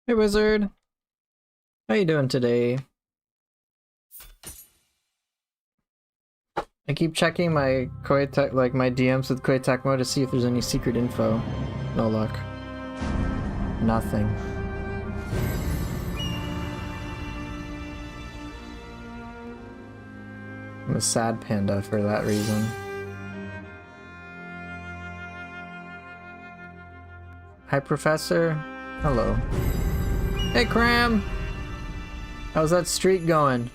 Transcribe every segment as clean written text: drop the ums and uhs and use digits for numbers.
Hey Wizard, how you doing today? I keep checking my like my DMs with Koei Tecmo to see if there's any secret info. No luck. Nothing. I'm a sad panda for that reason. Hi Professor. Hello. Hey Cram! How's that streak going?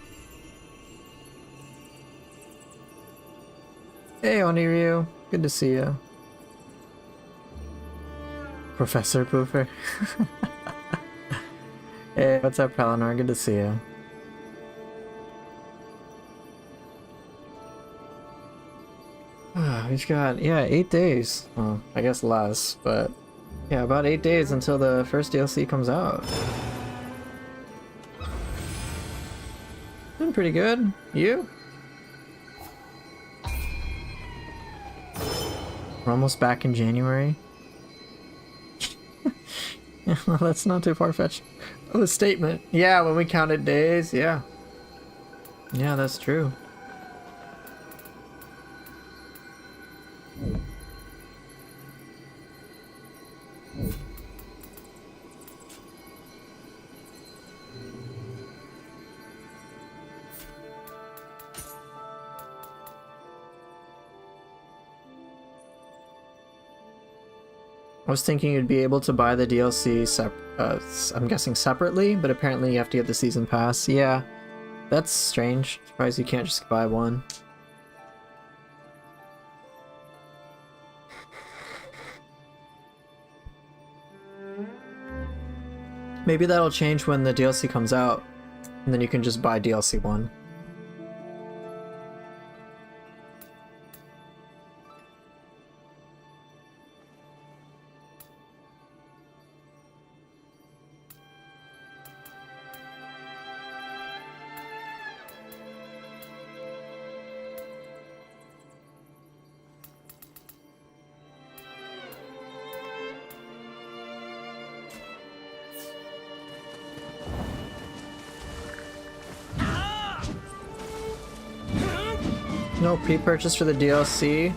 Hey Oniryu, good to see you. Professor Poofer. Hey, what's up Palinor? Good to see you. We've got, yeah, 8 days. Well, I guess less, but yeah, about 8 days until the first DLC comes out. Been pretty good. You? We're almost back in January. Yeah, well, that's not too far-fetched of a statement. Yeah, when we counted days, yeah. Yeah, that's true. I was thinking you'd be able to buy the DLC I'm guessing separately, but apparently you have to get the season pass. Yeah, that's strange. Surprised you can't just buy one. Maybe that'll change when the DLC comes out, and then you can just buy DLC 1. No pre-purchase for the DLC?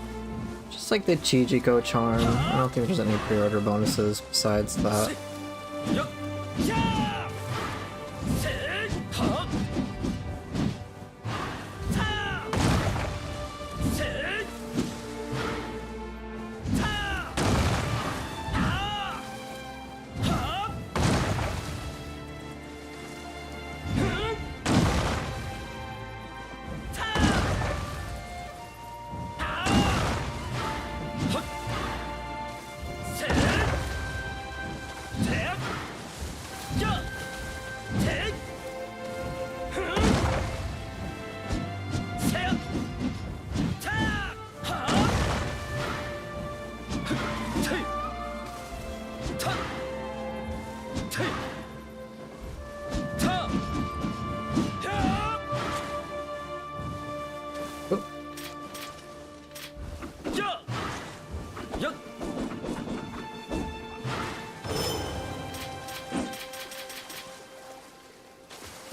Just like the Chijiko charm. I don't think there's any pre-order bonuses besides that.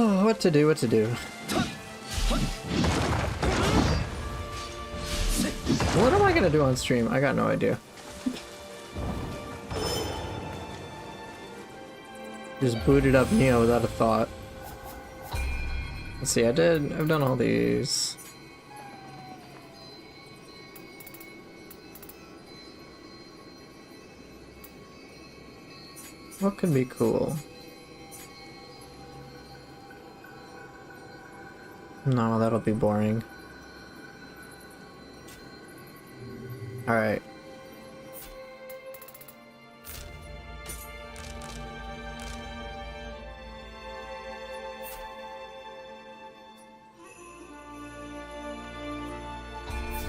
Oh, what to do, what to do. What am I gonna do on stream? I got no idea. Just booted up Neo without a thought. Let's see, I've done all these. What could be cool? No, that'll be boring. Alright.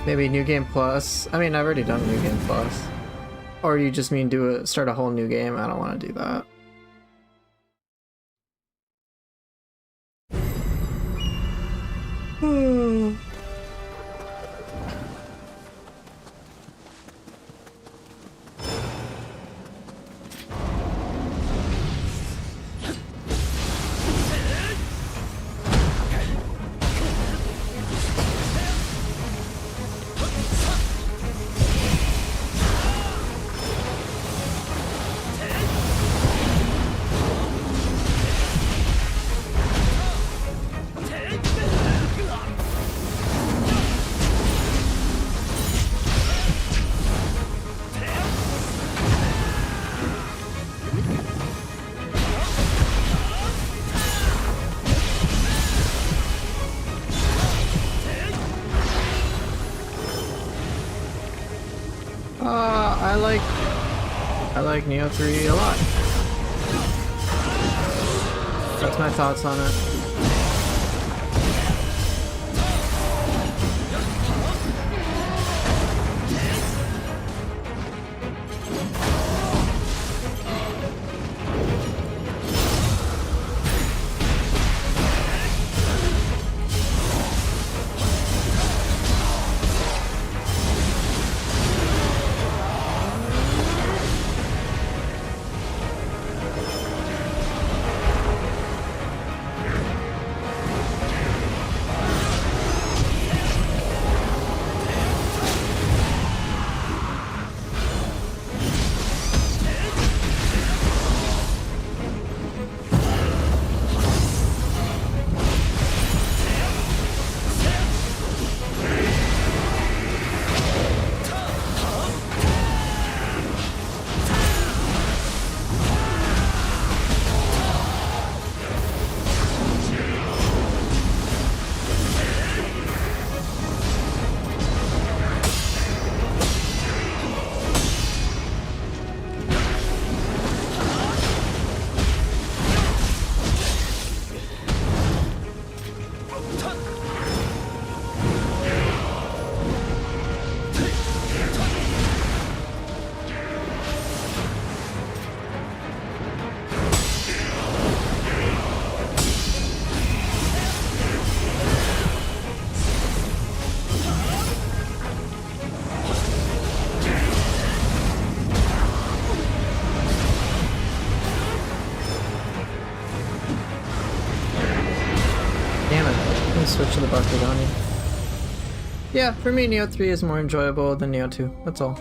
Maybe New Game Plus. I mean, I've already done New Game Plus. Or you just mean start a whole new game? I don't want to do that. I like Nioh 3 a lot. That's my thoughts on it. Switch to the Bakugani. Yeah, for me, Nioh 3 is more enjoyable than Nioh 2. That's all.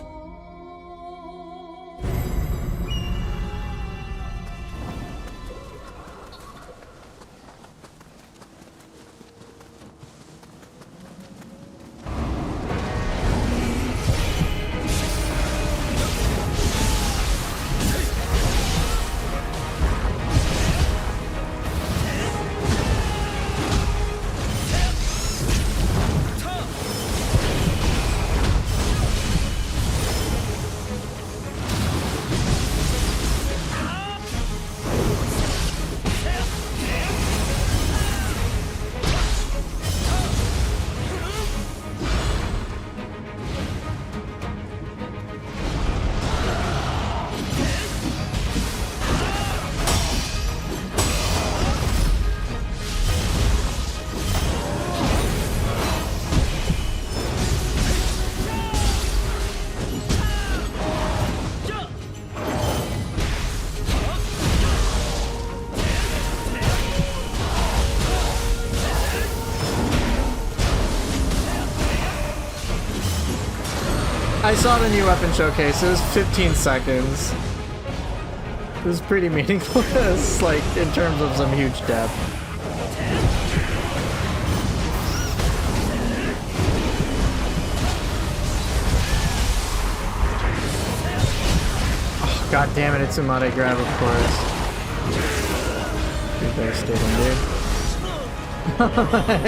I saw the new weapon showcase. It was 15 seconds. It was pretty meaningless, like, in terms of some huge depth. Oh, god damn it, it's Umade grab, of course. You better stay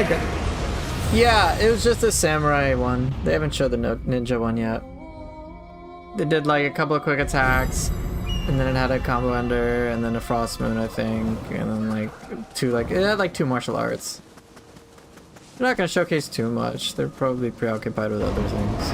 dude. Yeah, it was just a samurai one. They haven't showed the ninja one yet. They did like a couple of quick attacks, and then it had a combo ender, and then a frost moon, I think, and then like it had like two martial arts. They're not gonna showcase too much. They're probably preoccupied with other things.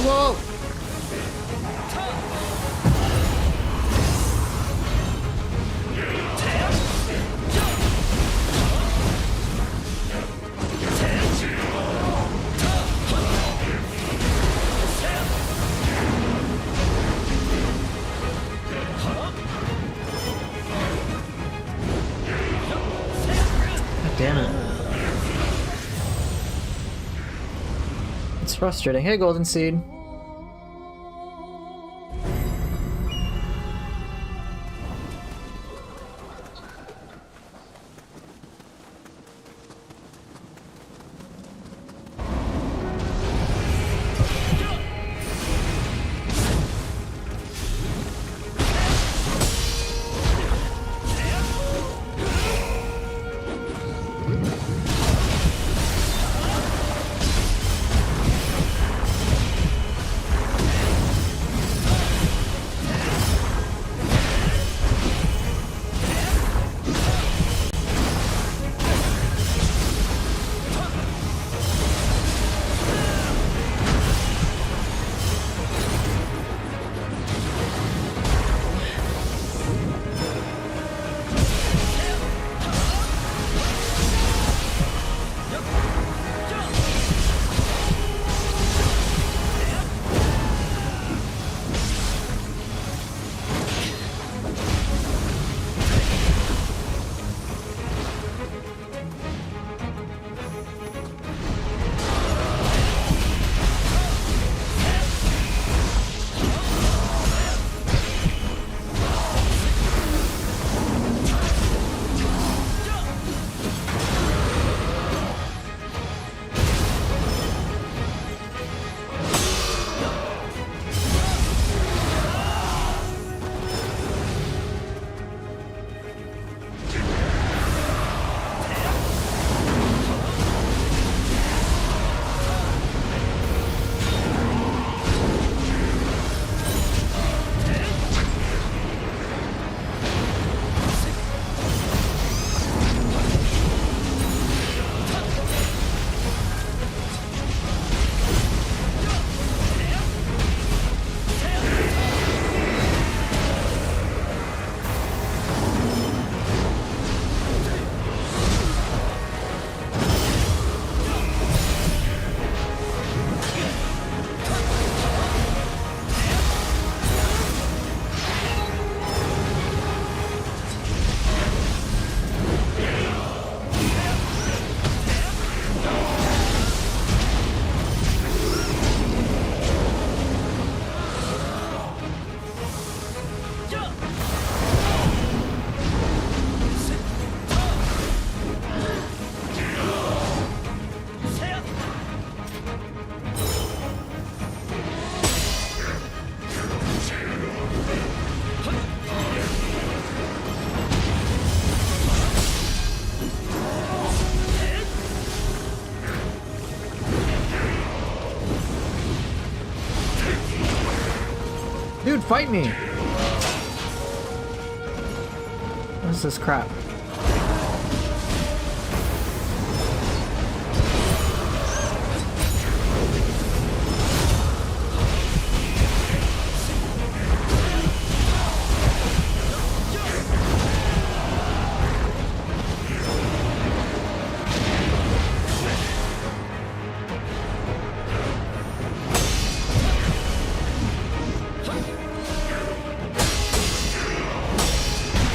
Whoa! God damn it. It's frustrating. Hey, Golden Seed. fight me! What is this crap?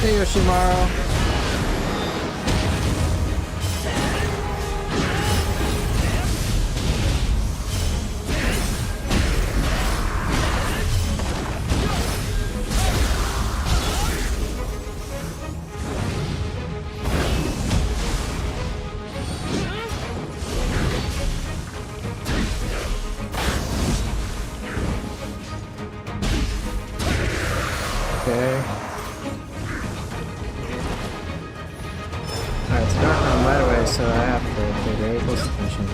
Hey, Yoshimaru. Okay. Alright, it's dark on right away, so I have to pay very close attention.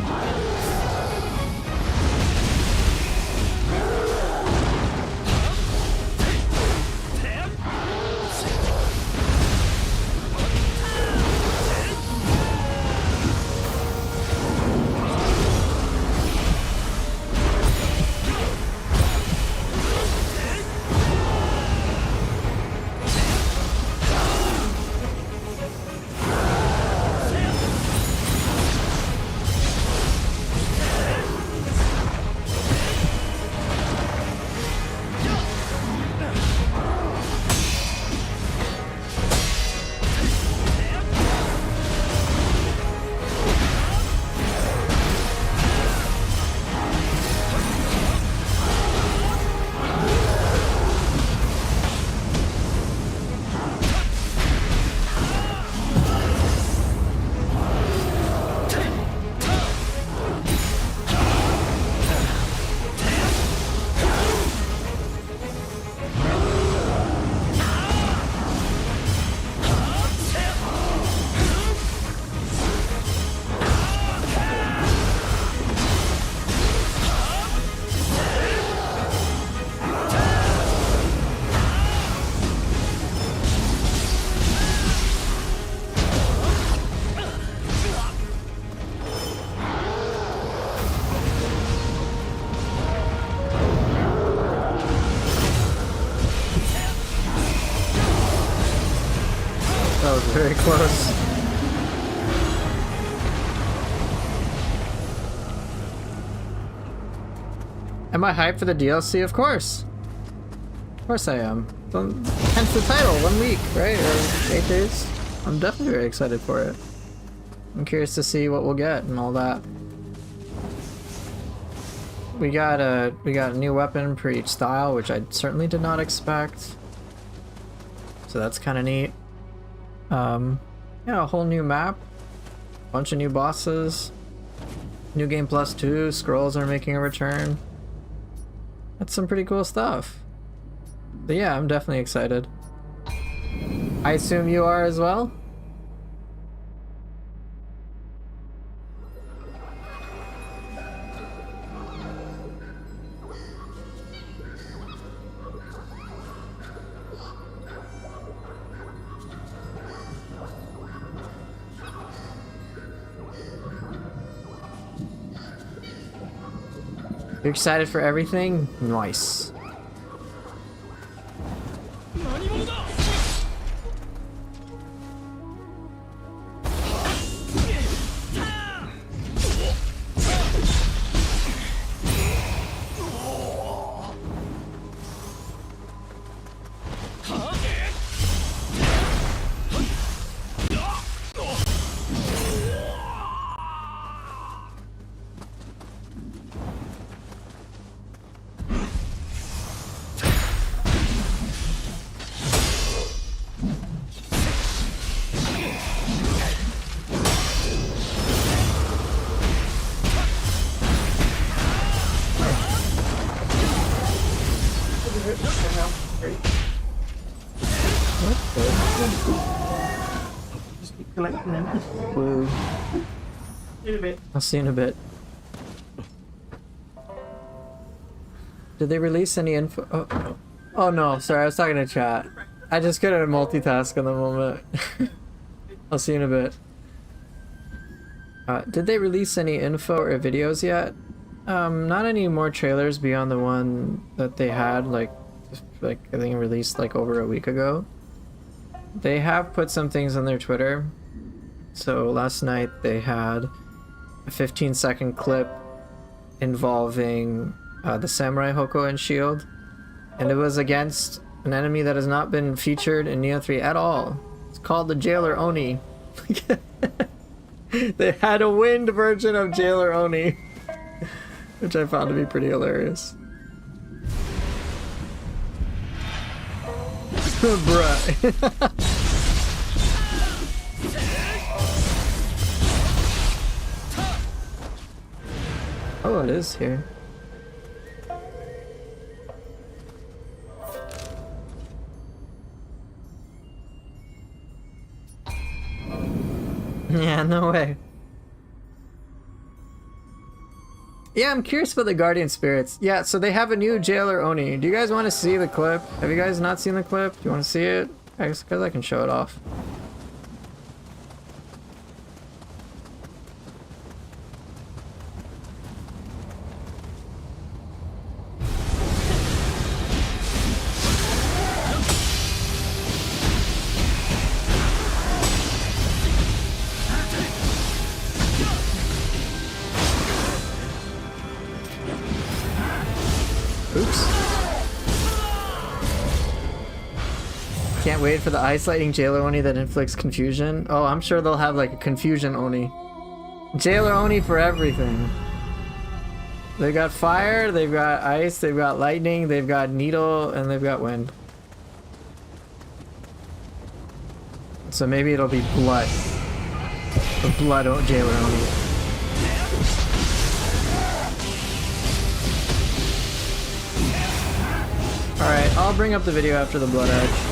That was very close. Am I hyped for the DLC? Of course. Of course I am. Hence the title, 1 week, right? Or 8 days? I'm definitely very excited for it. I'm curious to see what we'll get and all that. We got a new weapon per each style, which I certainly did not expect. So that's kind of neat. Yeah, a whole new map, bunch of new bosses, New Game Plus 2, scrolls are making a return. That's some pretty cool stuff. But yeah, I'm definitely excited. I assume you are as well? You're excited for everything? Nice. Just keep collecting them. Woo. In a bit. I'll see you in a bit. Did they release any info? Oh, Oh no, sorry, I was talking to chat. I just couldn't multitask in the moment. I'll see you in a bit. Did they release any info or videos yet? Not any more trailers beyond the one that they had, like I think released like over a week ago. They have put some things on their Twitter. So last night they had a 15-second clip involving the Samurai Hoko and Shield, and it was against an enemy that has not been featured in Neo 3 at all. It's called the Jailer Oni. They had a wind version of Jailer Oni, which I found to be pretty hilarious. Bruh. Oh, it is here. Yeah, no way. Yeah, I'm curious about the Guardian Spirits. Yeah, so they have a new Jailer Oni. Do you guys want to see the clip? Have you guys not seen the clip? Do you want to see it? Because I can show it off. Can't wait for the Ice Lightning Jailer Oni that inflicts confusion. Oh, I'm sure they'll have like a confusion Oni. Jailer Oni for everything. They've got fire, they've got ice, they've got lightning, they've got needle, and they've got wind. So maybe it'll be blood. The blood Jailer Oni. Alright, I'll bring up the video after the Blood Edge.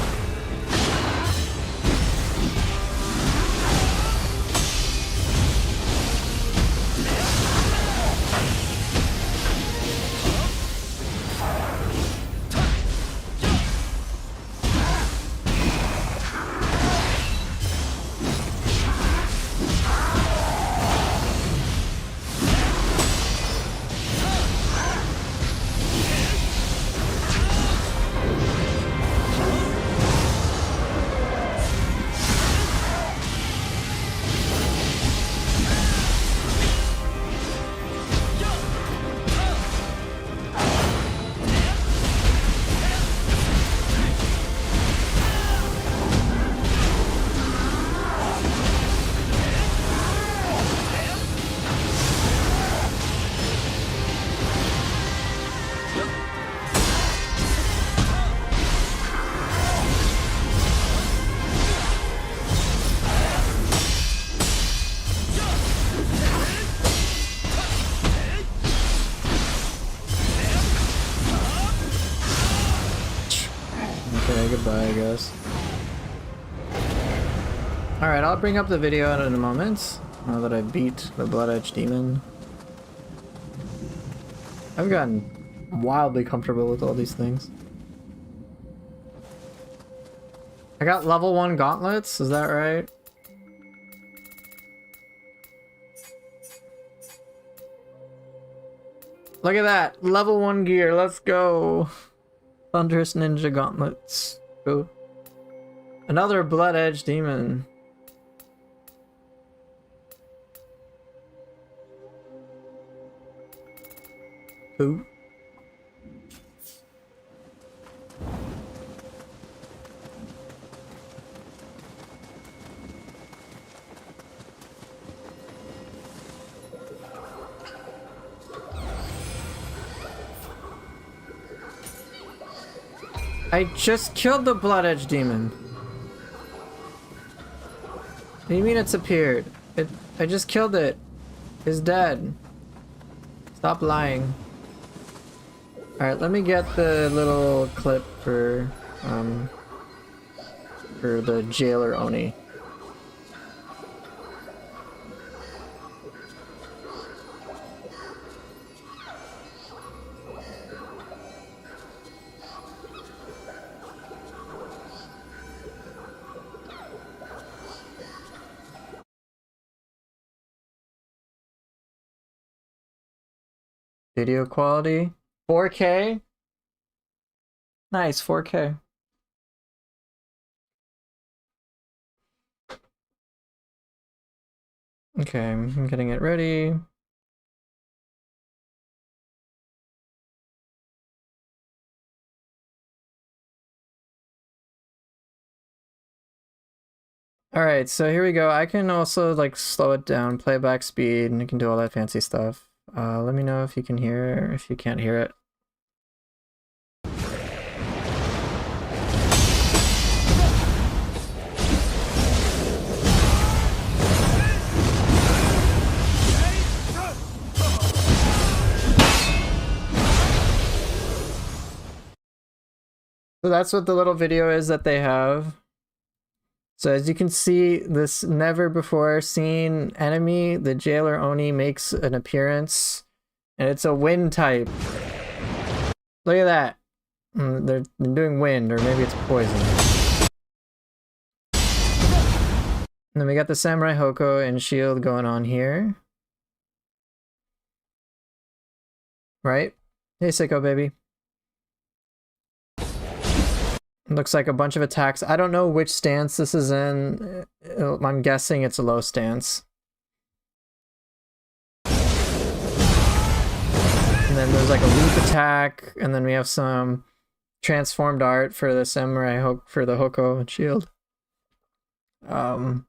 Goodbye, I guess. Alright, I'll bring up the video in a moment, now that I beat the Blood Edge Demon. I've gotten wildly comfortable with all these things. I got level 1 gauntlets, is that right? Look at that! Level 1 gear, let's go! Thunderous Ninja Gauntlets. Go. Another Blood Edge Demon. Who? I just killed the Blood Edge Demon. What do you mean it's appeared? I just killed it. It's dead. Stop lying. Alright, let me get the little clip for the Jailer Oni. Video quality. 4K? Nice, 4K. Okay, I'm getting it ready. Alright, so here we go. I can also like slow it down, playback speed, and I can do all that fancy stuff. Let me know if you can hear, if you can't hear it. So that's what the little video is that they have. So as you can see, this never before seen enemy, the Jailer Oni, makes an appearance, and it's a wind type. Look at that. They're doing wind, or maybe it's poison. And then we got the Samurai Hoko and shield going on here. Right? Hey, Sicko baby. Looks like a bunch of attacks. I don't know which stance this is in. I'm guessing it's a low stance. And then there's like a loop attack, and then we have some transformed art for the Samurai for the Hoko and shield. Yeah,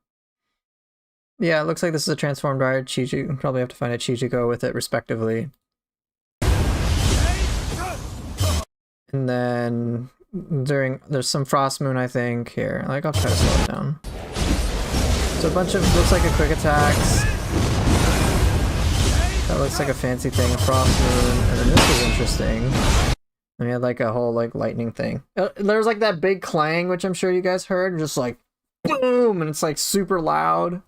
it looks like this is a transformed art. Chiji, probably have to find a Chijigo with it respectively. And then there's some Frost Moon, I think, here. Like, I'll try to slow it down. So a bunch of, looks like a quick attacks. That looks like a fancy thing, a Frost Moon. And then this is interesting. And we had like a whole like lightning thing. There's like that big clang, which I'm sure you guys heard, just like boom, and it's like super loud.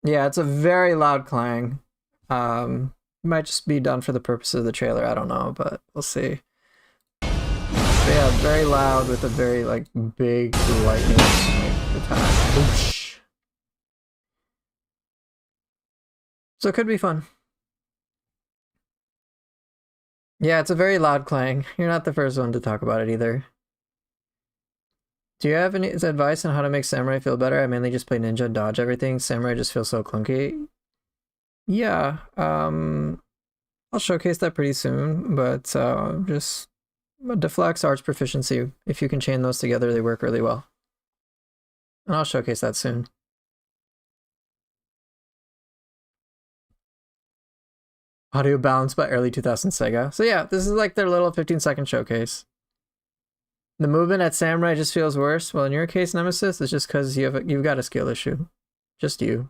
Yeah, it's a very loud clang. Might just be done for the purposes of the trailer, I don't know, but we'll see. But yeah, very loud with a very like big lightning like, attack. Oosh. So it could be fun. Yeah, it's a very loud clang. You're not the first one to talk about it either. Do you have any advice on how to make Samurai feel better? I mainly just play Ninja and dodge everything. Samurai just feels so clunky. Yeah, I'll showcase that pretty soon, but just Deflex, Arch Proficiency, if you can chain those together, they work really well. And I'll showcase that soon. Audio balanced by early 2000 Sega. So yeah, this is like their little 15-second showcase. The movement at Samurai just feels worse. Well, in your case, Nemesis, it's just because you've got a skill issue. Just you.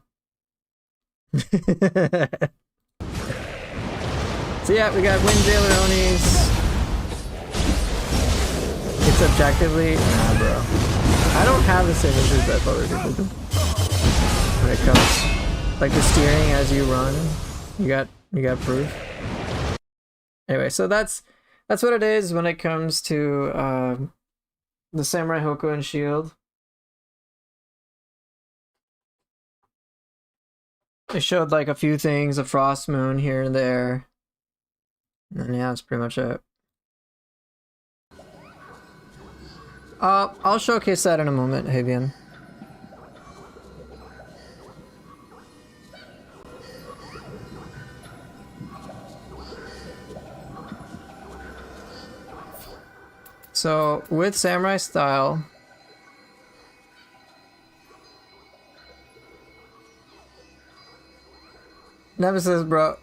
So yeah, we got Wind Jailer Onis. It's objectively... Nah, bro. I don't have the same issues that other people do. When it comes... Like the steering as you run. You got proof. Anyway, so that's what it is when it comes to the Samurai Hoko and shield. They showed like a few things, a Frost Moon here and there. And then yeah, that's pretty much it. I'll showcase that in a moment, Havian. So with Samurai style, Nemesis, bro.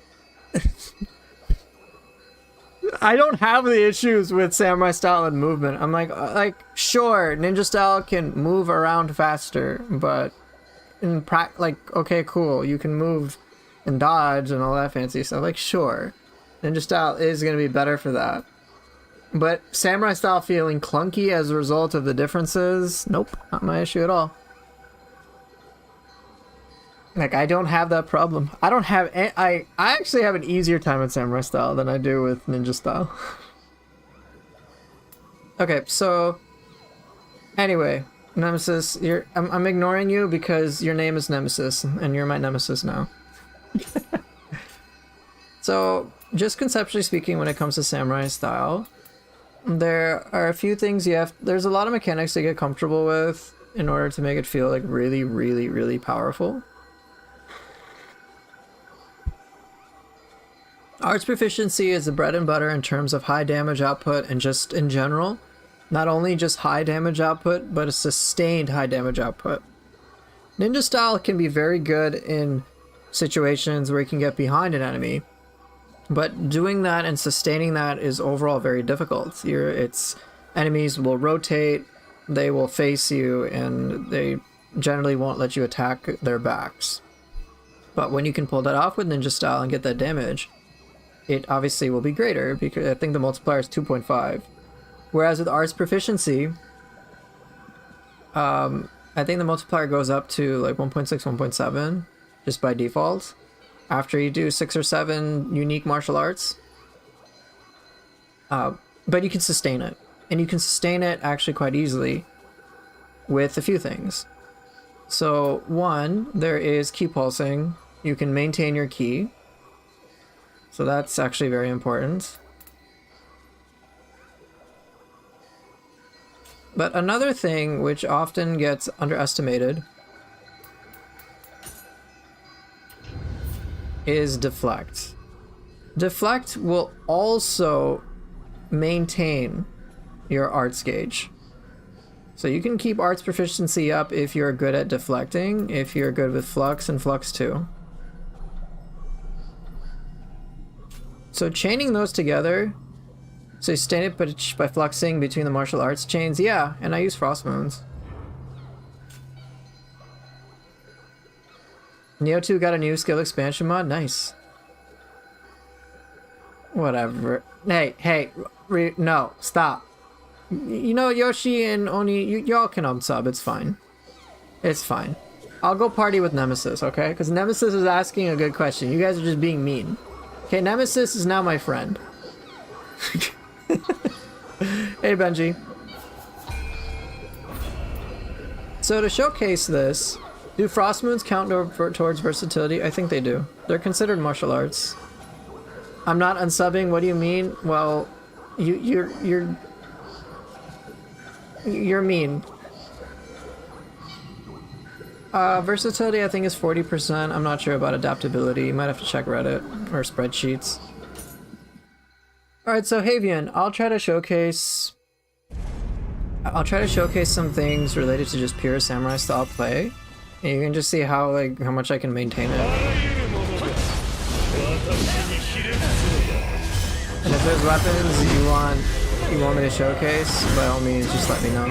I don't have the issues with Samurai style and movement. I'm like sure, Ninja style can move around faster, but in okay, cool, you can move and dodge and all that fancy stuff. Like sure, Ninja style is gonna be better for that. But Samurai style feeling clunky as a result of the differences, nope, not my issue at all. Like, I don't have that problem. I don't have... I actually have an easier time with Samurai style than I do with Ninja style. Okay, so... Anyway, Nemesis, I'm ignoring you because your name is Nemesis, and you're my Nemesis now. So, just conceptually speaking, when it comes to samurai style, there are a few things there's a lot of mechanics to get comfortable with in order to make it feel like really, really, really powerful. Arts proficiency is the bread and butter in terms of high damage output and just in general. Not only just high damage output, but a sustained high damage output. Ninja style can be very good in situations where you can get behind an enemy, but doing that and sustaining that is overall very difficult. Enemies will rotate, they will face you, and they generally won't let you attack their backs. But when you can pull that off with ninja style and get that damage, it obviously will be greater, because I think the multiplier is 2.5. Whereas with arts proficiency, I think the multiplier goes up to like 1.6, 1.7 just by default after you do 6 or 7 unique martial arts. But you can sustain it, and you can sustain it actually quite easily with a few things. So one, there is ki pulsing. You can maintain your ki, so that's actually very important. But another thing which often gets underestimated is deflect. Deflect will also maintain your arts gauge. So you can keep arts proficiency up if you're good at deflecting, if you're good with flux and flux 2. So chaining those together, so you sustain it by fluxing between the martial arts chains, yeah, and I use Frost Moons. Neo 2 got a new skill expansion mod, nice. Whatever. Hey, no, stop. You know, Yoshi and Oni, y'all can unsub, it's fine. It's fine. I'll go party with Nemesis, okay? Because Nemesis is asking a good question. You guys are just being mean. Okay, Nemesis is now my friend. Hey, Benji. So to showcase this, do Frost Moons count towards versatility? I think they do. They're considered martial arts. I'm not unsubbing, what do you mean? Well, you're mean. Versatility I think is 40%. I'm not sure about adaptability. You might have to check Reddit or spreadsheets. Alright, so Havian, I'll try to showcase some things related to just pure samurai style play. And you can just see how much I can maintain it. And if there's weapons you want me to showcase, by all means just let me know.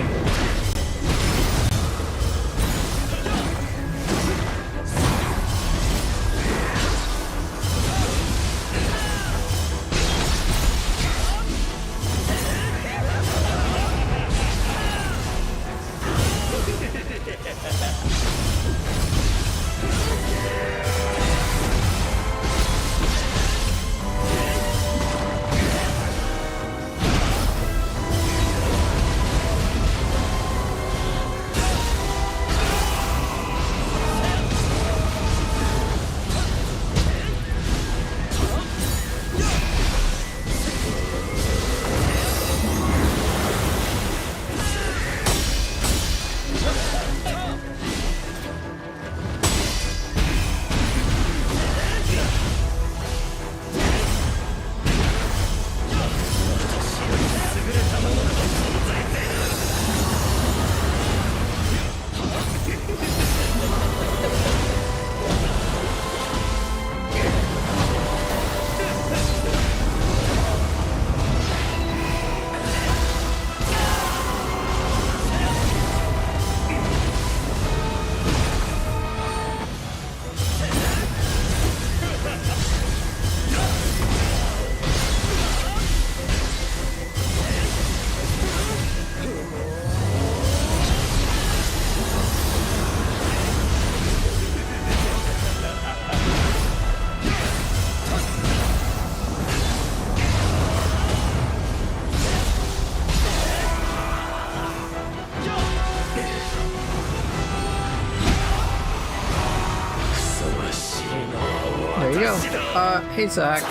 Hey Zach.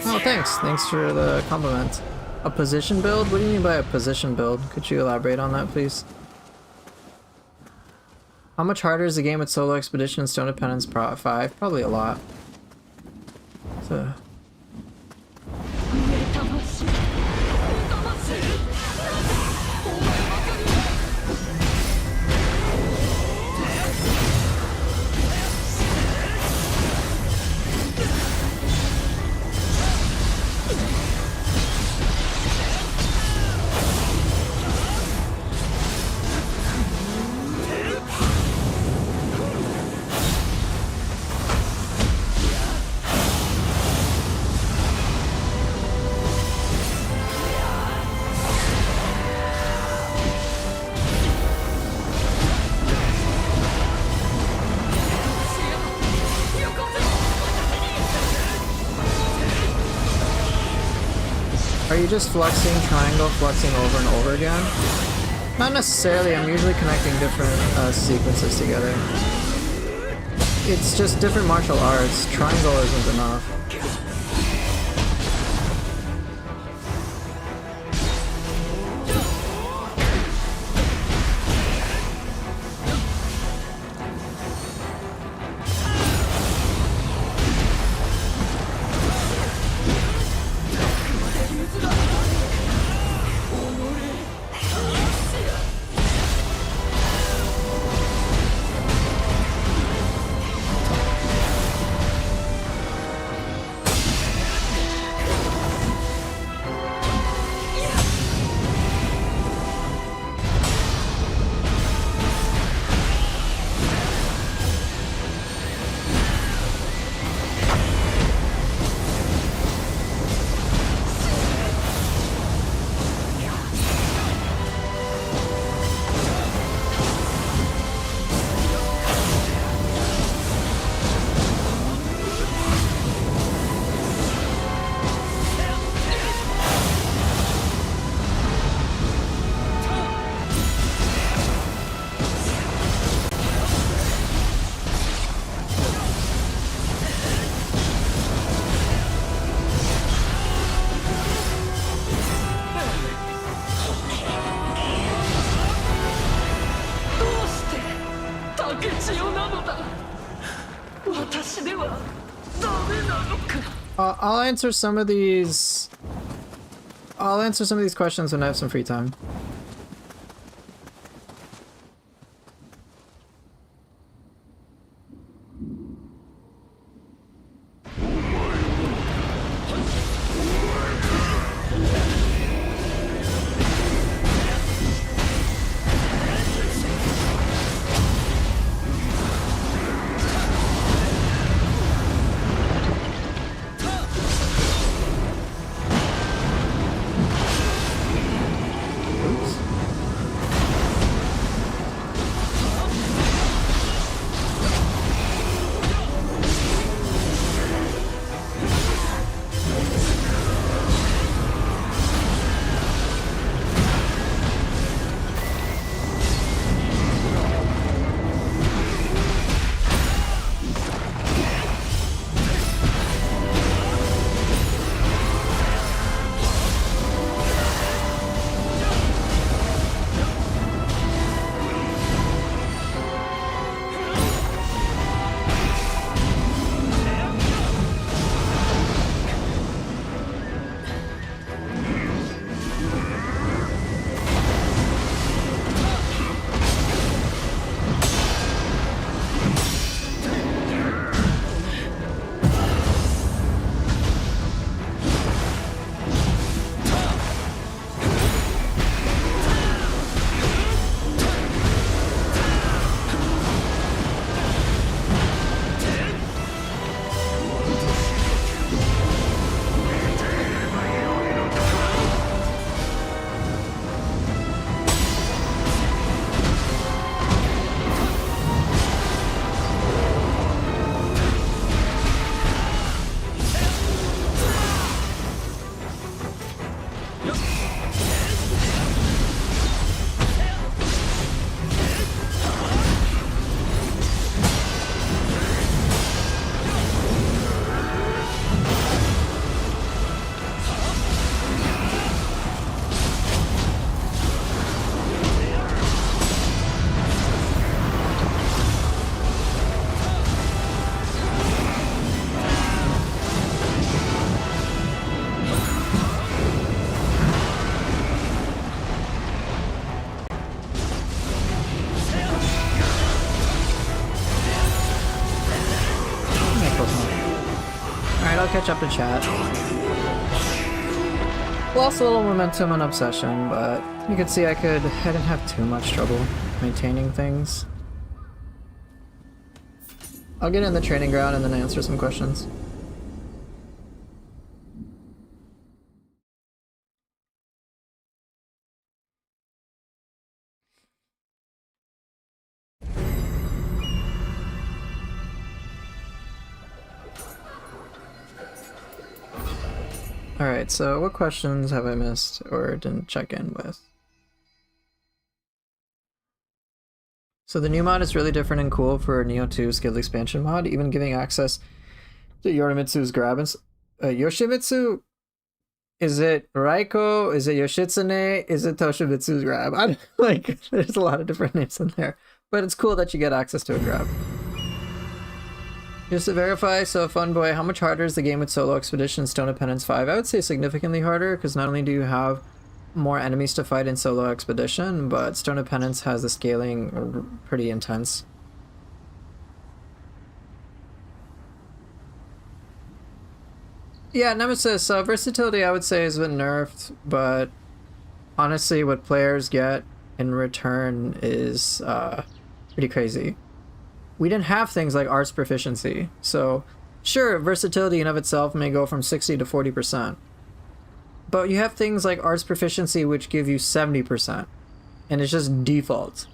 Oh, thanks. Thanks for the compliment. A position build? What do you mean by a position build? Could you elaborate on that, please? How much harder is the game with Solo Expedition and Stone of Penance 5? Probably a lot. So... Are you just fluxing triangle, fluxing over and over again? Not necessarily, I'm usually connecting different sequences together. It's just different martial arts. Triangle isn't enough. I'll answer some of these. I'll answer some of these questions when I have some free time. catch up to chat. Lost a little momentum on Obsession, but you can see I didn't have too much trouble maintaining things. I'll get in the training ground and then answer some questions. Alright, so what questions have I missed or didn't check in with? So the new mod is really different and cool for Neo 2 Skilled Expansion mod, even giving access to Yorimitsu's grab and Yoshimitsu? Is it Raiko? Is it Yoshitsune? Is it Toshimitsu's grab? I don't, like, there's a lot of different names in there, but it's cool that you get access to a grab. Just to verify, so Funboy, how much harder is the game with Solo Expedition Stone of Penance 5? I would say significantly harder, because not only do you have more enemies to fight in Solo Expedition, but Stone of Penance has the scaling pretty intense. Yeah, Nemesis, versatility I would say has been nerfed, but honestly what players get in return is pretty crazy. We didn't have things like arts proficiency, so sure, versatility in of itself may go from 60 to 40%. But you have things like arts proficiency which give you 70%, and it's just default.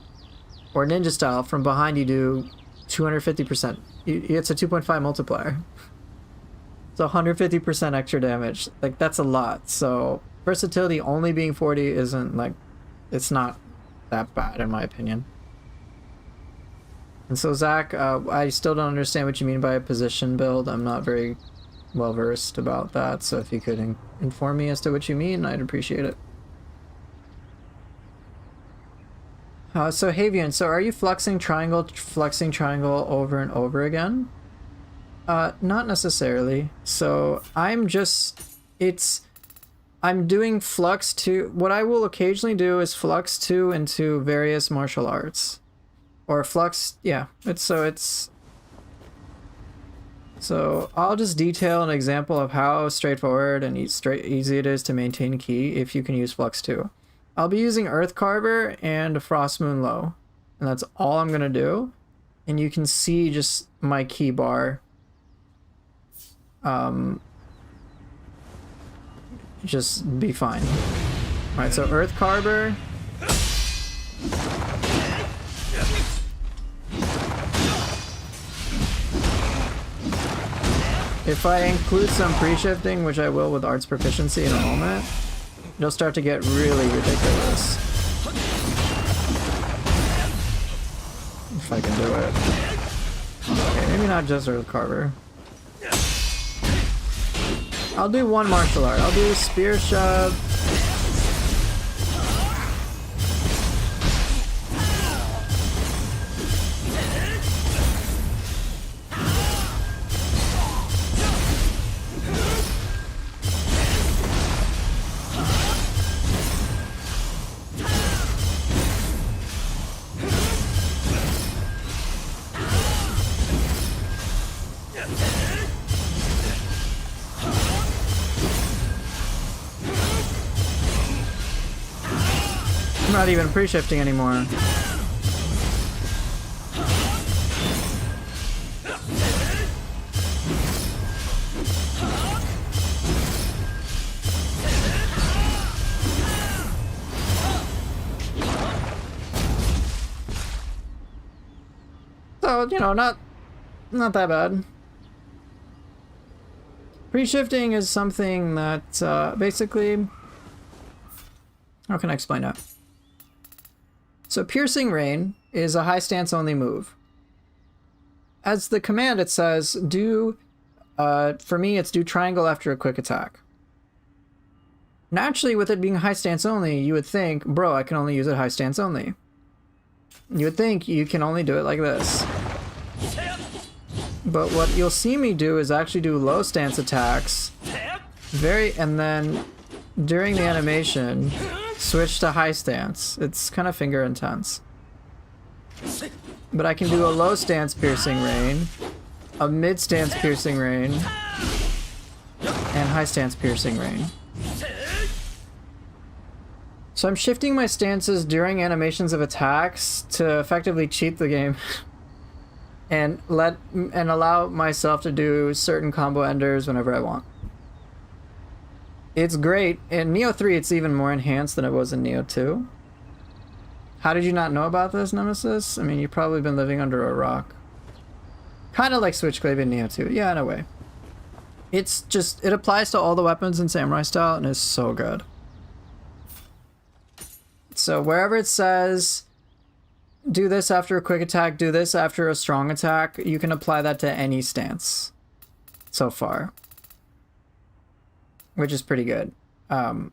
Or ninja style, from behind you do 250%. It's a 2.5 multiplier. It's 150% extra damage. Like, that's a lot. So versatility only being 40 isn't like, it's not that bad in my opinion. And so Zach, I still don't understand what you mean by a position build. I'm not very well versed about that, so if you could inform me as to what you mean, I'd appreciate it. So Havian, so are you flexing triangle over and over again? Not necessarily. So I'm doing Flux 2. What I will occasionally do is Flux 2 into various martial arts. Or Flux, yeah. So I'll just detail an example of how straightforward and easy it is to maintain ki if you can use Flux 2. I'll be using Earth Carver and Frost Moon Low, and that's all I'm gonna do. And you can see just my key bar just be fine. Alright, so Earth Carver. If I include some pre-shifting, which I will with Arts Proficiency in a moment, it'll start to get really ridiculous. If I can do it. Okay, maybe not just Earth Carver. I'll do one martial art. I'll do Spear Shove. I'm not even pre-shifting anymore. So, you know, not that bad. Pre-shifting is something that basically, how can I explain that? So Piercing Rain is a high stance only move. As the command, it says do, for me it's do triangle after a quick attack. Naturally, with it being high stance only, you would think, bro, I can only use it high stance only. You would think you can only do it like this. But what you'll see me do is actually do low stance attacks, and then during the animation, switch to high stance. It's kind of finger intense. But I can do a low stance Piercing Rain, a mid stance Piercing Rain, and high stance Piercing Rain. So I'm shifting my stances during animations of attacks to effectively cheat the game and allow myself to do certain combo enders whenever I want. It's great. In Neo 3 it's even more enhanced than it was in Neo 2. How did you not know about this, Nemesis? I mean, you've probably been living under a rock. Kind of like Switchclave in Neo 2. Yeah, in a way. It's just, it applies to all the weapons in Samurai style and is so good. So wherever it says, do this after a quick attack, do this after a strong attack, you can apply that to any stance so far. Which is pretty good. And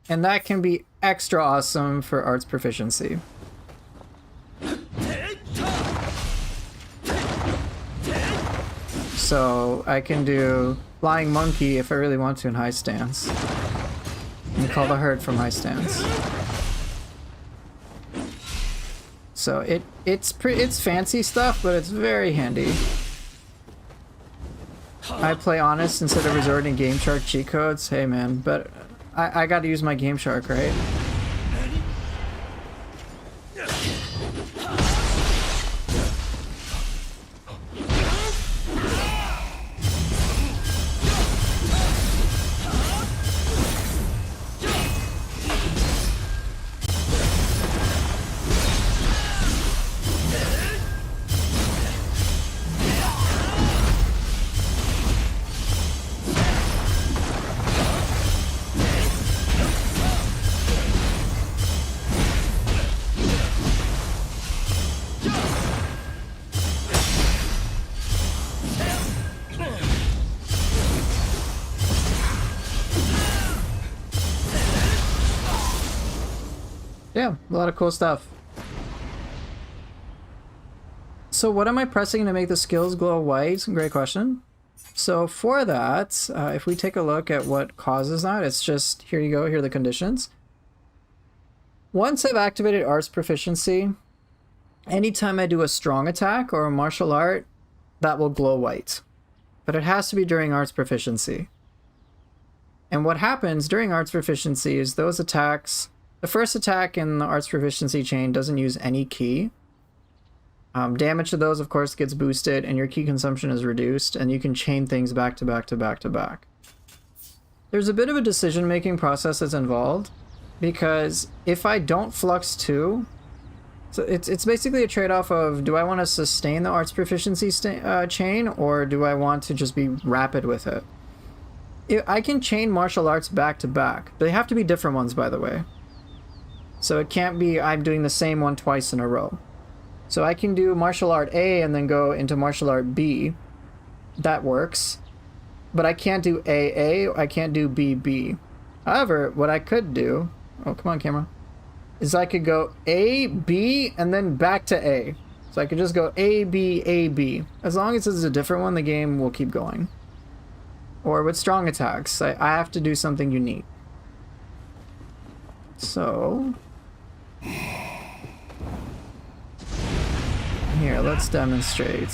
that can be extra awesome for arts proficiency. So I can do Flying Monkey if I really want to in high stance. And call the hurt from high stance. So it's fancy stuff, but it's very handy. I play honest instead of resorting to Game Shark cheat codes. Hey man, but I gotta use my Game Shark, right? Yeah, a lot of cool stuff. So what am I pressing to make the skills glow white? Great question. So for that, if we take a look at what causes that, it's just, here you go, here are the conditions. Once I've activated Arts Proficiency, anytime I do a strong attack or a martial art, that will glow white. But it has to be during Arts Proficiency. And what happens during Arts Proficiency is those attacks, the first attack in the Arts Proficiency chain doesn't use any ki. Damage to those, of course, gets boosted, and your ki consumption is reduced, and you can chain things back to back to back to back. There's a bit of a decision-making process that's involved, because if I don't Flux 2, so it's basically a trade-off of, do I want to sustain the Arts Proficiency chain, or do I want to just be rapid with it? I can chain martial arts back to back. They have to be different ones, by the way. So it can't be I'm doing the same one twice in a row. So I can do martial art A and then go into martial art B. That works. But I can't do AA, I can't do BB. However, what I could do, oh come on camera, is I could go A, B, and then back to A. So I could just go A, B, A, B. As long as it's a different one, the game will keep going. Or with strong attacks, I have to do something unique. So here, let's demonstrate.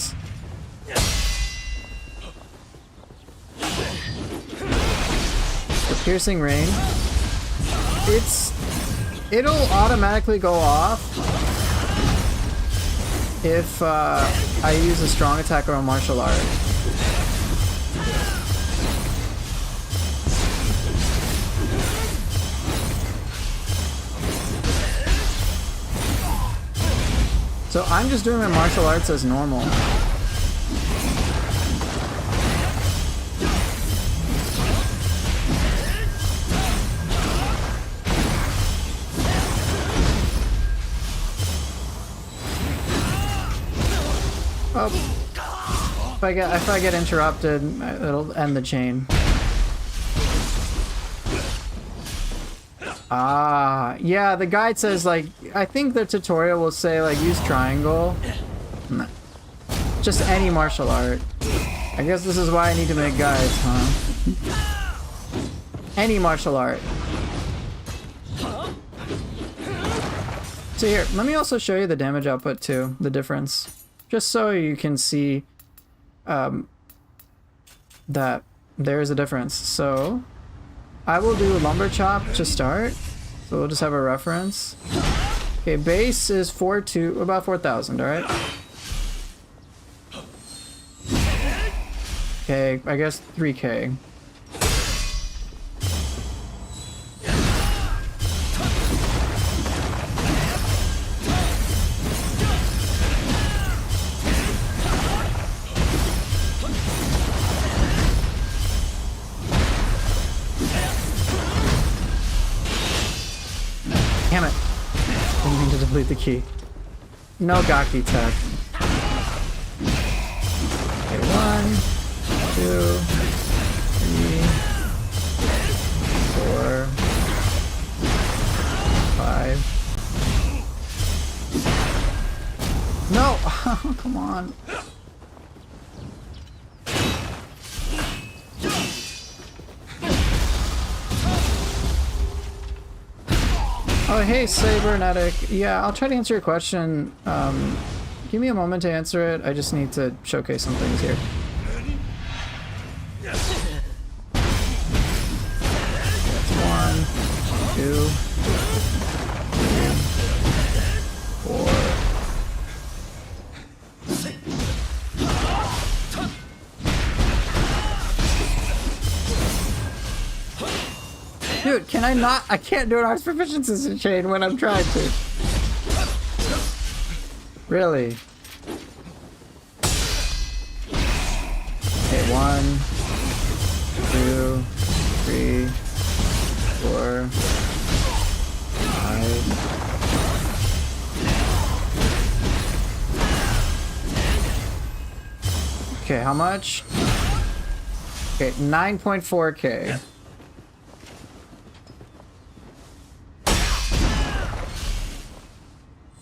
The Piercing Rain. It'll automatically go off if I use a strong attack or a martial art. So I'm just doing my martial arts as normal. Oh. If I get interrupted, it'll end the chain. Ah, yeah, the guide says, like, I think the tutorial will say, like, use triangle. No. Just any martial art. I guess this is why I need to make guides, huh? Any martial art. So here, let me also show you the damage output too, the difference. Just so you can see that there's a difference. So I will do lumber chop to start. So we'll just have a reference. Okay, base is about 4,000, alright? Okay, I guess 3K. Damn it. Didn't mean to delete the key. No Gaki tech. Okay, 1, 2, 3, 4, 5. No! Come on. Oh, hey, Cybernetic. Yeah, I'll try to answer your question. Give me a moment to answer it. I just need to showcase some things here. That's 1, 2, 3, 4. Dude, can I not? I can't do an arts proficiency chain when I'm trying to. Really? Okay, 1, 2, 3, 4, 5. Okay, how much? Okay, 9.4K.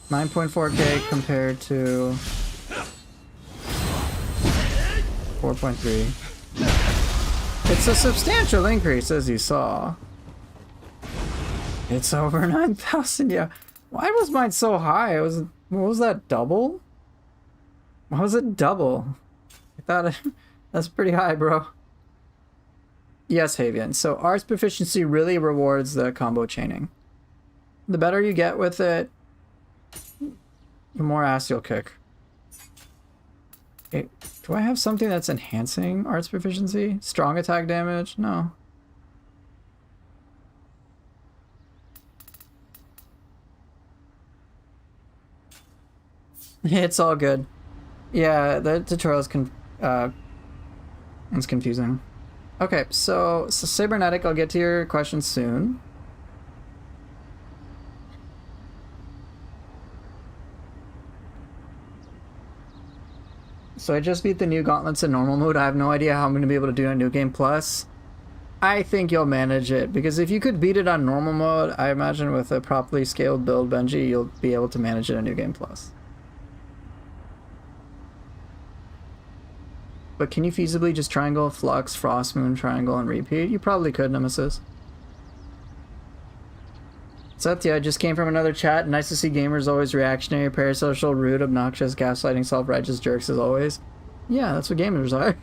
9.4K compared to 4.3. It's a substantial increase, as you saw. It's over 9,000. Yeah. Why was mine so high? What was that, double? Why was it double? I thought that's pretty high, bro. Yes, Havian. So arts proficiency really rewards the combo chaining. The better you get with it, the more ass you'll kick. Okay, do I have something that's enhancing arts proficiency? Strong attack damage? No. It's all good. Yeah, the tutorial's it's confusing. Okay, so Cybernetic, I'll get to your question soon. So I just beat the new gauntlets in normal mode. I have no idea how I'm going to be able to do a New Game Plus. I think you'll manage it, because if you could beat it on normal mode, I imagine with a properly scaled build, Benji, you'll be able to manage it in New Game Plus. But can you feasibly just triangle, flux, frost, moon, triangle, and repeat? You probably could, Nemesis. Satya, I just came from another chat. Nice to see gamers always reactionary, parasocial, rude, obnoxious, gaslighting, self-righteous jerks as always. Yeah, that's what gamers are.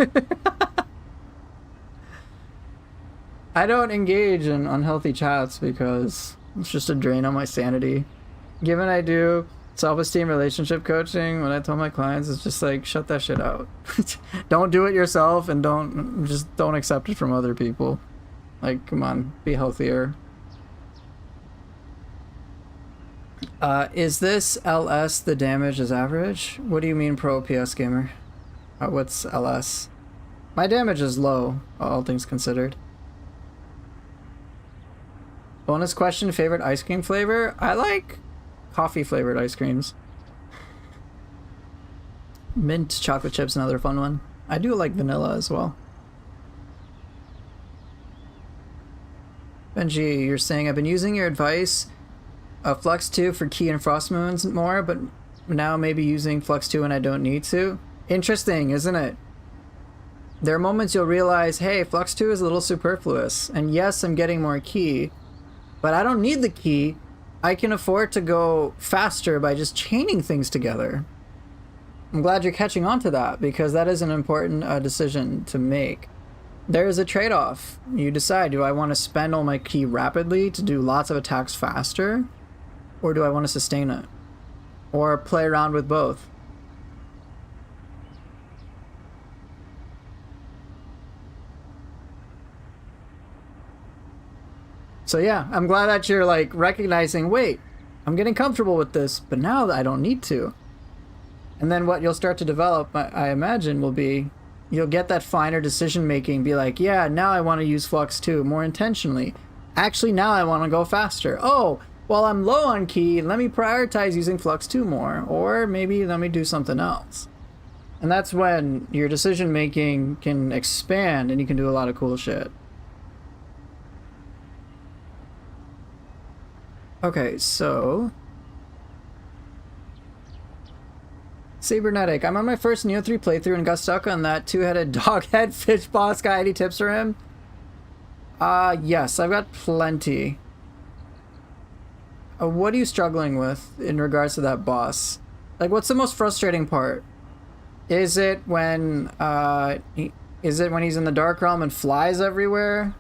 I don't engage in unhealthy chats because it's just a drain on my sanity. Given I do self-esteem relationship coaching, when I tell my clients, it's just like, shut that shit out. Don't do it yourself, and don't accept it from other people. Like, come on, be healthier. Is this LS the damage is average? What do you mean, pro PS gamer? What's LS? My damage is low, all things considered. Bonus question, favorite ice cream flavor? I like coffee flavored ice creams. Mint chocolate chips, another fun one. I do like vanilla as well. Benji, you're saying I've been using your advice of Flux 2 for Key and Frost Moons more, but now maybe using Flux 2 when I don't need to. Interesting, isn't it? There are moments you'll realize, hey, Flux 2 is a little superfluous, and yes, I'm getting more Key, but I don't need the Key. I can afford to go faster by just chaining things together. I'm glad you're catching on to that, because that is an important decision to make. there's a trade-off. You decide, do I want to spend all my ki rapidly to do lots of attacks faster? Or do I want to sustain it? Or play around with both? So yeah, I'm glad that you're like recognizing, wait, I'm getting comfortable with this, but now I don't need to. And then what you'll start to develop, I imagine, will be you'll get that finer decision making, be like, yeah, now I want to use Flux 2 more intentionally. Actually, now I want to go faster. Oh, while I'm low on ki, let me prioritize using Flux 2 more. Or maybe let me do something else. And that's when your decision making can expand and you can do a lot of cool shit. Okay, so Cybernetic. I'm on my first Neo 3 playthrough and got stuck on that two-headed dog-head fish boss guy. Any tips for him? Yes, I've got plenty. What are you struggling with in regards to that boss? Like, what's the most frustrating part? Is it when he's in the Dark Realm and flies everywhere?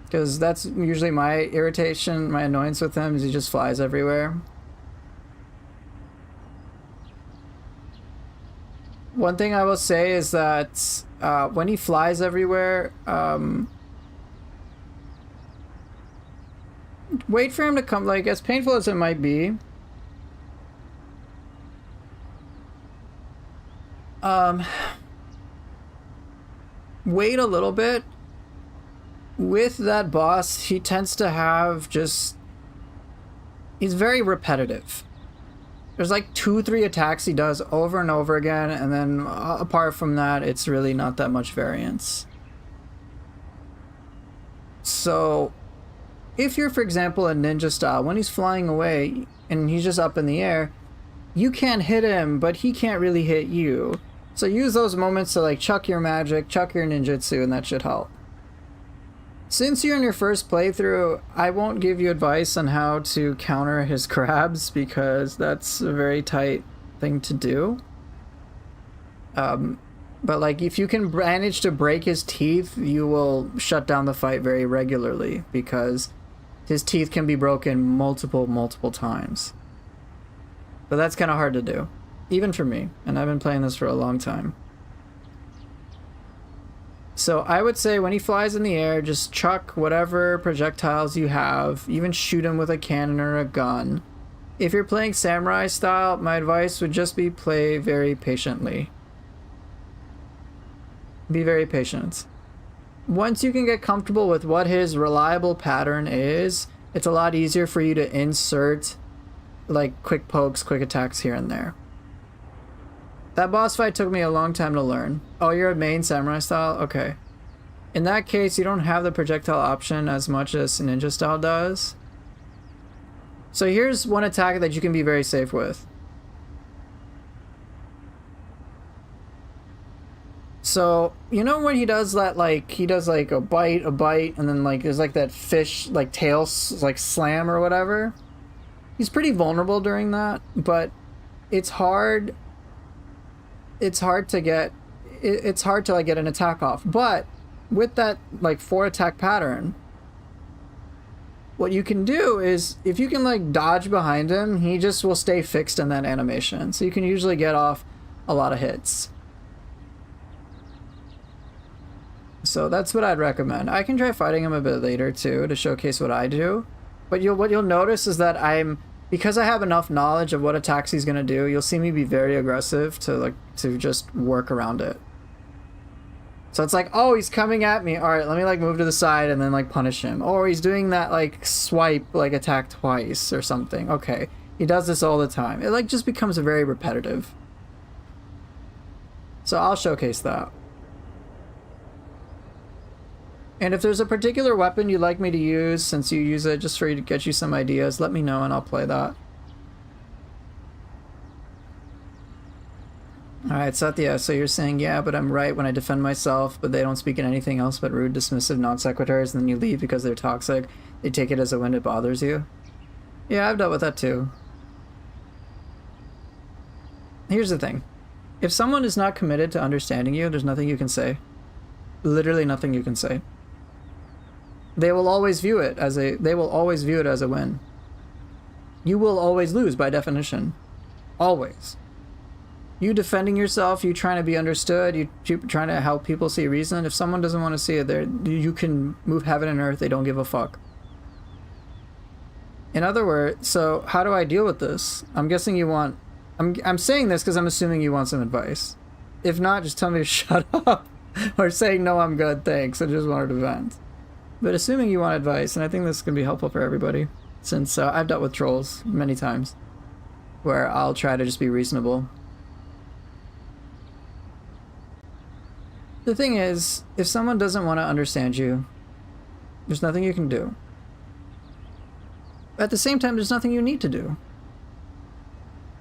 Because that's usually my irritation, my annoyance with him, is he just flies everywhere. One thing I will say is that when he flies everywhere, wait for him to come, like, as painful as it might be. Wait a little bit. With that boss, he tends to have just... he's very repetitive. There's like 2-3 attacks he does over and over again, and then apart from that, it's really not that much variance. So, if you're, for example, a ninja style, when he's flying away and he's just up in the air, you can't hit him, but he can't really hit you. So use those moments to like chuck your magic, chuck your ninjutsu, and that should help. Since you're in your first playthrough, I won't give you advice on how to counter his crabs because that's a very tight thing to do. But like if you can manage to break his teeth, you will shut down the fight very regularly because his teeth can be broken multiple times. But that's kind of hard to do, even for me, and I've been playing this for a long time. So I would say when he flies in the air, just chuck whatever projectiles you have, even shoot him with a cannon or a gun. If you're playing samurai style, my advice would just be play very patiently. Be very patient. Once you can get comfortable with what his reliable pattern is, it's a lot easier for you to insert like quick pokes, quick attacks here and there. That boss fight took me a long time to learn. Oh, you're a main samurai style? Okay. In that case, you don't have the projectile option as much as ninja style does. So here's one attack that you can be very safe with. So, you know when he does that, like, he does like a bite, and then like there's like that fish, like tail, like slam or whatever? He's pretty vulnerable during that, but it's hard to get like get an attack off. But with that like 4 attack pattern, what you can do is if you can like dodge behind him, he just will stay fixed in that animation, so you can usually get off a lot of hits. So that's what I'd recommend. I can try fighting him a bit later too to showcase what I do, but what you'll notice is that because I have enough knowledge of what attacks he's gonna do, you'll see me be very aggressive to just work around it. So it's like, oh, he's coming at me. All right, let me like move to the side and then like punish him. Or he's doing that like swipe, like attack twice or something. Okay, he does this all the time. It like just becomes very repetitive. So I'll showcase that. And if there's a particular weapon you'd like me to use, since you use it just for you to get you some ideas, let me know and I'll play that. Alright, Satya, so you're saying, yeah, but I'm right when I defend myself, but they don't speak in anything else but rude, dismissive non sequiturs, and then you leave because they're toxic. They take it as a win, it bothers you. Yeah, I've dealt with that too. Here's the thing. If someone is not committed to understanding you, there's nothing you can say. Literally nothing you can say. They will always view it as a win. You will always lose by definition. Always. You defending yourself, you trying to be understood, you trying to help people see reason. If someone doesn't want to see it, you can move heaven and earth, they don't give a fuck. In other words, so how do I deal with this? I'm guessing you want... I'm saying this because I'm assuming you want some advice. If not, just tell me to shut up. Or say, no, I'm good, thanks, I just wanted to vent. But assuming you want advice, and I think this can be helpful for everybody, since I've dealt with trolls many times, where I'll try to just be reasonable. The thing is, if someone doesn't want to understand you, there's nothing you can do. At the same time, there's nothing you need to do.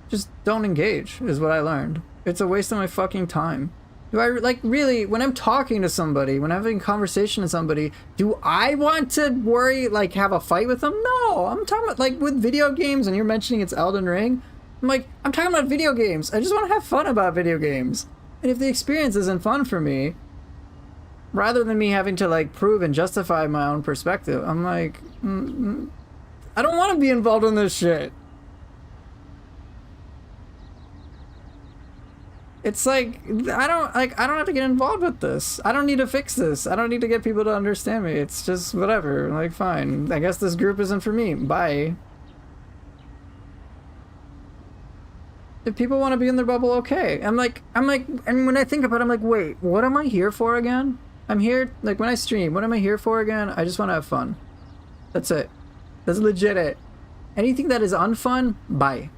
Just don't engage, is what I learned. It's a waste of my fucking time. Do I, like, really, when I'm talking to somebody, when I'm having a conversation with somebody, do I want to worry, like, have a fight with them? No! I'm talking about, like, with video games, and you're mentioning it's Elden Ring. I'm like, I'm talking about video games. I just want to have fun about video games. And if the experience isn't fun for me, rather than me having to, like, prove and justify my own perspective, I'm like, I don't want to be involved in this shit. It's like, I don't have to get involved with this. I don't need to fix this. I don't need to get people to understand me. It's just whatever. Like, fine. I guess this group isn't for me. Bye. If people want to be in their bubble, okay. I'm like, and when I think about it, I'm like, wait, what am I here for again? I'm here, like, when I stream, what am I here for again? I just want to have fun. That's it. That's legit it. Anything that is unfun, bye.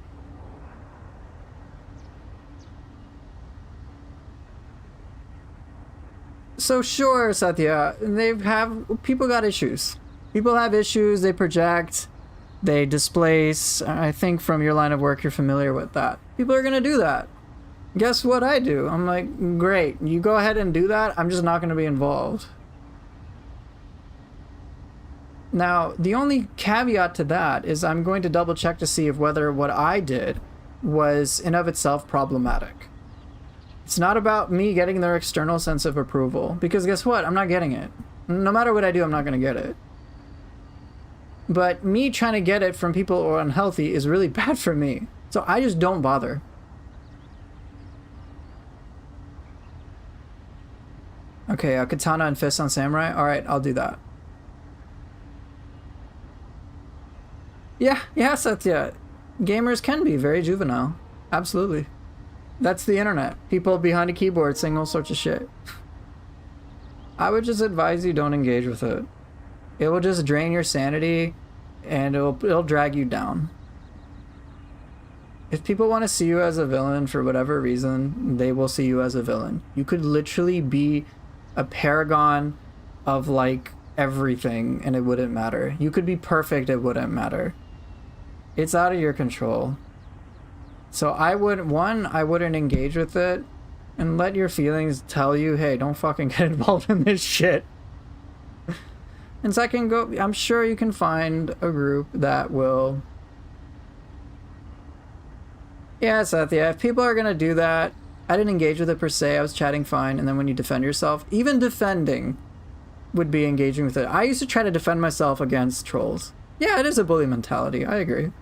So sure, Satya, people got issues. People have issues, they project, they displace. I think from your line of work, you're familiar with that. People are gonna do that. Guess what I do? I'm like, great, you go ahead and do that, I'm just not gonna be involved. Now, the only caveat to that is I'm going to double check to see if whether what I did was in of itself problematic. It's not about me getting their external sense of approval, because guess what? I'm not getting it. No matter what I do, I'm not going to get it. But me trying to get it from people who are unhealthy is really bad for me. So I just don't bother. Okay, katana and fist on samurai? Alright, I'll do that. Yeah, Satya. Gamers can be very juvenile. Absolutely. That's the internet. People behind a keyboard saying all sorts of shit. I would just advise you don't engage with it. It will just drain your sanity and it'll drag you down. If people want to see you as a villain for whatever reason, they will see you as a villain. You could literally be a paragon of, like, everything and it wouldn't matter. You could be perfect, it wouldn't matter. It's out of your control. So I wouldn't engage with it and let your feelings tell you, hey, don't fucking get involved in this shit. And second, I'm sure you can find a group that will... Yeah, Satya, if people are gonna do that, I didn't engage with it per se, I was chatting fine, and then when you defend yourself, even defending would be engaging with it. I used to try to defend myself against trolls. Yeah, it is a bully mentality, I agree.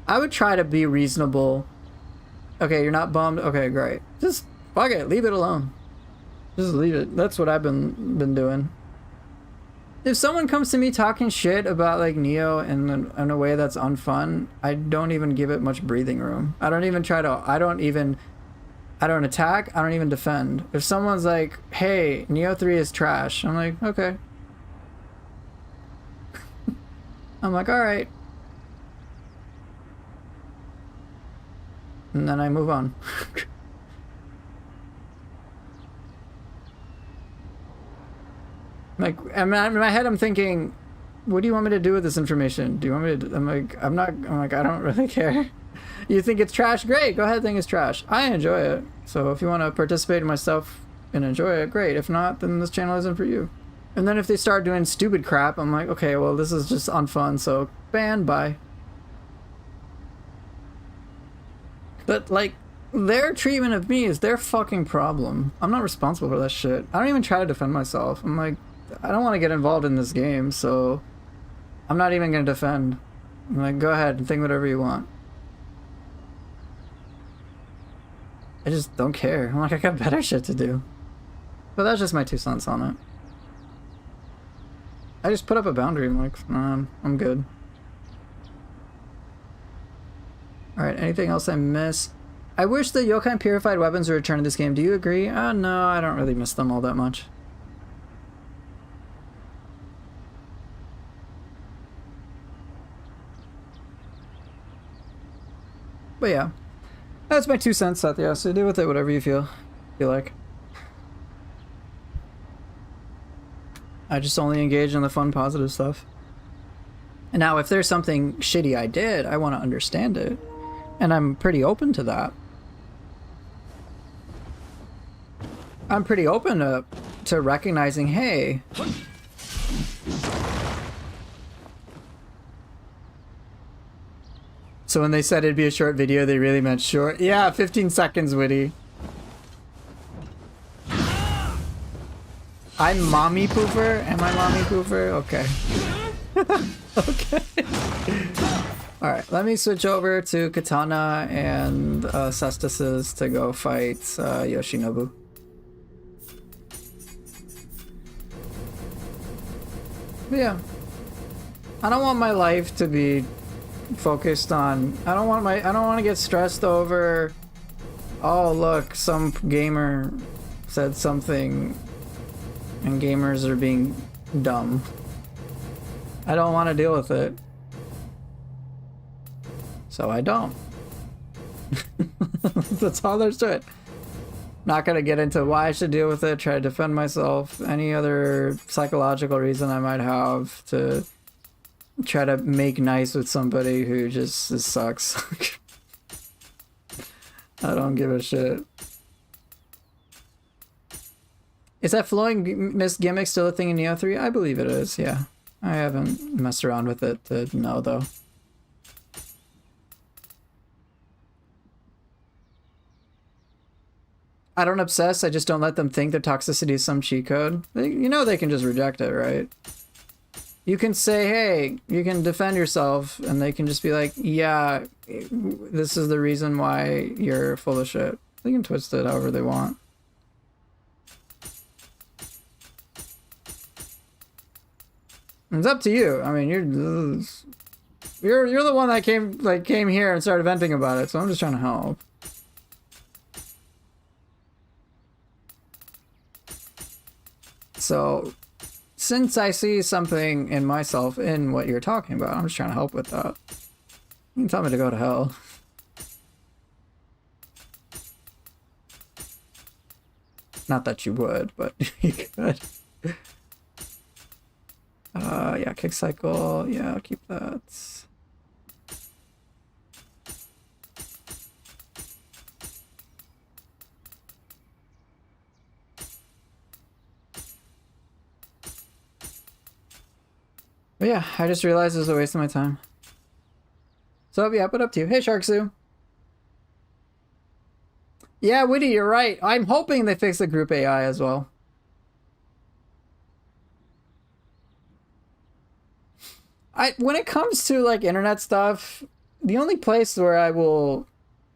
I would try to be reasonable. Okay, you're not bummed? Okay, great. Just fuck it, leave it alone. Just leave it. That's what I've been doing. If someone comes to me talking shit about, like, Neo in a way that's unfun, I don't even give it much breathing room. I don't even attack, I don't even defend. If someone's like, hey, Neo 3 is trash, I'm like, okay. I'm like, alright. And then I move on. Like, in my head, I'm thinking, what do you want me to do with this information? Do you want me to, I'm like, I don't really care. You think it's trash? Great, go ahead, think it's trash. I enjoy it. So if you want to participate in my stuff and enjoy it, great. If not, then this channel isn't for you. And then if they start doing stupid crap, I'm like, okay, well, this is just unfun, so ban, bye. But, like, Their treatment of me is their fucking problem. I'm not responsible for that shit. I don't even try to defend myself. I'm like, I don't want to get involved in this game, so I'm not even gonna defend. I'm like, go ahead and think whatever you want. I just don't care. I'm like, I got better shit to do. But that's just my 2 cents on it. I just put up a boundary. I'm like, nah, I'm good. Alright, anything else I miss? I wish the Yokai Purified Weapons were returned in this game. Do you agree? No, I don't really miss them all that much. But yeah. That's my 2 cents, Satya. So do with it whatever you feel like. I just only engage in the fun, positive stuff. And now, if there's something shitty I did, I want to understand it. And I'm pretty open to that. I'm pretty open to recognizing, hey, so when they said it'd be a short video, they really meant short. Yeah, 15 seconds, Witty. I'm Mommy Poofer? Am I Mommy Poofer? Okay. Okay. Alright, let me switch over to Katana and Cestus's to go fight Yoshinobu. But yeah. I don't want my life to be focused on... I don't want to get stressed over... Oh, look, some gamer said something and gamers are being dumb. I don't want to deal with it. So I don't. That's all there's to it. Not gonna get into why I should deal with it, try to defend myself, any other psychological reason I might have to try to make nice with somebody who just sucks. I don't give a shit. Is that flowing mist gimmick still a thing in Neo 3? I believe it is, yeah. I haven't messed around with it to know, though. I don't obsess, I just don't let them think their toxicity is some cheat code. You know they can just reject it, right? You can say, hey, you can defend yourself, and they can just be like, yeah, this is the reason why you're full of shit. They can twist it however they want. It's up to you. I mean, you're the one that came here and started venting about it, so I'm just trying to help. So, since I see something in myself in what you're talking about, I'm just trying to help with that. You can tell me to go to hell. Not that you would, but you could. Yeah, kick cycle. Yeah, I'll keep that. But yeah, I just realized it was a waste of my time. So yeah, put up to you. Hey, Sharksu. Yeah, Witty, you're right. I'm hoping they fix the group AI as well. When it comes to like internet stuff, the only place where I will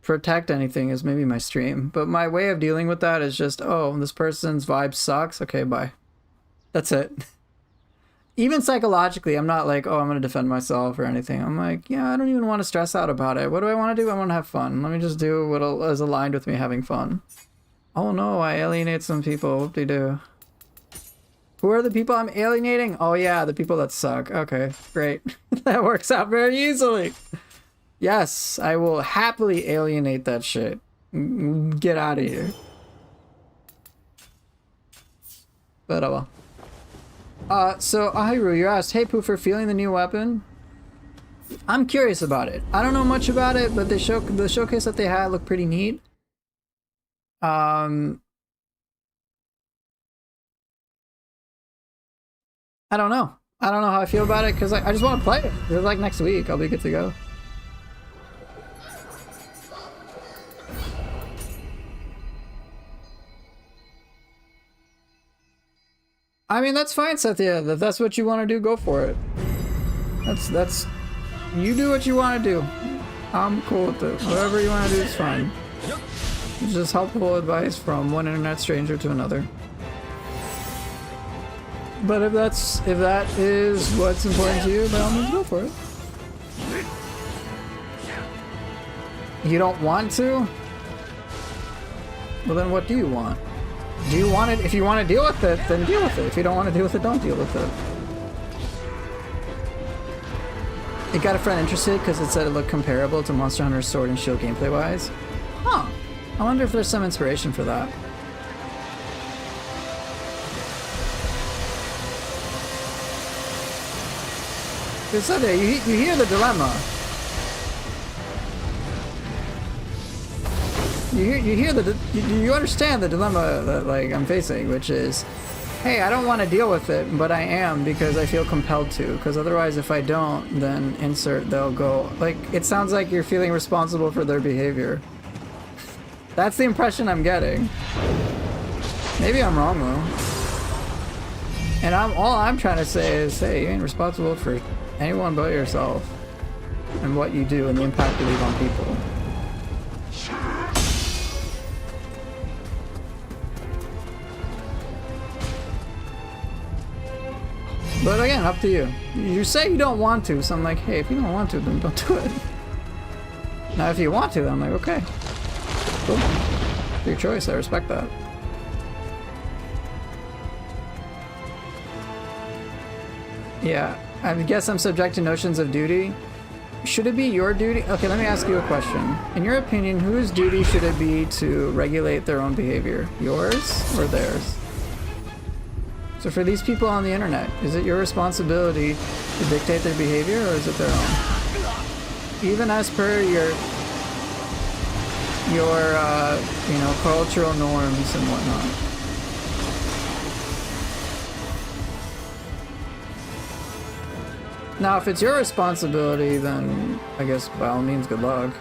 protect anything is maybe my stream. But my way of dealing with that is just, oh, this person's vibe sucks. Okay, bye. That's it. Even psychologically, I'm not like, oh, I'm going to defend myself or anything. I'm like, yeah, I don't even want to stress out about it. What do I want to do? I want to have fun. Let me just do what is aligned with me having fun. Oh no, I alienate some people. Whoop-de-doo. Who are the people I'm alienating? Oh yeah, the people that suck. Okay, great. That works out very easily. Yes, I will happily alienate that shit. Get out of here. But oh well. So Ahiru, you asked, hey Poofer, feeling the new weapon? I'm curious about it. I don't know much about it, but the showcase that they had looked pretty neat. I don't know. I don't know how I feel about it because I just want to play it. It's like next week. I'll be good to go. I mean, that's fine, Sathya. If that's what you want to do, go for it. That's you do what you want to do. I'm cool with it. Whatever you want to do is fine. It's just helpful advice from one internet stranger to another. But if that is what's important to you, by all means go for it. You don't want to? Well then what do you want? Do you want it? If you want to deal with it, then deal with it. If you don't want to deal with it, don't deal with it. It got a friend interested because it said it looked comparable to Monster Hunter Sword and Shield gameplay wise. Huh. I wonder if there's some inspiration for that. It's so there, you hear the dilemma. You understand the dilemma that like I'm facing, which is, hey, I don't want to deal with it, but I am because I feel compelled to. Because otherwise, if I don't, then they'll go. Like it sounds like you're feeling responsible for their behavior. That's the impression I'm getting. Maybe I'm wrong though. And all I'm trying to say is, hey, you ain't responsible for anyone but yourself and what you do and the impact you leave on people. But again, up to you. You say you don't want to, so I'm like, hey, if you don't want to, then don't do it. Now, if you want to, then I'm like, okay. Cool. It's your choice, I respect that. Yeah, I guess I'm subject to notions of duty. Should it be your duty? Okay, let me ask you a question. In your opinion, whose duty should it be to regulate their own behavior? Yours or theirs? So for these people on the internet, is it your responsibility to dictate their behavior or is it their own? Even as per your you know, cultural norms and whatnot. Now, if it's your responsibility, then I guess by all means, good luck.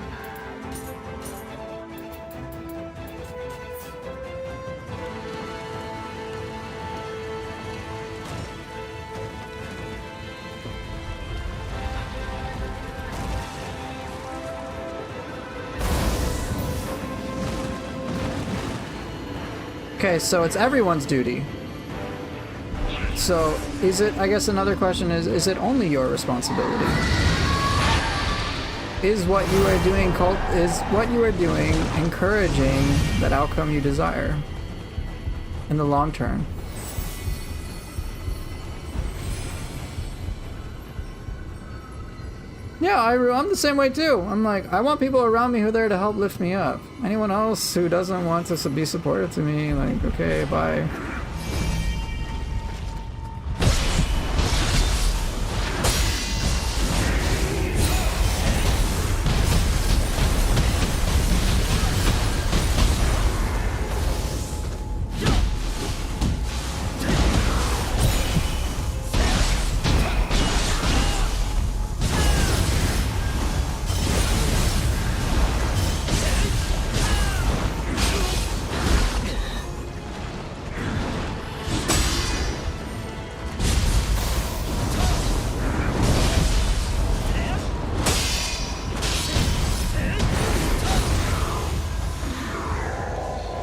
Okay, so it's everyone's duty. So, is it, I guess another question is it only your responsibility? Is what you are doing encouraging that outcome you desire in the long term? Yeah, I'm the same way too. I'm like, I want people around me who are there to help lift me up. Anyone else who doesn't want to be supportive to me, like, okay, bye.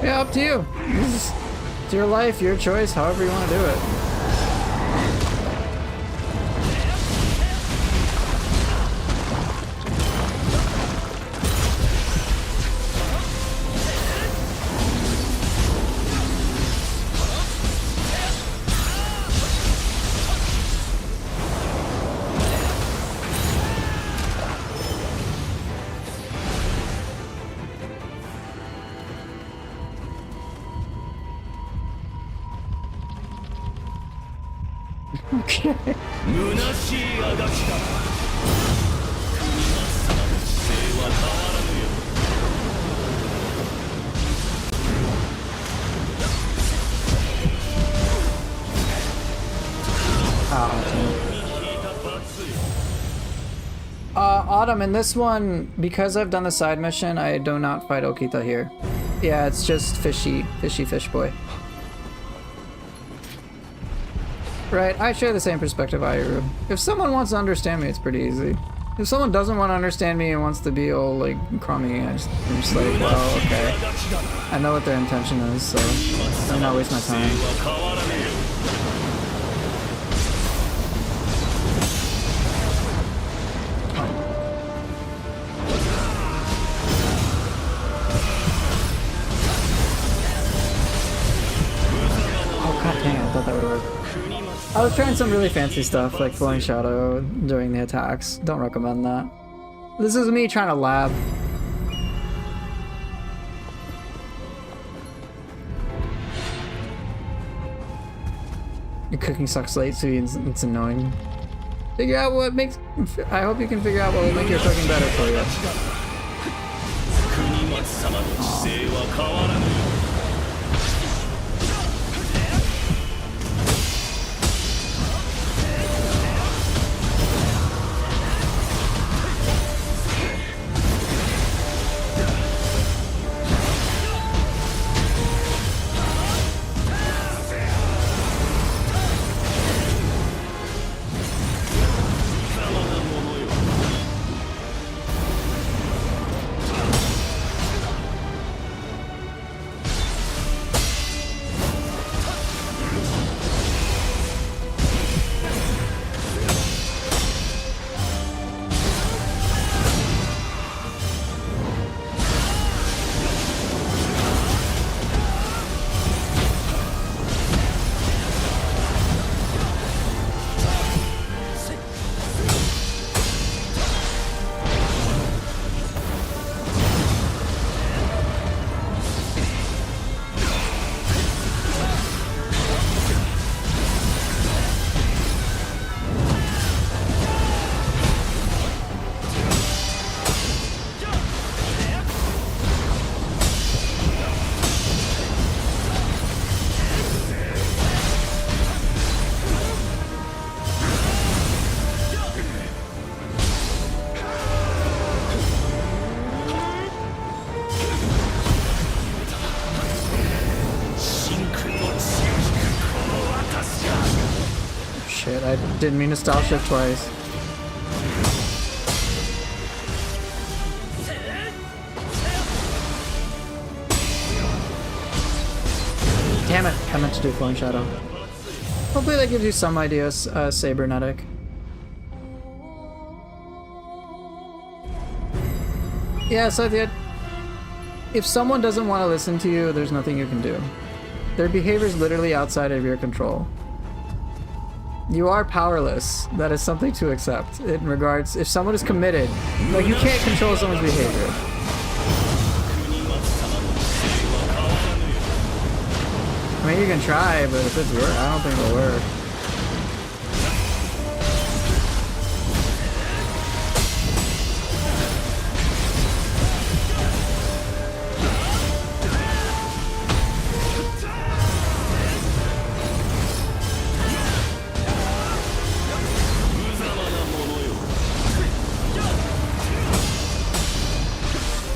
Yeah, up to you. It's your life, your choice, however you want to do it. Okay. Autumn, in this one, because I've done the side mission, I do not fight Okita here. Yeah, it's just fishy fish boy. Right, I share the same perspective Ayuru. If someone wants to understand me, it's pretty easy. If someone doesn't want to understand me and wants to be all like crummy, I'm just like, well, okay. I know what their intention is, so I'm not waste my time. Oh god dang, I thought that would work. I was trying some really fancy stuff like Flowing Shadow during the attacks. Don't recommend that. This is me trying to lab. Your cooking sucks late, so it's annoying. Figure out what makes... I hope you can figure out what will make your cooking better for you. Aww. Shit, I didn't mean to style shift twice. Damn it, I meant to do Flowing Shadow. Hopefully that gives you some ideas, Sabernetic. Yeah, so if someone doesn't want to listen to you, there's nothing you can do. Their behavior is literally outside of your control. You are powerless. That is something to accept in regards, if someone is committed, like you can't control someone's behavior. I mean, you can try, but if it's work, I don't think it'll work.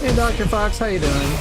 Hey Dr. Fox, how you doing?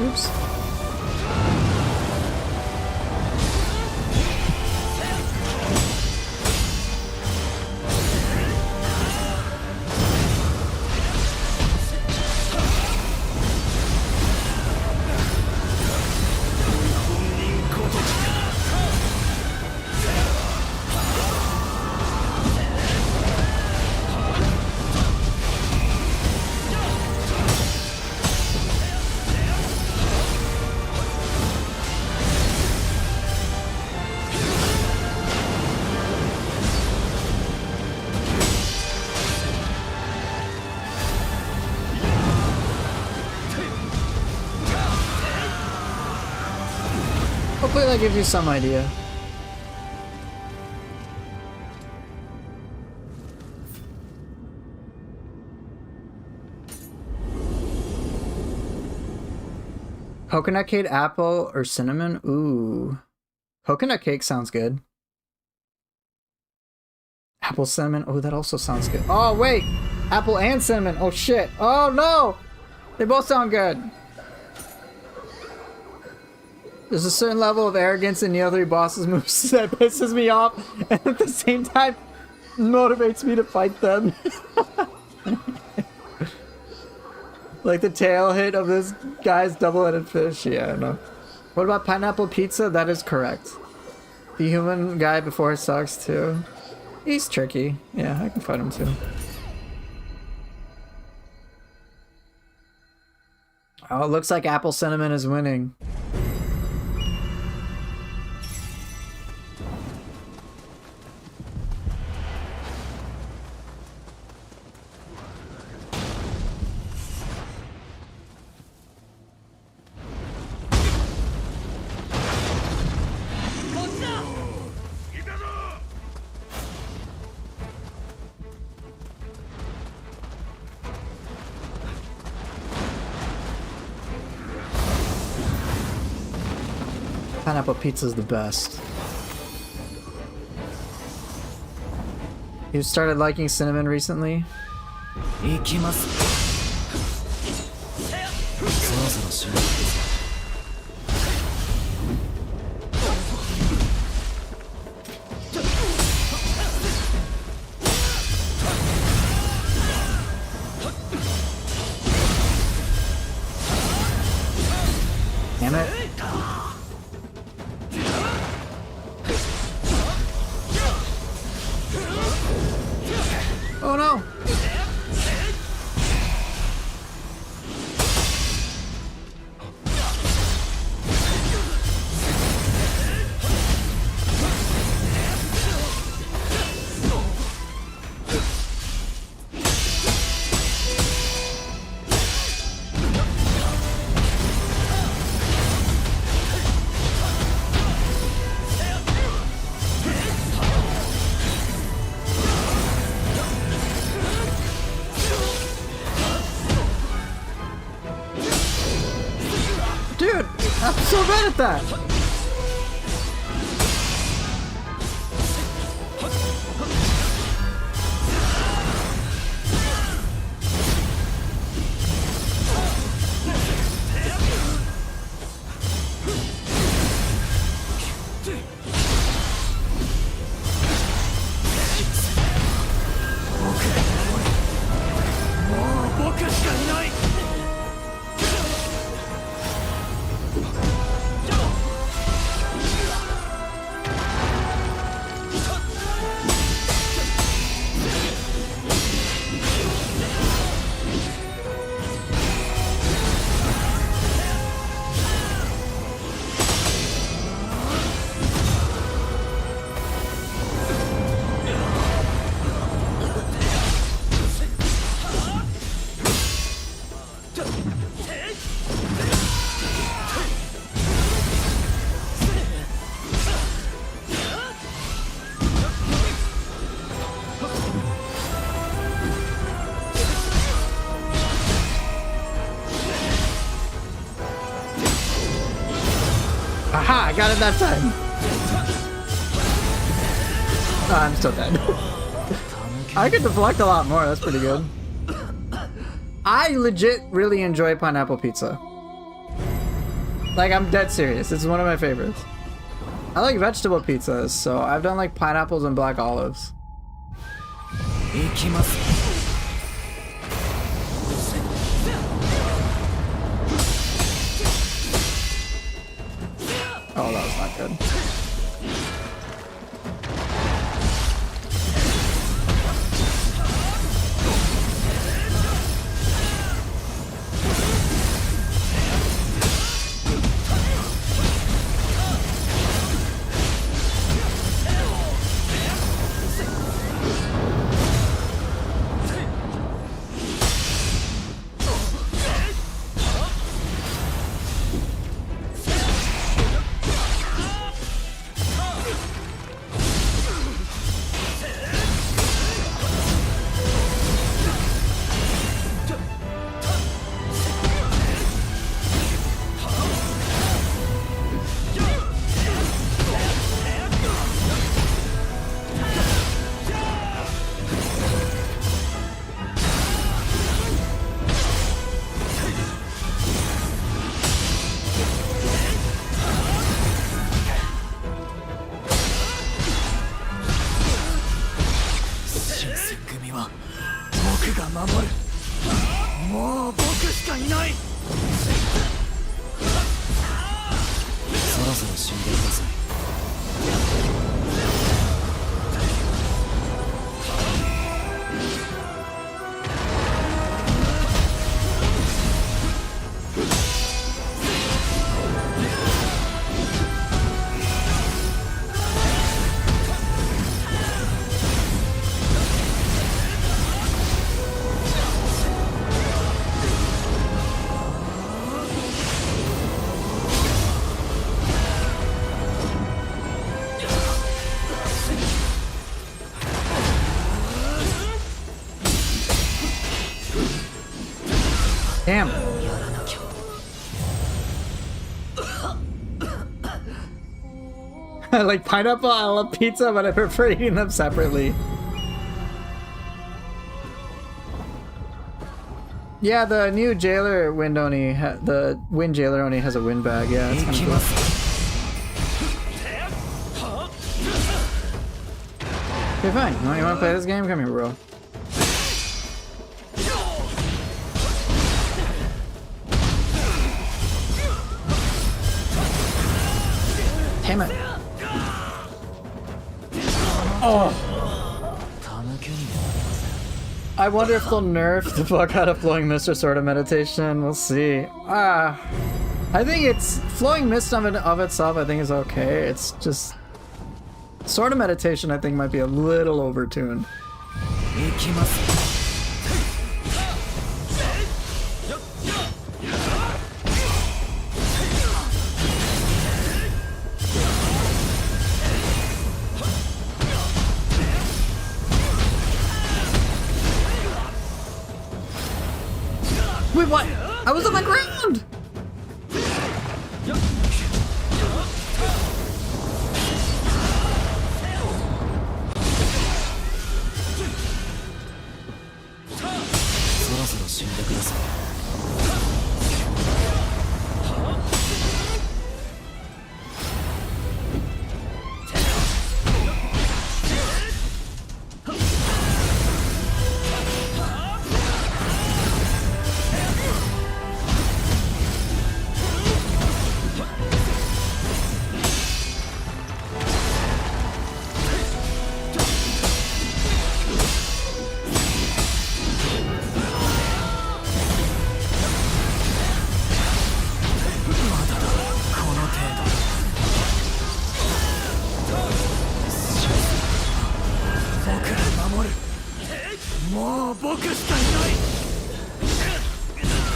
Oops. Hopefully that gives you some idea. Coconut cake, apple, or cinnamon? Ooh. Coconut cake sounds good. Apple, cinnamon. Oh, that also sounds good. Oh, wait. Apple and cinnamon. Oh, shit. Oh, no. They both sound good. There's a certain level of arrogance in the other boss's moves that pisses me off, and at the same time motivates me to fight them. Like the tail hit of this guy's double-headed fish. Yeah, no. What about pineapple pizza? That is correct. The human guy before sucks too. He's tricky. Yeah, I can fight him too. Oh, it looks like apple cinnamon is winning. Pineapple pizza is the best. You started liking cinnamon recently? Damn it. Oh no! Dude, I'm so bad at that! Aha! I got it that time! Oh, I'm still dead. I could deflect a lot more, that's pretty good. I legit really enjoy pineapple pizza. Like, I'm dead serious. It's one of my favorites. I like vegetable pizzas, so I've done like pineapples and black olives. Oh, that was not good. Damn. I like pineapple, I love pizza, but I prefer eating them separately. Yeah, the new jailer wind only, the wind jailer only has a wind bag. Yeah, it's kind of cool. Okay, fine. You want to play this game? Come here, bro. Damn it. Oh. I wonder if they'll nerf the fuck out of Flowing Mist or Sword of Meditation. We'll see. I think it's Flowing Mist of itself, I think is okay. It's just Sword of Meditation I think might be a little overtuned. Wait, what? I was on the ground!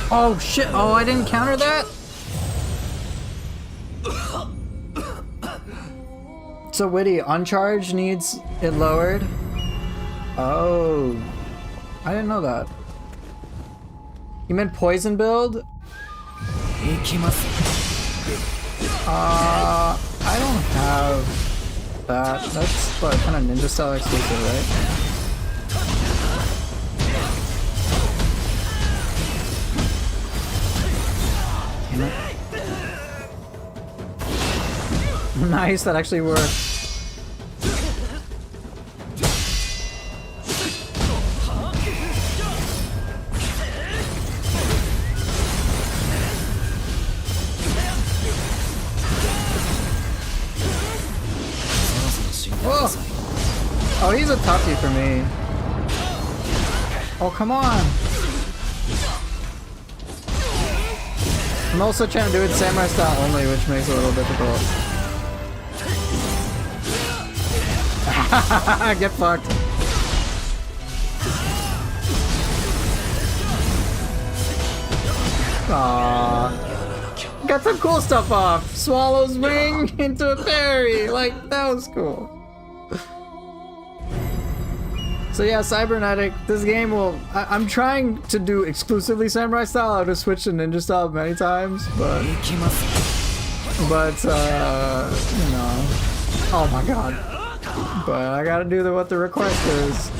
Oh shit, oh I didn't counter that? So Witty, Uncharged needs it lowered? Oh, I didn't know that. You meant Poison build? I don't have that. That's what, kind of ninja style exclusive, right? Nice, that actually worked. Whoa! Oh, he's a toughie for me. Oh, come on! I'm also trying to do it samurai style only, which makes it a little difficult. Get fucked. Aww. Got some cool stuff off. Swallow's wing into a parry. Like, that was cool. So yeah, Cybernetic, this game will... I'm trying to do exclusively samurai style. I've just switched to ninja style many times, but... you know... Oh my god. But I gotta do what the request is.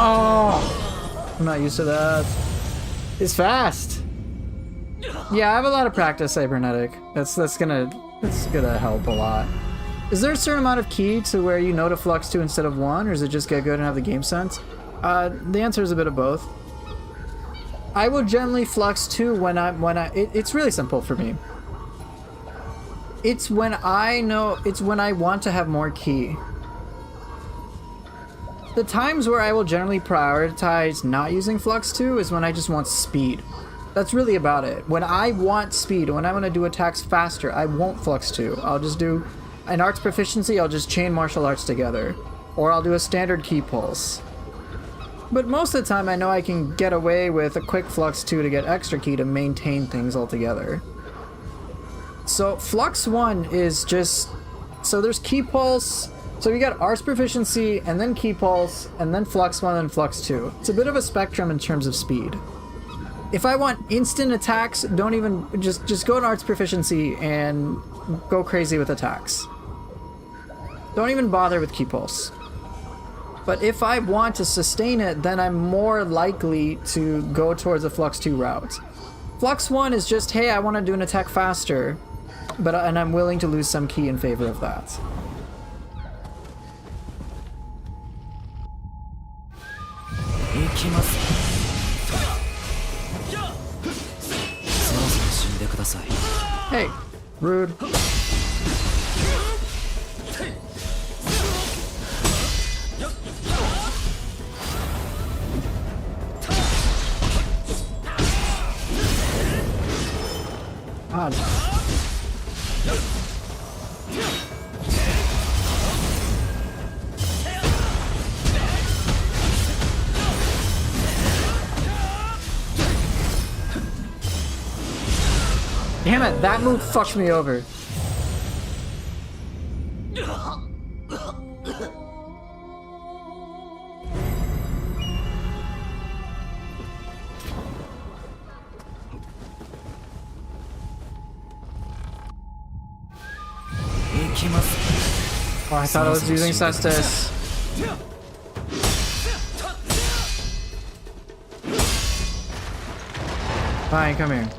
Oh, I'm not used to that. It's fast. Yeah, I have a lot of practice cybernetic. That's gonna help a lot. Is there a certain amount of key to where you know to flux 2 instead of 1, or is it just get good and have the game sense? The answer is a bit of both. I will generally flux 2 it's really simple for me. It's when I want to have more key. The times where I will generally prioritize not using Flux 2 is when I just want speed. That's really about it. When I want speed, when I want to do attacks faster, I won't Flux 2. I'll just do an arts proficiency, I'll just chain martial arts together. Or I'll do a standard key pulse. But most of the time I know I can get away with a quick Flux 2 to get extra key to maintain things altogether. So Flux 1 is just... So there's key pulse... So you got Arts Proficiency, and then Key Pulse, and then Flux 1 and Flux 2. It's a bit of a spectrum in terms of speed. If I want instant attacks, don't even... Just go to Arts Proficiency and go crazy with attacks. Don't even bother with Key Pulse. But if I want to sustain it, then I'm more likely to go towards a Flux 2 route. Flux 1 is just, hey, I want to do an attack faster, and I'm willing to lose some key in favor of that. Hey, rude. God. Damn it, that move fucked me over. Oh, I thought I was using Cestus. Fine, come here.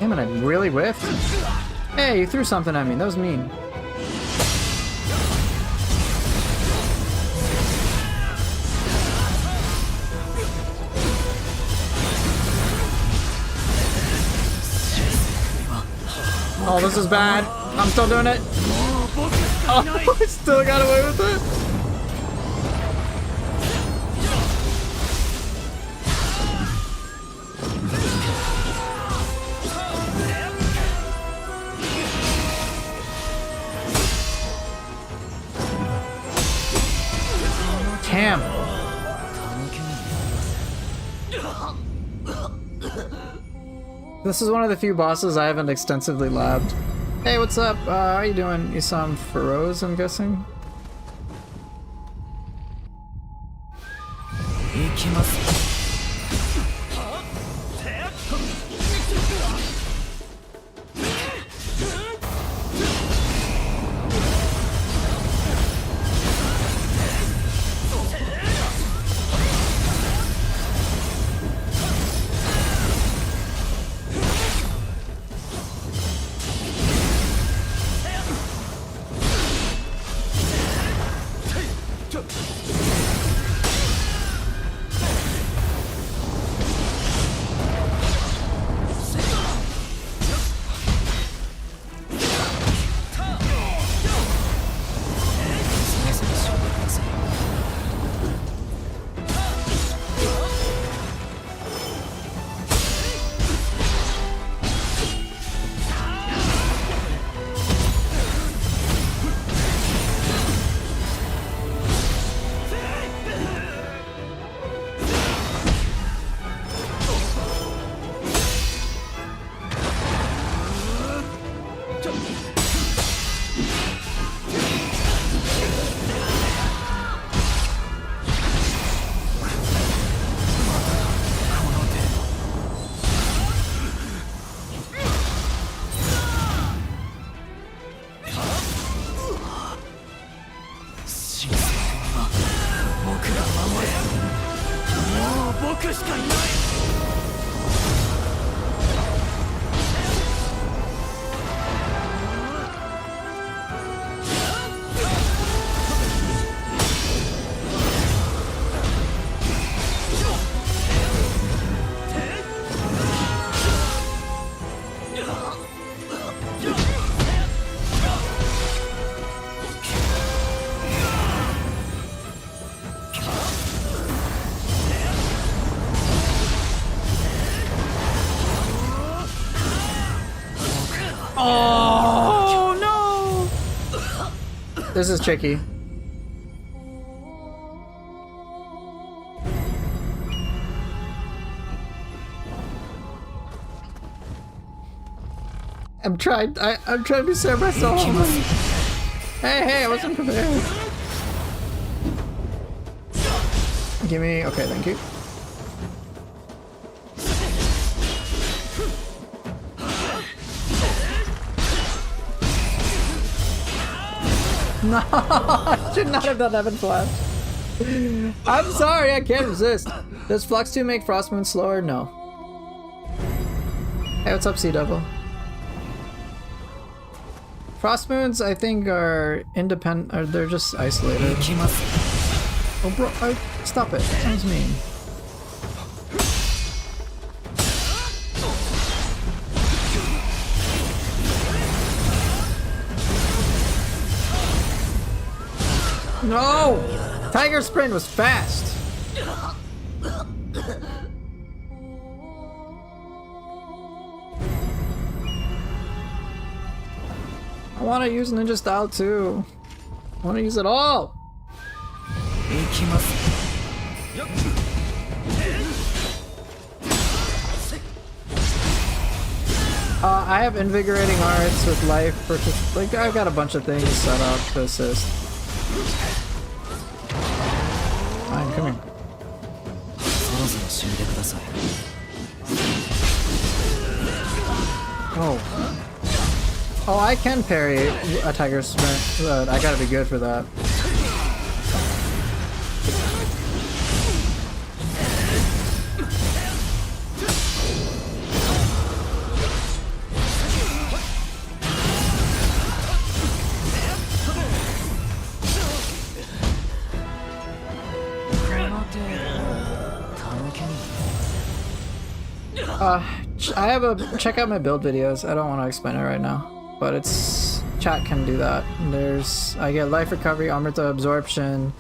Damn it, I really whiffed. Hey, you threw something at me. That was mean. Oh, this is bad. I'm still doing it. Oh, I still got away with it. Damn. This is one of the few bosses I haven't extensively labbed. Hey, what's up? How are you doing? You saw him Feroz, I'm guessing? Oh no! This is tricky. I'm trying to be samurai so hard. Hey, I wasn't prepared. Give me, okay, thank you. No, I should not have done Evan Flash. I'm sorry, I can't resist. Does Flux 2 make Frost Moon slower? No. Hey, what's up, Sea Devil? Frost Moons, I think, are independent, or they're just isolated. Oh, bro, stop it. That sounds mean. No! Tiger Sprint was fast! I want to use ninja style too. I want to use it all! I have invigorating arts with life purchase. Like, I've got a bunch of things set up to assist. Fine, come here. Oh. Oh, I can parry a Tiger Sprint, but I gotta be good for that. I have a check out my build videos. I don't want to explain it right now, but it's chat can do that. I get life recovery, Amrita absorption,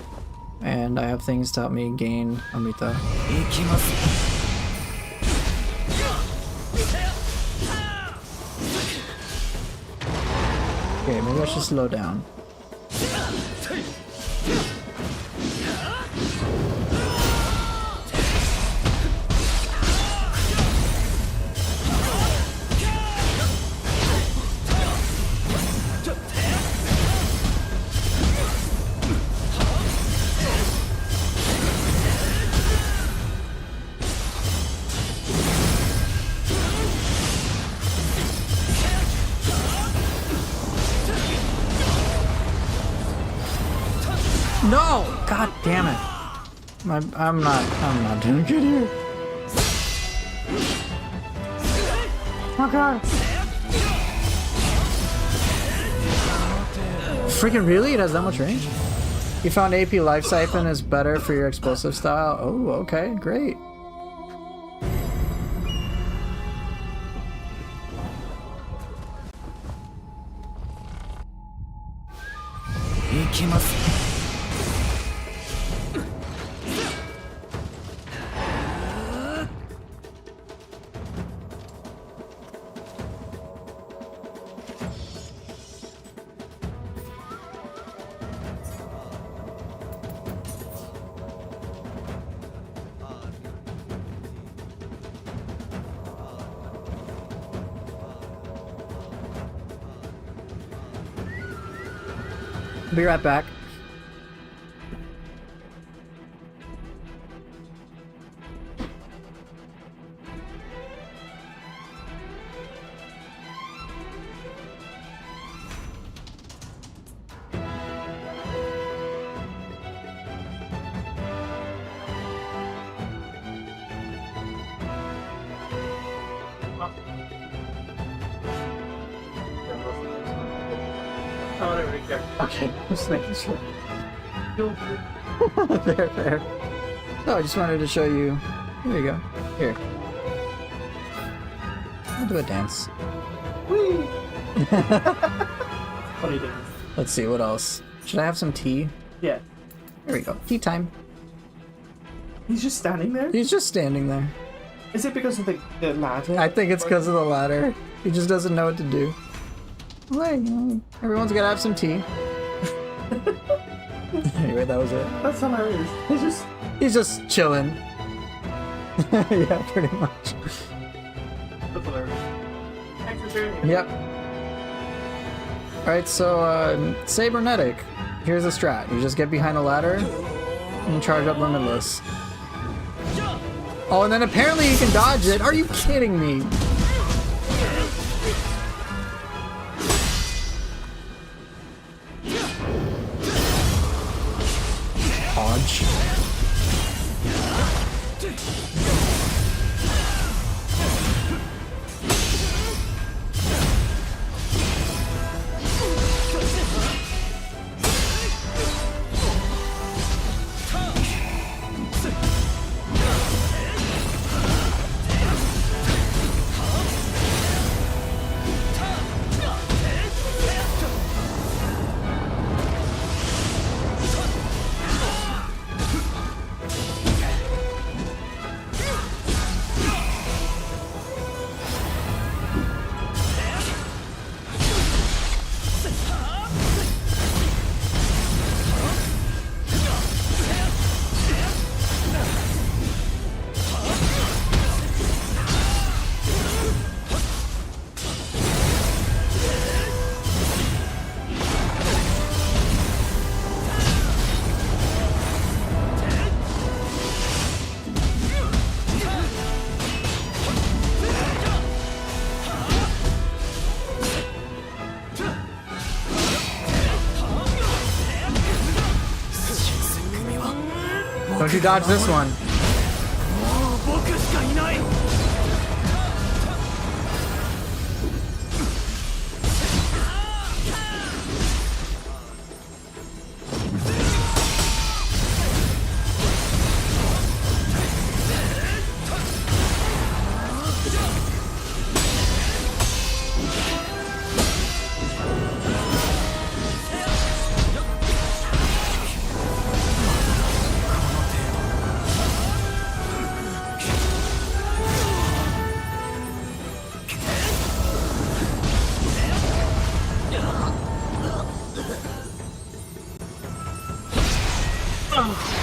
and I have things to help me gain Amrita. Okay, maybe I should slow down. No! God damn it. I'm not doing good here. Oh god. Freaking really? It has that much range? You found AP Life Siphon is better for your explosive style? Oh, okay, great. Be right back. Oh, there we go. Okay, just making sure. Cool. Fair, fair. Oh, I just wanted to show you. Here you go. Here. I'll do a dance. Whee! Funny dance. Let's see, what else? Should I have some tea? Yeah. Here we go. Tea time. He's just standing there? He's just standing there. Is it because of the ladder? I think it's because of the ladder. He just doesn't know what to do. Like, everyone's gotta have some tea. Anyway, that was it. That's hilarious. He's just chilling. Yeah, pretty much. That's hilarious. Thanks for sharing. Yep. Alright, so, Cybernetic. Here's the strat. You just get behind the ladder and charge up Limitless. Oh, and then apparently you can dodge it. Are you kidding me? Dodge. Don't you dodge this one.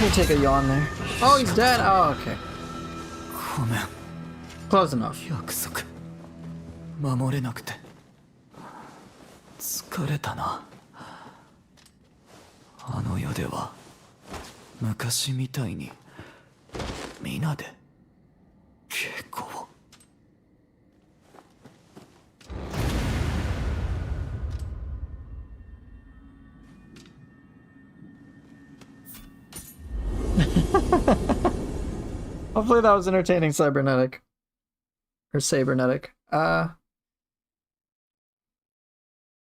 We'll take a yawn there. Oh, he's dead? Oh, okay. ごめん Close enough. 約束守れなくて疲れたなあの世では昔みたいに皆で稽古を Hopefully that was entertaining, Cybernetic. Or Sabernetic. Do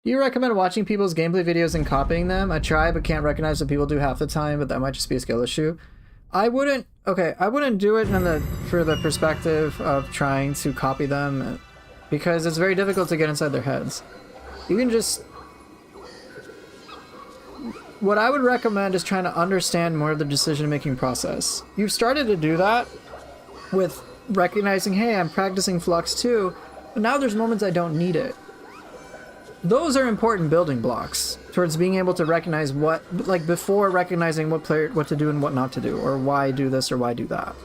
you recommend watching people's gameplay videos and copying them? I try but can't recognize what people do half the time, but that might just be a skill issue. I wouldn't do it for the perspective of trying to copy them, because it's very difficult to get inside their heads. You can just... What I would recommend is trying to understand more of the decision-making process. You've started to do that with recognizing, hey, I'm practicing Flux too, but now there's moments I don't need it. Those are important building blocks towards being able to recognize what, like before recognizing what to do and what not to do, or why do this or why do that.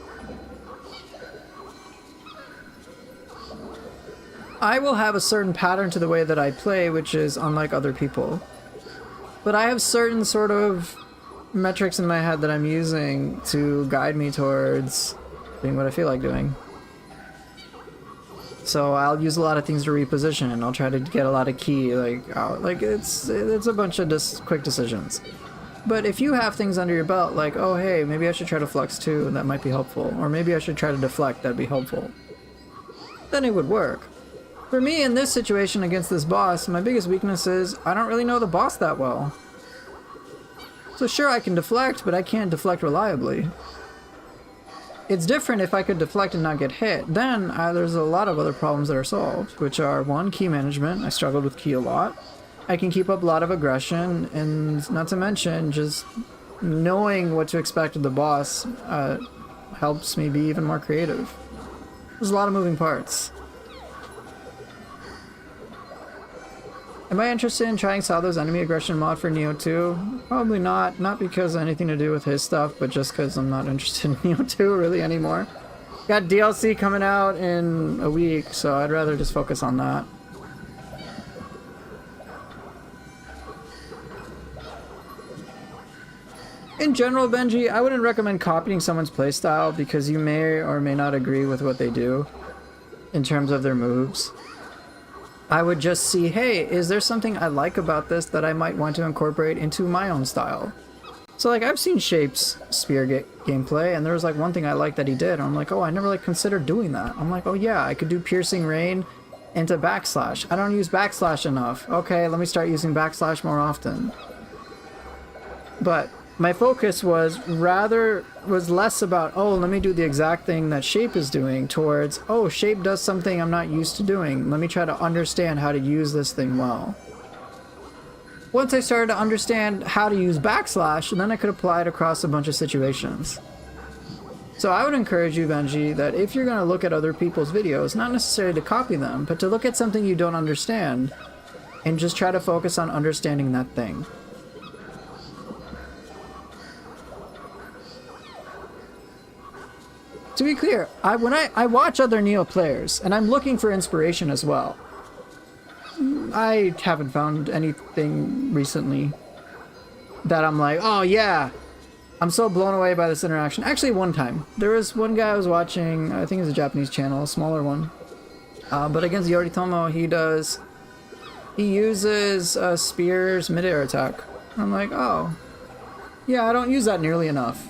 I will have a certain pattern to the way that I play, which is unlike other people. But I have certain sort of metrics in my head that I'm using to guide me towards doing what I feel like doing. So I'll use a lot of things to reposition, and I'll try to get a lot of key, it's a bunch of quick decisions. But if you have things under your belt, like, oh hey, maybe I should try to flux too, and that might be helpful, or maybe I should try to deflect, that'd be helpful, then it would work. For me, in this situation against this boss, my biggest weakness is I don't really know the boss that well. So sure, I can deflect, but I can't deflect reliably. It's different if I could deflect and not get hit. Then there's a lot of other problems that are solved, which are, one, key management. I struggled with key a lot. I can keep up a lot of aggression, and not to mention, just knowing what to expect of the boss helps me be even more creative. There's a lot of moving parts. Am I interested in trying Sado's enemy aggression mod for Neo 2? Probably not. Not because of anything to do with his stuff, but just because I'm not interested in Neo 2 really anymore. Got DLC coming out in a week, so I'd rather just focus on that. In general, Benji, I wouldn't recommend copying someone's playstyle because you may or may not agree with what they do in terms of their moves. I would just see, hey, is there something I like about this that I might want to incorporate into my own style? So like, I've seen Shape's spear gameplay, and there was like one thing I liked that he did, and I'm like, oh, I never like considered doing that. I'm like, oh yeah, I could do Piercing Rain into backslash. I don't use backslash enough. Okay, let me start using backslash more often. But my focus was less about, oh, let me do the exact thing that Shape is doing, towards, oh, Shape does something I'm not used to doing. Let me try to understand how to use this thing well. Once I started to understand how to use backslash, then I could apply it across a bunch of situations. So I would encourage you, Benji, that if you're going to look at other people's videos, not necessarily to copy them, but to look at something you don't understand, and just try to focus on understanding that thing. To be clear, when I watch other Neo players, and I'm looking for inspiration as well. I haven't found anything recently that I'm like, oh yeah, I'm so blown away by this interaction. Actually, one time. There was one guy I was watching, I think it's a Japanese channel, a smaller one. But against Yoritomo, he uses Spear's mid-air attack. I'm like, oh, yeah, I don't use that nearly enough.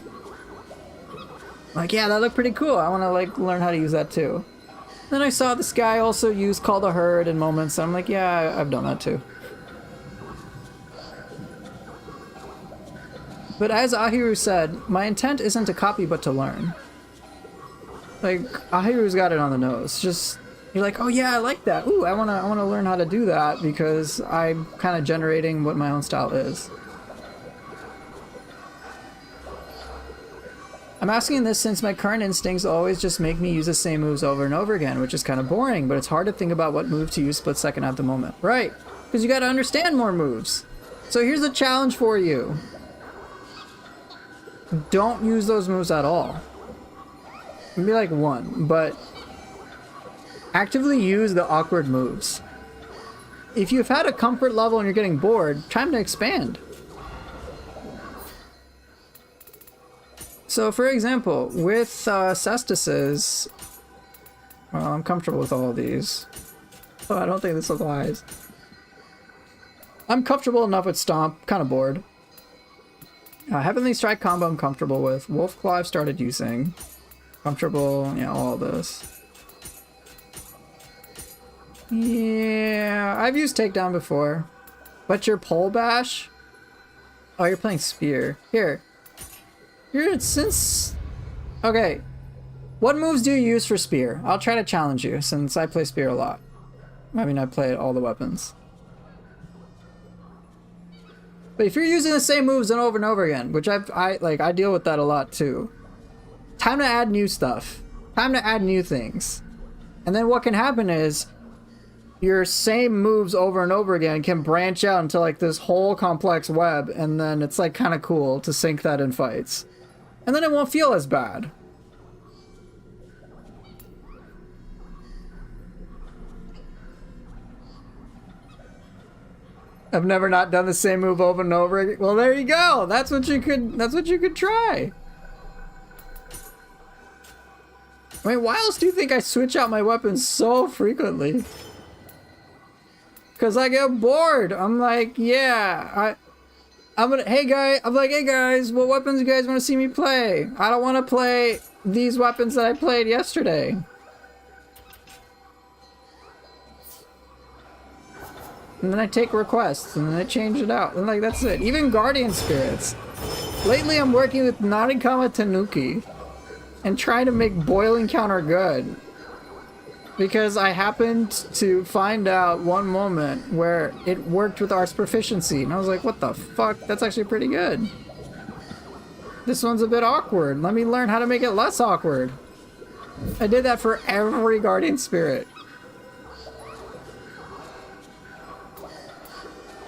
Like, yeah, that looked pretty cool. I want to like learn how to use that too. Then I saw this guy also use Call the Herd in moments. So I'm like, yeah, I've done that too. But as Ahiru said, my intent isn't to copy but to learn. Like, Ahiru's got it on the nose. Just, you're like, oh yeah, I like that. Ooh, I wanna learn how to do that because I'm kind of generating what my own style is. I'm asking this since my current instincts always just make me use the same moves over and over again, which is kind of boring, but it's hard to think about what move to use split second at the moment. Right, because you gotta understand more moves. So here's a challenge for you. Don't use those moves at all. Maybe like one, but actively use the awkward moves. If you've had a comfort level and you're getting bored, time to expand. So for example, with cestus's, well, I'm comfortable with all of these. Oh, I don't think this applies. I'm comfortable enough with Stomp, kind of bored. Heavenly Strike combo I'm comfortable with. Wolf Claw I've started using. Comfortable, yeah, all this. Yeah, I've used Takedown before. But your Pole Bash? Oh, you're playing Spear. Here. Since... Okay. What moves do you use for Spear? I'll try to challenge you, since I play Spear a lot. I mean, I play all the weapons. But if you're using the same moves over and over again, which I deal with that a lot too. Time to add new stuff. Time to add new things. And then what can happen is your same moves over and over again can branch out into like this whole complex web, and then it's like kind of cool to sync that in fights. And then it won't feel as bad. I've never not done the same move over and over again. Well, there you go. That's what you could try. I mean, why else do you think I switch out my weapons so frequently? Because I get bored. I'm like, yeah, I'm like, hey guys, what weapons you guys want to see me play? I don't want to play these weapons that I played yesterday. And then I take requests, and then I change it out. And like, that's it. Even Guardian Spirits. Lately I'm working with Narikama Tanuki and trying to make Boiling Counter good. Because I happened to find out one moment where it worked with Arts Proficiency. And I was like, what the fuck? That's actually pretty good. This one's a bit awkward. Let me learn how to make it less awkward. I did that for every Guardian Spirit.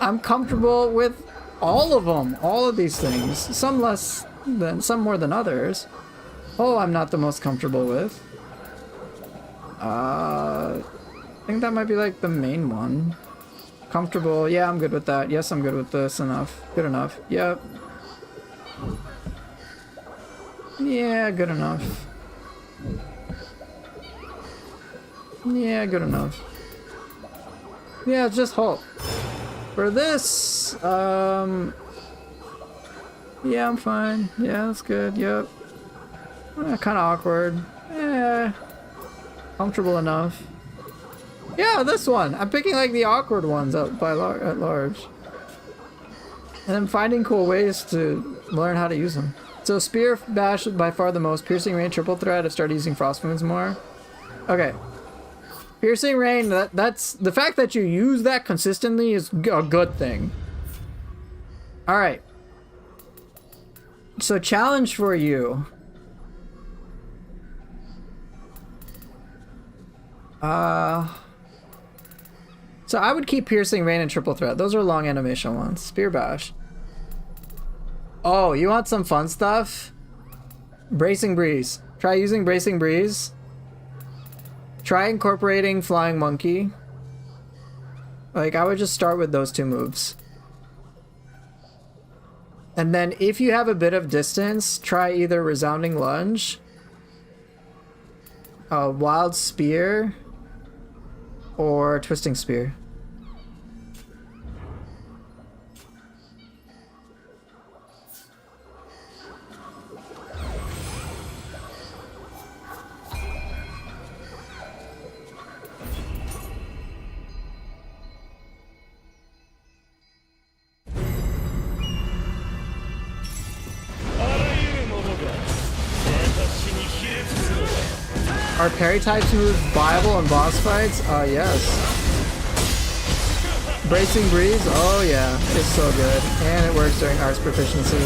I'm comfortable with all of them, all of these things. Some more than others. Oh, I'm not the most comfortable with. I think that might be like the main one. Comfortable, yeah, I'm good with that. Yes, I'm good with this. Enough, good enough. Yep. Yeah, good enough. Yeah, good enough. Yeah, it's just Hulk. For this, yeah, I'm fine. Yeah, that's good. Yep. Kind of awkward. Yeah. Comfortable enough. Yeah, this one. I'm picking like the awkward ones at large. And then finding cool ways to learn how to use them. So Spear Bash by far the most. Piercing Rain, Triple Threat. I've started using Frost Moons more. Okay. Piercing Rain, that's the fact that you use that consistently is a good thing. Alright. So challenge for you. So I would keep Piercing Rain and Triple Threat. Those are long animation ones. Spear Bash. Oh, you want some fun stuff? Bracing Breeze. Try using Bracing Breeze. Try incorporating Flying Monkey. Like, I would just start with those two moves. And then if you have a bit of distance, try either Resounding Lunge, Wild Spear, or Twisting Spear. Are parry types moves viable in boss fights? Yes. Bracing Breeze? Oh yeah, it's so good. And it works during Arts Proficiency.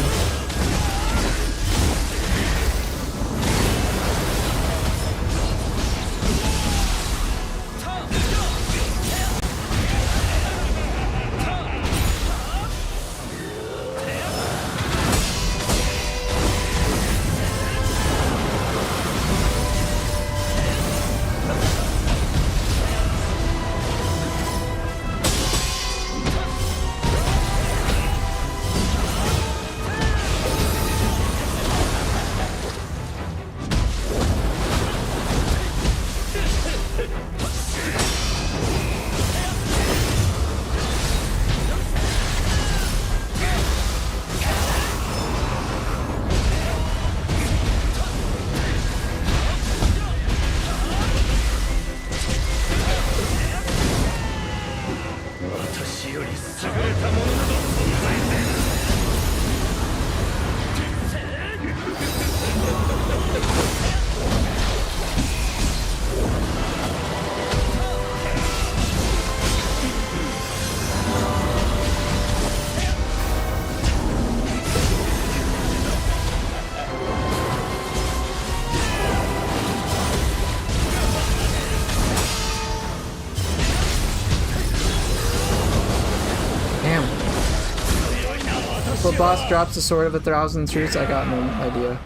Boss drops the Sword of 1,000 Truths. I got no idea.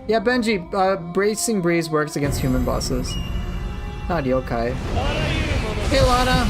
Yeah, Benji, Bracing Breeze works against human bosses. Not yokai. Hey, Lana!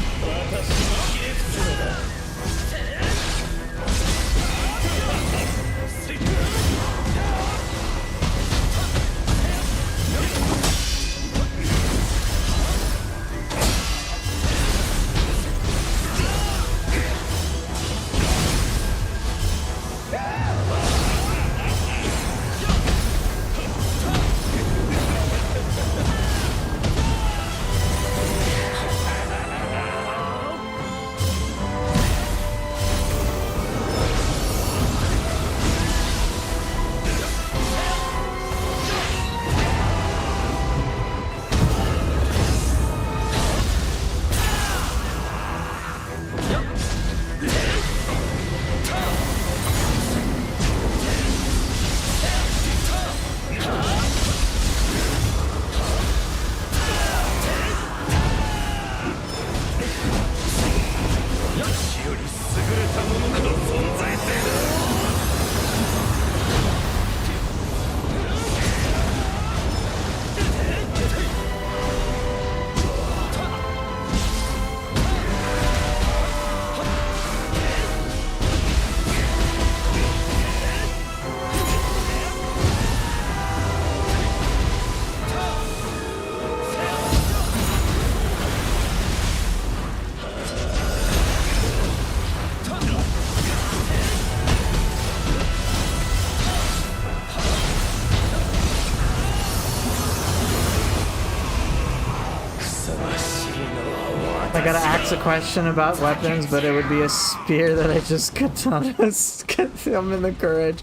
I gotta ask a question about weapons, but it would be a spear that I just katana summon the courage.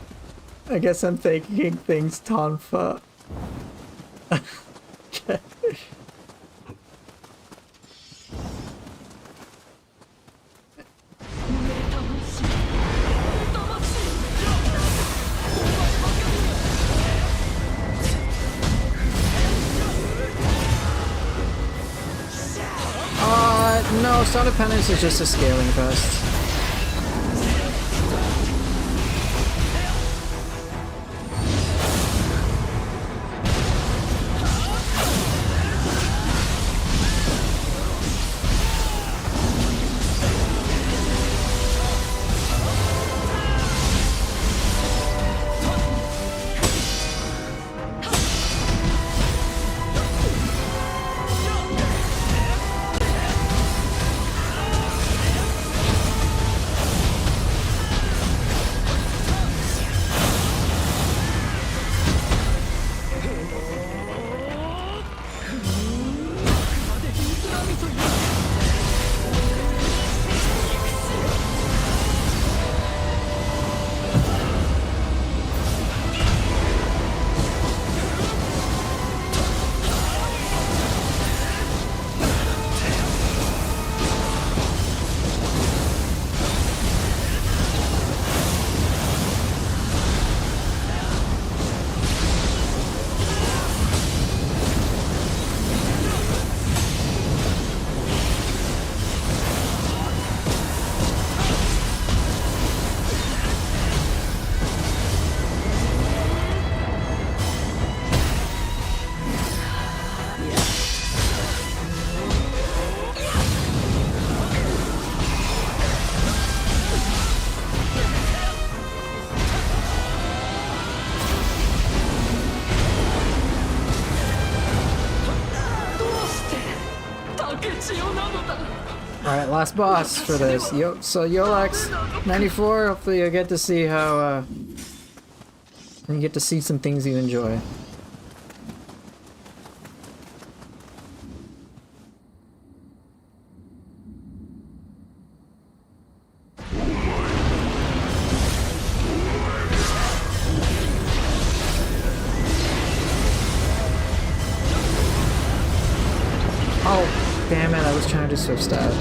I guess I'm thinking things Tonfa. Okay. No, Stone of Penance is just a scaling fest. last boss for this. So Yolex 94, hopefully you'll get to see how, you get to see some things you enjoy. Oh, damn it, I was trying to do Swift Stab.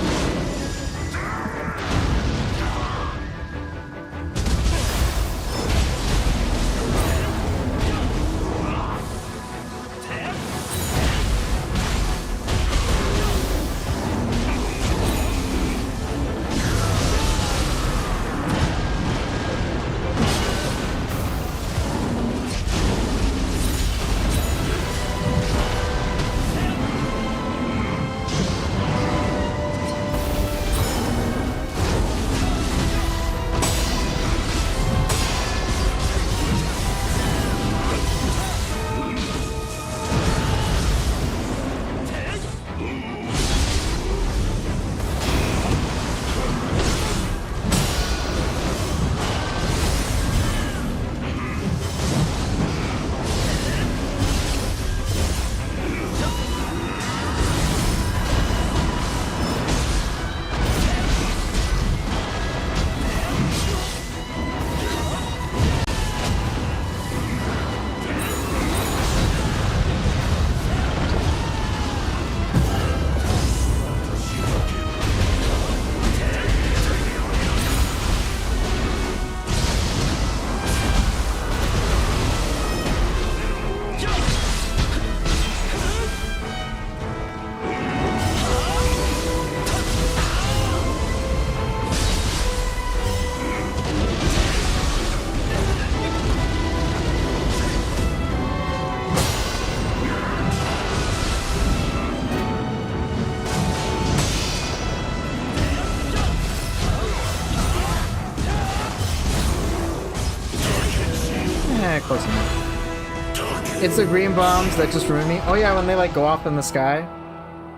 Close enough. It's the green bombs that just ruin me. Oh yeah, when they like go off in the sky.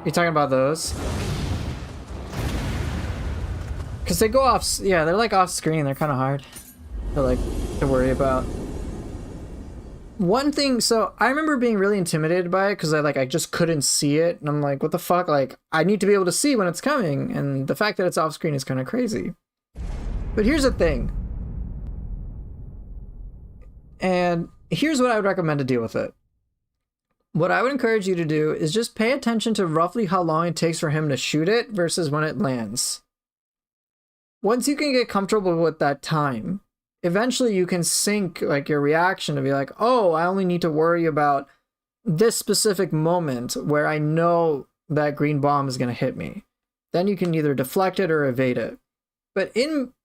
You talking about those? Cause they go off. Yeah, they're like off screen. They're kind of hard to worry about. One thing. So I remember being really intimidated by it because I just couldn't see it, and I'm like, what the fuck? Like I need to be able to see when it's coming, and the fact that it's off screen is kind of crazy. But here's the thing. And here's what I would recommend to deal with it. What I would encourage you to do is just pay attention to roughly how long it takes for him to shoot it versus when it lands. Once you can get comfortable with that time, eventually you can sync like your reaction to be like, oh, I only need to worry about this specific moment where I know that green bomb is going to hit me. Then you can either deflect it or evade it. But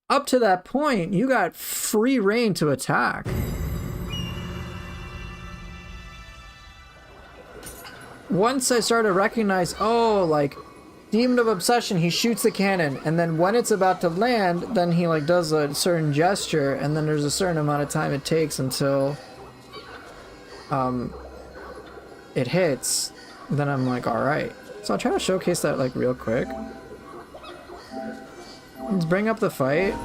up to that point, you got free reign to attack. Once I started to recognize, oh, like, Demon of Obsession, he shoots the cannon, and then when it's about to land, then he, like, does a certain gesture, and then there's a certain amount of time it takes until, it hits. Then I'm like, alright. So I'll try to showcase that, like, real quick. Let's bring up the fight.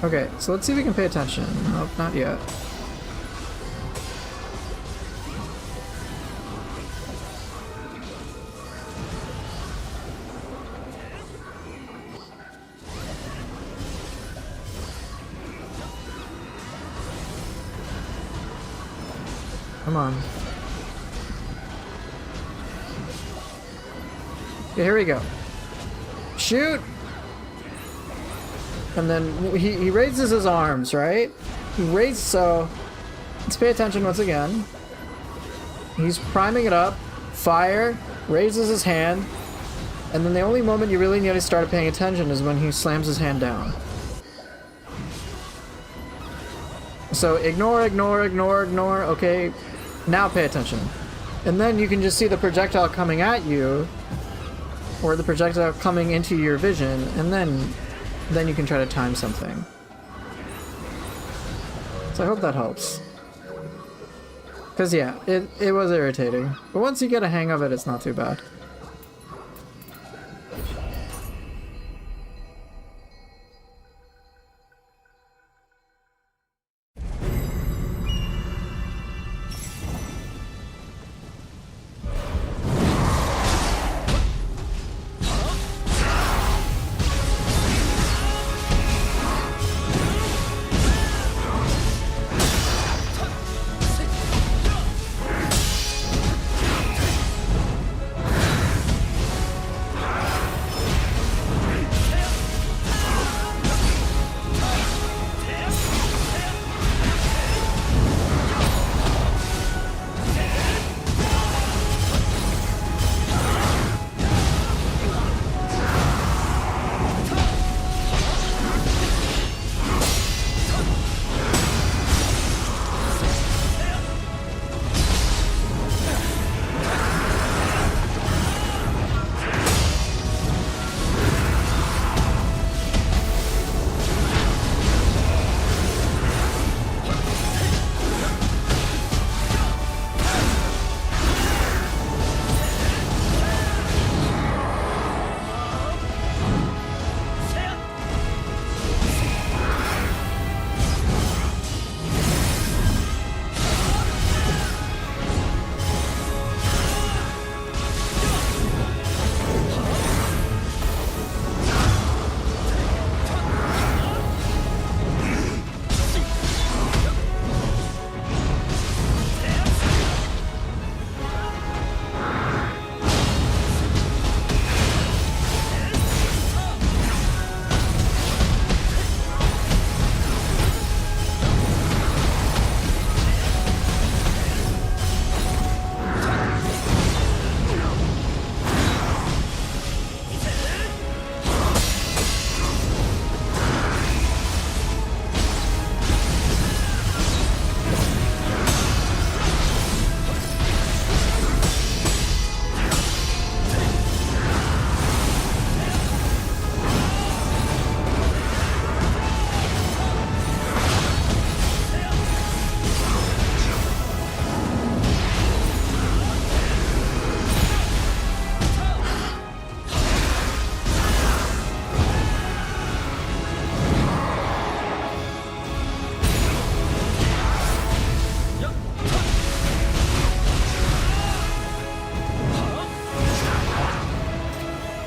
Okay, so let's see if we can pay attention. Nope, not yet. Come on. Okay, here we go. Shoot! And then he raises his arms, right? So let's pay attention once again. He's priming it up. Fire, raises his hand, and then the only moment you really need to start paying attention is when he slams his hand down. So ignore. Okay, now pay attention. And then you can just see the projectile coming at you, or the projectile coming into your vision, and then you can try to time something. So I hope that helps. Cause yeah, it was irritating. But once you get a hang of it, it's not too bad.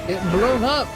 Get blown up!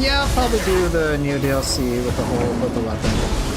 Yeah, I'll probably do the new DLC with the weapon.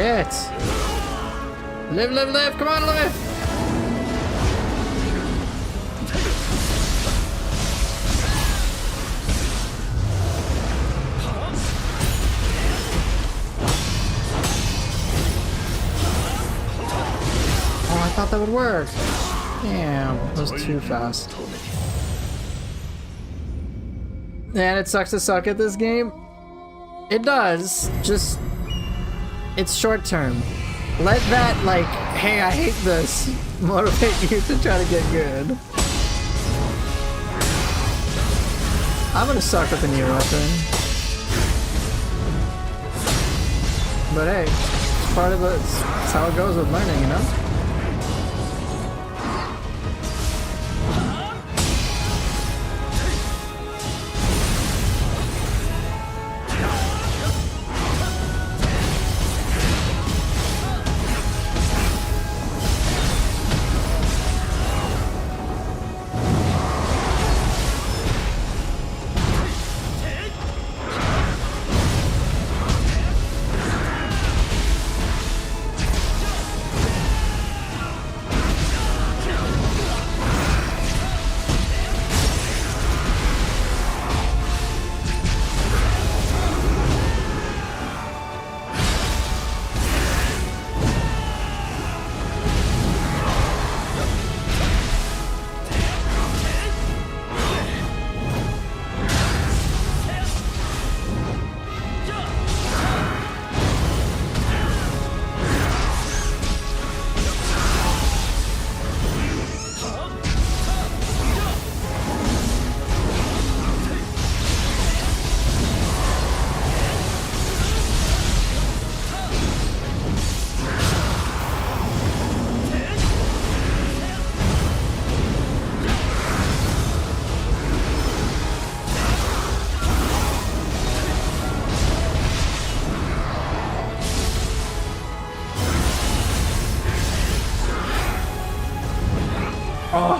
Shit! Live, live, live! Come on, live! Oh, I thought that would work. Damn, that was too fast. Man, it sucks to suck at this game. It does, just... It's short term. Let that, like, hey, I hate this, motivate you to try to get good. I'm gonna suck with the new weapon. But hey, it's part of it. It's how it goes with learning, you know?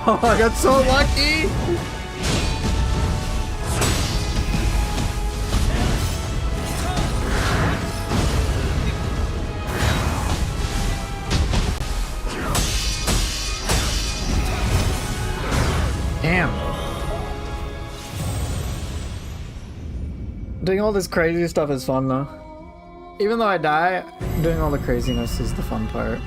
Oh, I got so lucky! Damn. Doing all this crazy stuff is fun though. Even though I die, doing all the craziness is the fun part.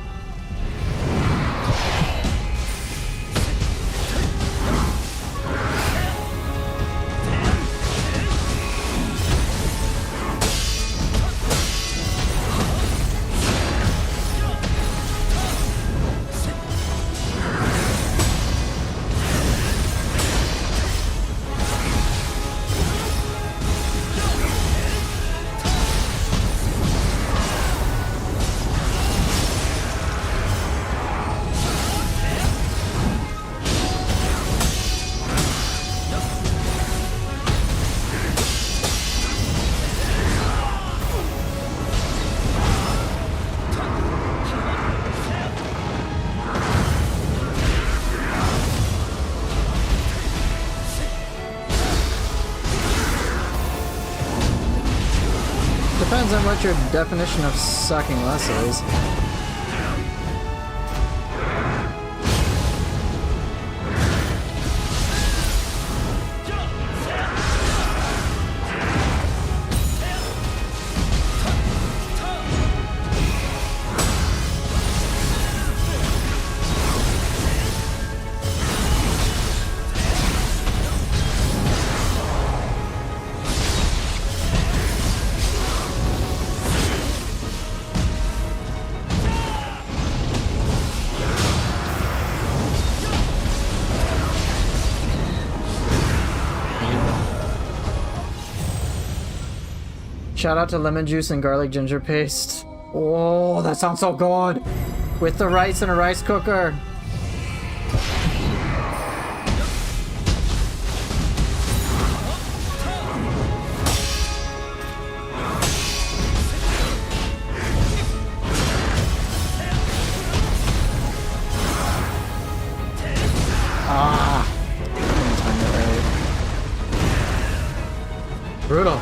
Depends on what your definition of sucking less is. Shout out to lemon juice and garlic ginger paste. Oh, that sounds so good. With the rice in a rice cooker. Ah. Didn't time it right. Brutal.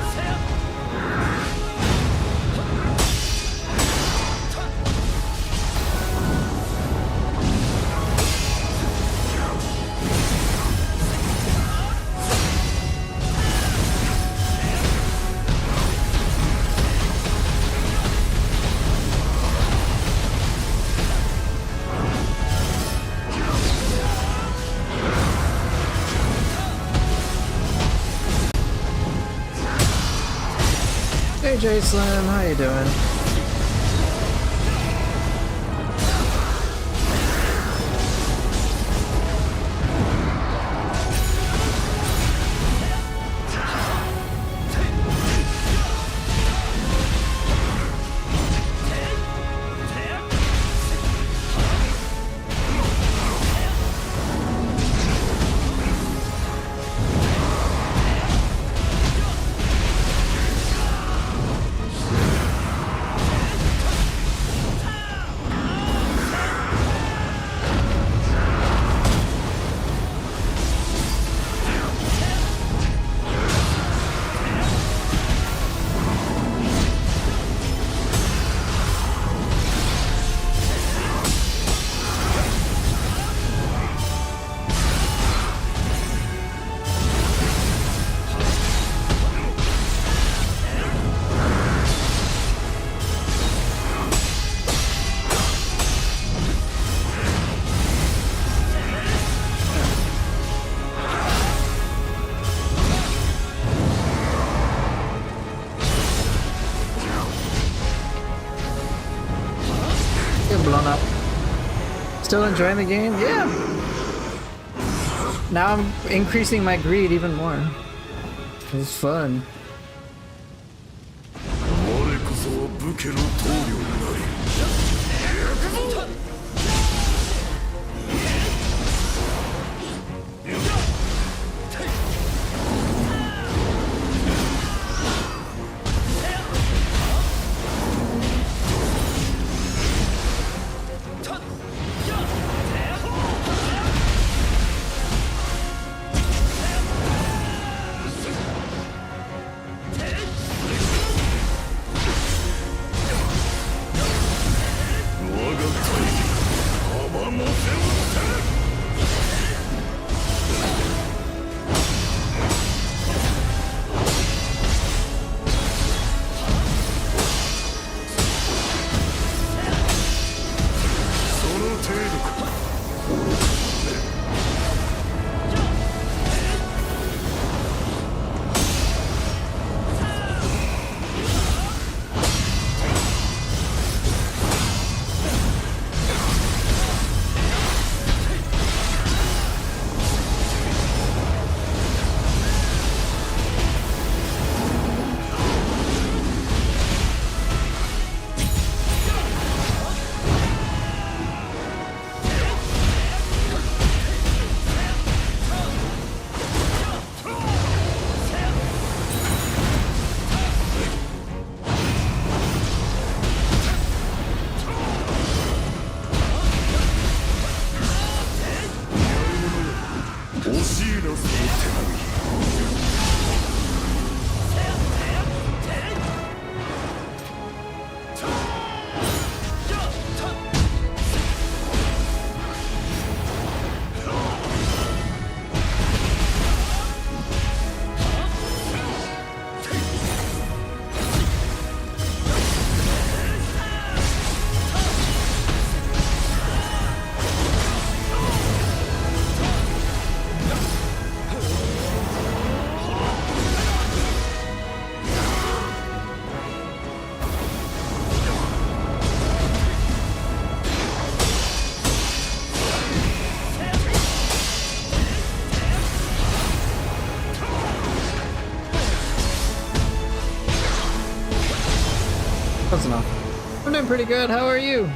Hey J Slim, how you doing? Blown up. Still enjoying the game? Yeah. Now I'm increasing my greed even more. It's fun. 我こそは武家の棟梁なり。Close enough. I'm doing pretty good. How are you?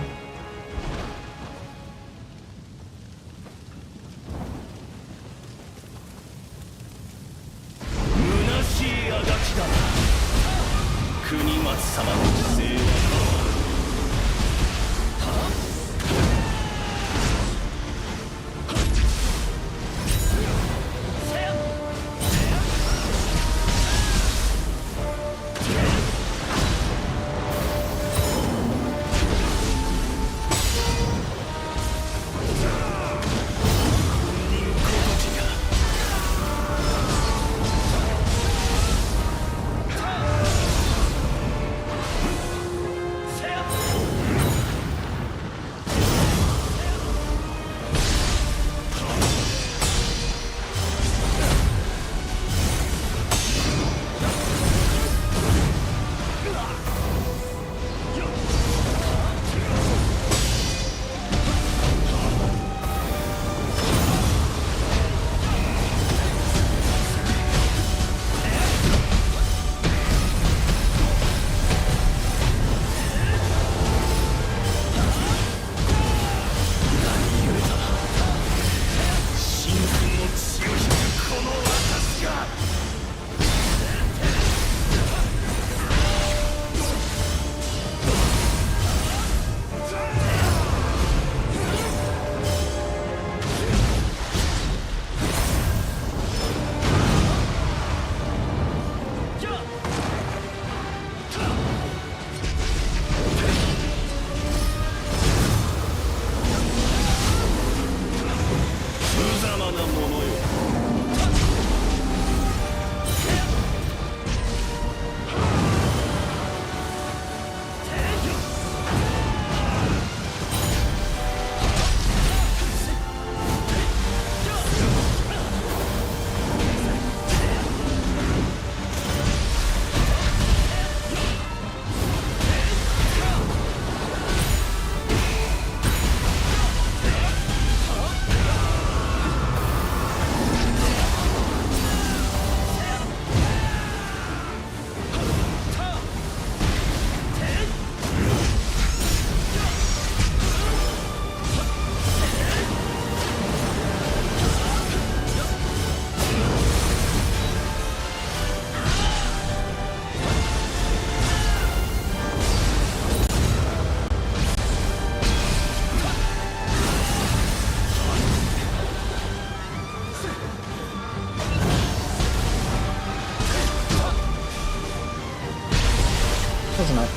wasn't it?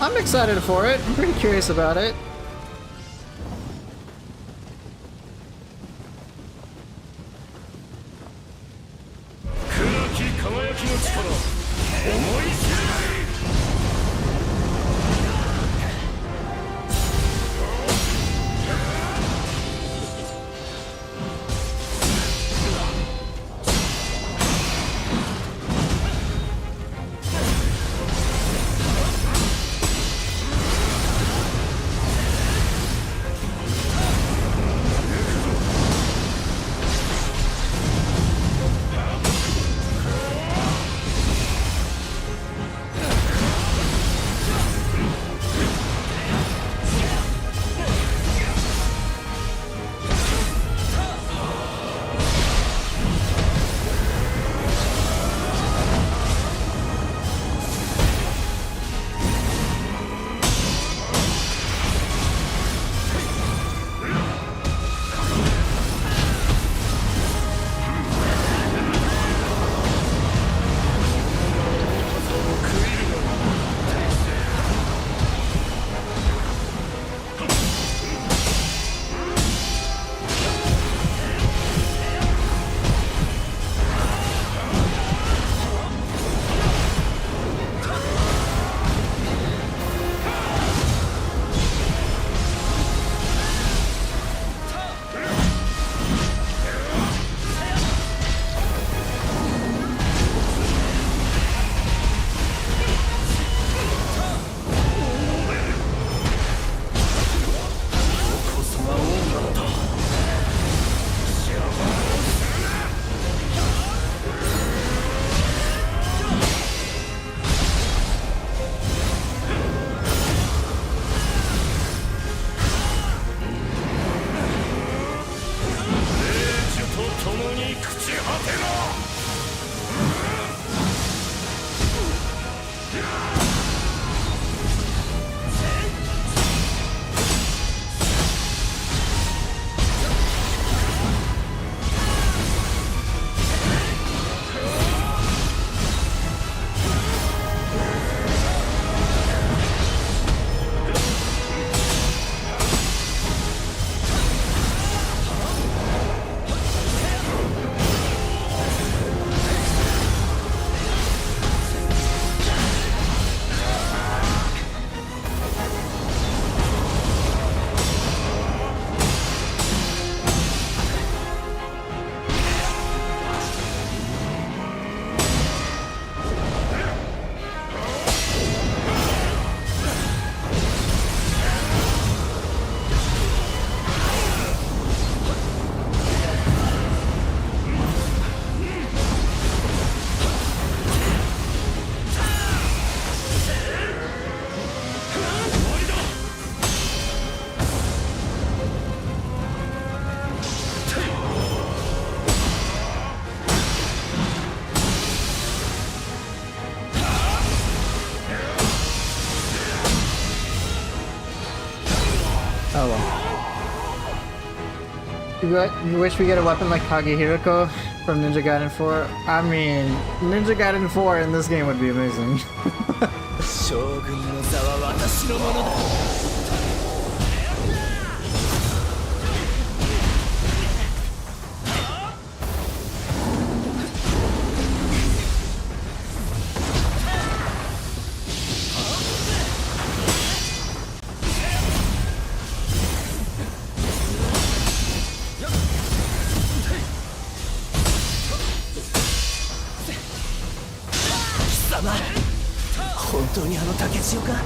I'm excited for it. I'm pretty curious about it. Oh well. You wish we get a weapon like Kagehiroko from Ninja Gaiden 4? I mean, Ninja Gaiden 4 in this game would be amazing. 将軍の座は私のものだ。本当にあの竹千代か。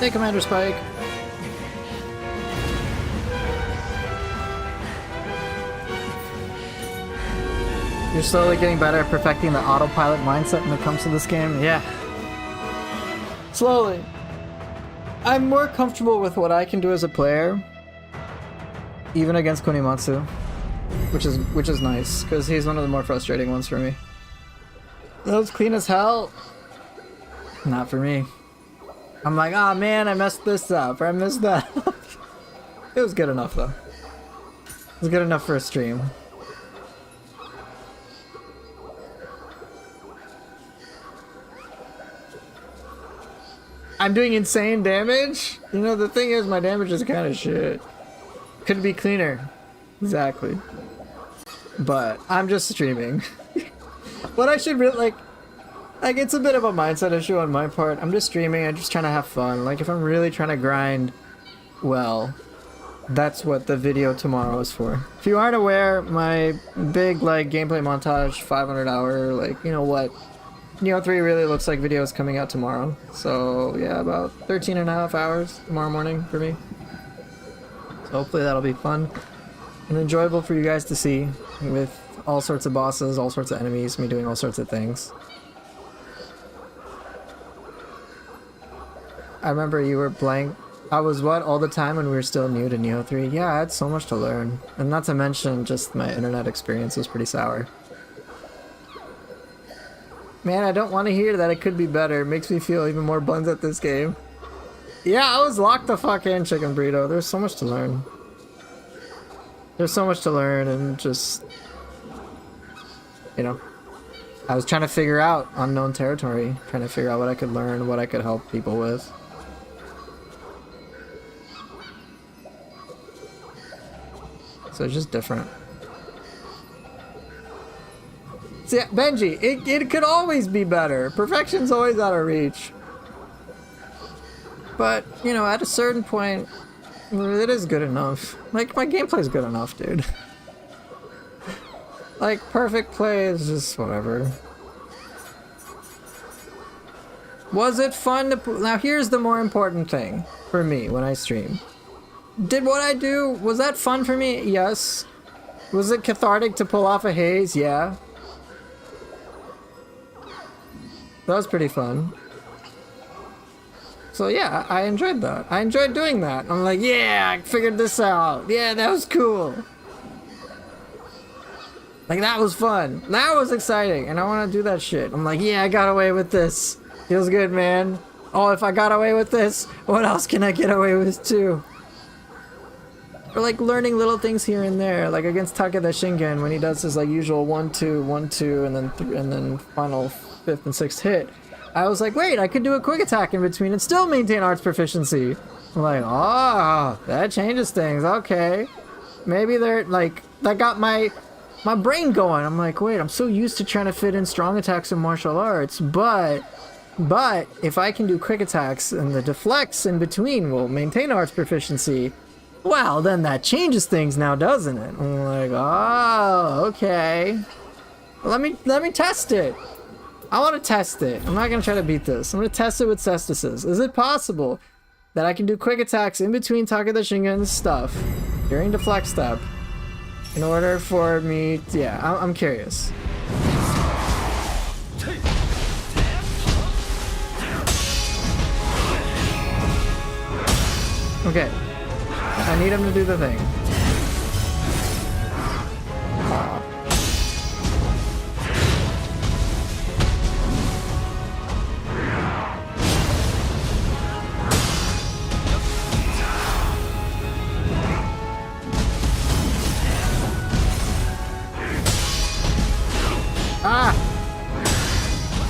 Hey, Commander Spike. You're slowly getting better at perfecting the autopilot mindset when it comes to this game? Yeah. Slowly. I'm more comfortable with what I can do as a player, even against Kunimatsu, which is nice, because he's one of the more frustrating ones for me. That was clean as hell. Not for me. I'm like, oh man, I messed this up, or I messed that up. It was good enough though. It was good enough for a stream. I'm doing insane damage? You know, the thing is, my damage is kind of shit. Could be cleaner. Exactly. But I'm just streaming. What I should really, like, it's a bit of a mindset issue on my part. I'm just streaming, I'm just trying to have fun. Like, if I'm really trying to grind well, that's what the video tomorrow is for. If you aren't aware, my big, like, gameplay montage, 500 hour, like, you know what? Neo 3 really looks like videos coming out tomorrow. So, yeah, about 13 and a half hours tomorrow morning for me. So hopefully that'll be fun and enjoyable for you guys to see, with all sorts of bosses, all sorts of enemies, me doing all sorts of things. I remember you were blank. I was what all the time when we were still new to Neo 3? Yeah, I had so much to learn. And not to mention, just my internet experience was pretty sour. Man, I don't want to hear that it could be better. It makes me feel even more buns at this game. Yeah, I was locked the fuck in, Chicken Burrito. There's so much to learn. There's so much to learn, and just, you know, I was trying to figure out unknown territory, trying to figure out what I could learn, what I could help people with. So it's just different. See, Benji, it could always be better. Perfection's always out of reach. But, you know, at a certain point, it is good enough. Like, my gameplay's good enough, dude. Like, perfect play is just whatever. Was it fun to... Now, here's the more important thing for me when I stream. Did what I do, was that fun for me? Yes. Was it cathartic to pull off a haze? Yeah. That was pretty fun. So yeah, I enjoyed that. I enjoyed doing that. I'm like, yeah, I figured this out. Yeah, that was cool. Like, that was fun. That was exciting, and I want to do that shit. I'm like, yeah, I got away with this. Feels good, man. Oh, if I got away with this, what else can I get away with too? Or like learning little things here and there, like against Takeda Shingen when he does his like usual 1-2, 1-2, and then final 5th and 6th hit. I was like, wait, I could do a quick attack in between and still maintain arts proficiency. I'm like, oh, that changes things. Okay, maybe they're like, that got my brain going. I'm like, wait, I'm so used to trying to fit in strong attacks in martial arts, but if I can do quick attacks and the deflects in between will maintain arts proficiency, well, then that changes things now, doesn't it? I'm like, oh, okay. Let me test it. I want to test it. I'm not going to try to beat this. I'm going to test it with Cestices. Is it possible that I can do quick attacks in between Takeda Shingen's stuff during deflect step in order for me to, yeah, I'm curious. Okay. I need him to do the thing. Ah!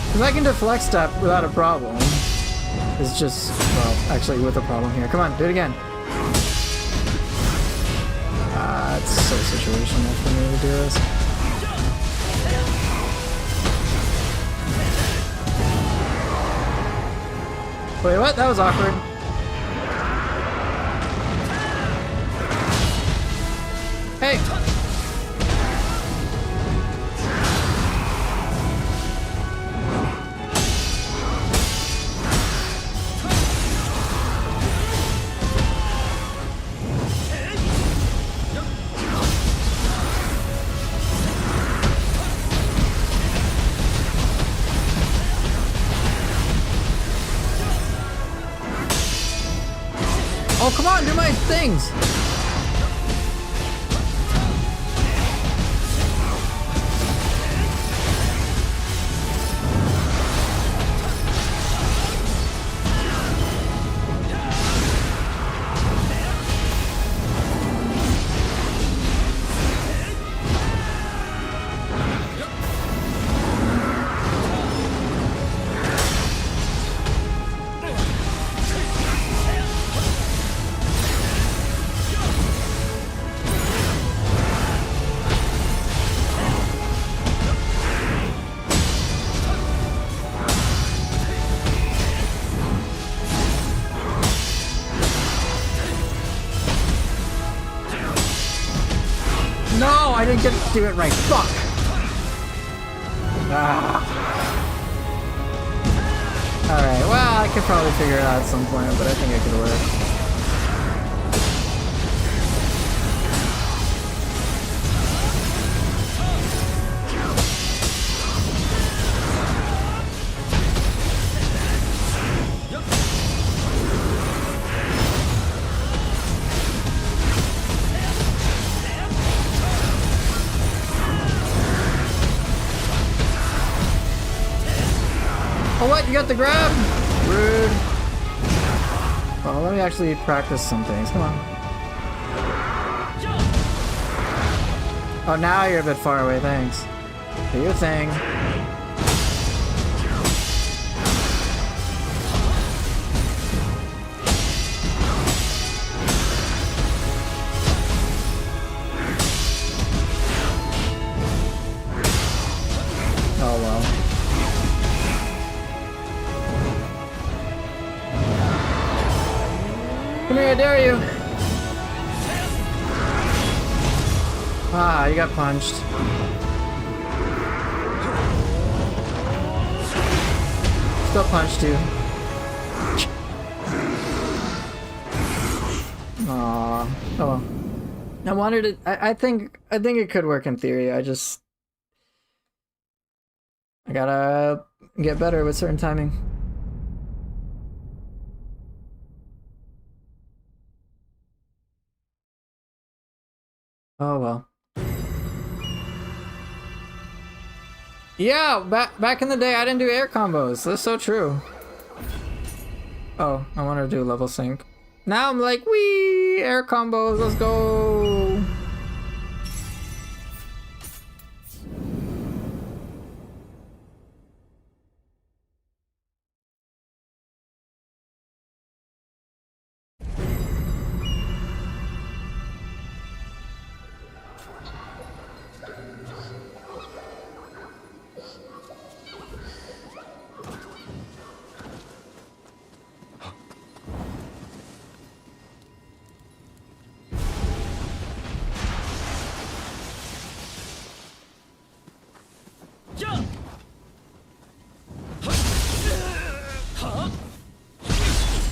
Because I can deflect step without a problem. It's just, well, actually with a problem here. Come on, do it again. It's so situational for me to do this. Wait, what? That was awkward. Hey! things. No, I didn't get to do it right. Fuck. Ah. Alright, well, I could probably figure it out at some point, but I think it could work. Oh, what? You got the grab? Rude. Well, let me actually practice some things. Come on. Oh, now you're a bit far away. Thanks. Do your thing. Oh, well. Come here, I dare you! Ah, you got punched. Still punched you. Aww. Oh well. I wanted it. I think it could work in theory. I gotta get better with certain timing. Oh well. Yeah, back in the day I didn't do air combos. That's so true. Oh, I wanted to do level sync. Now I'm like, wee, air combos, let's go.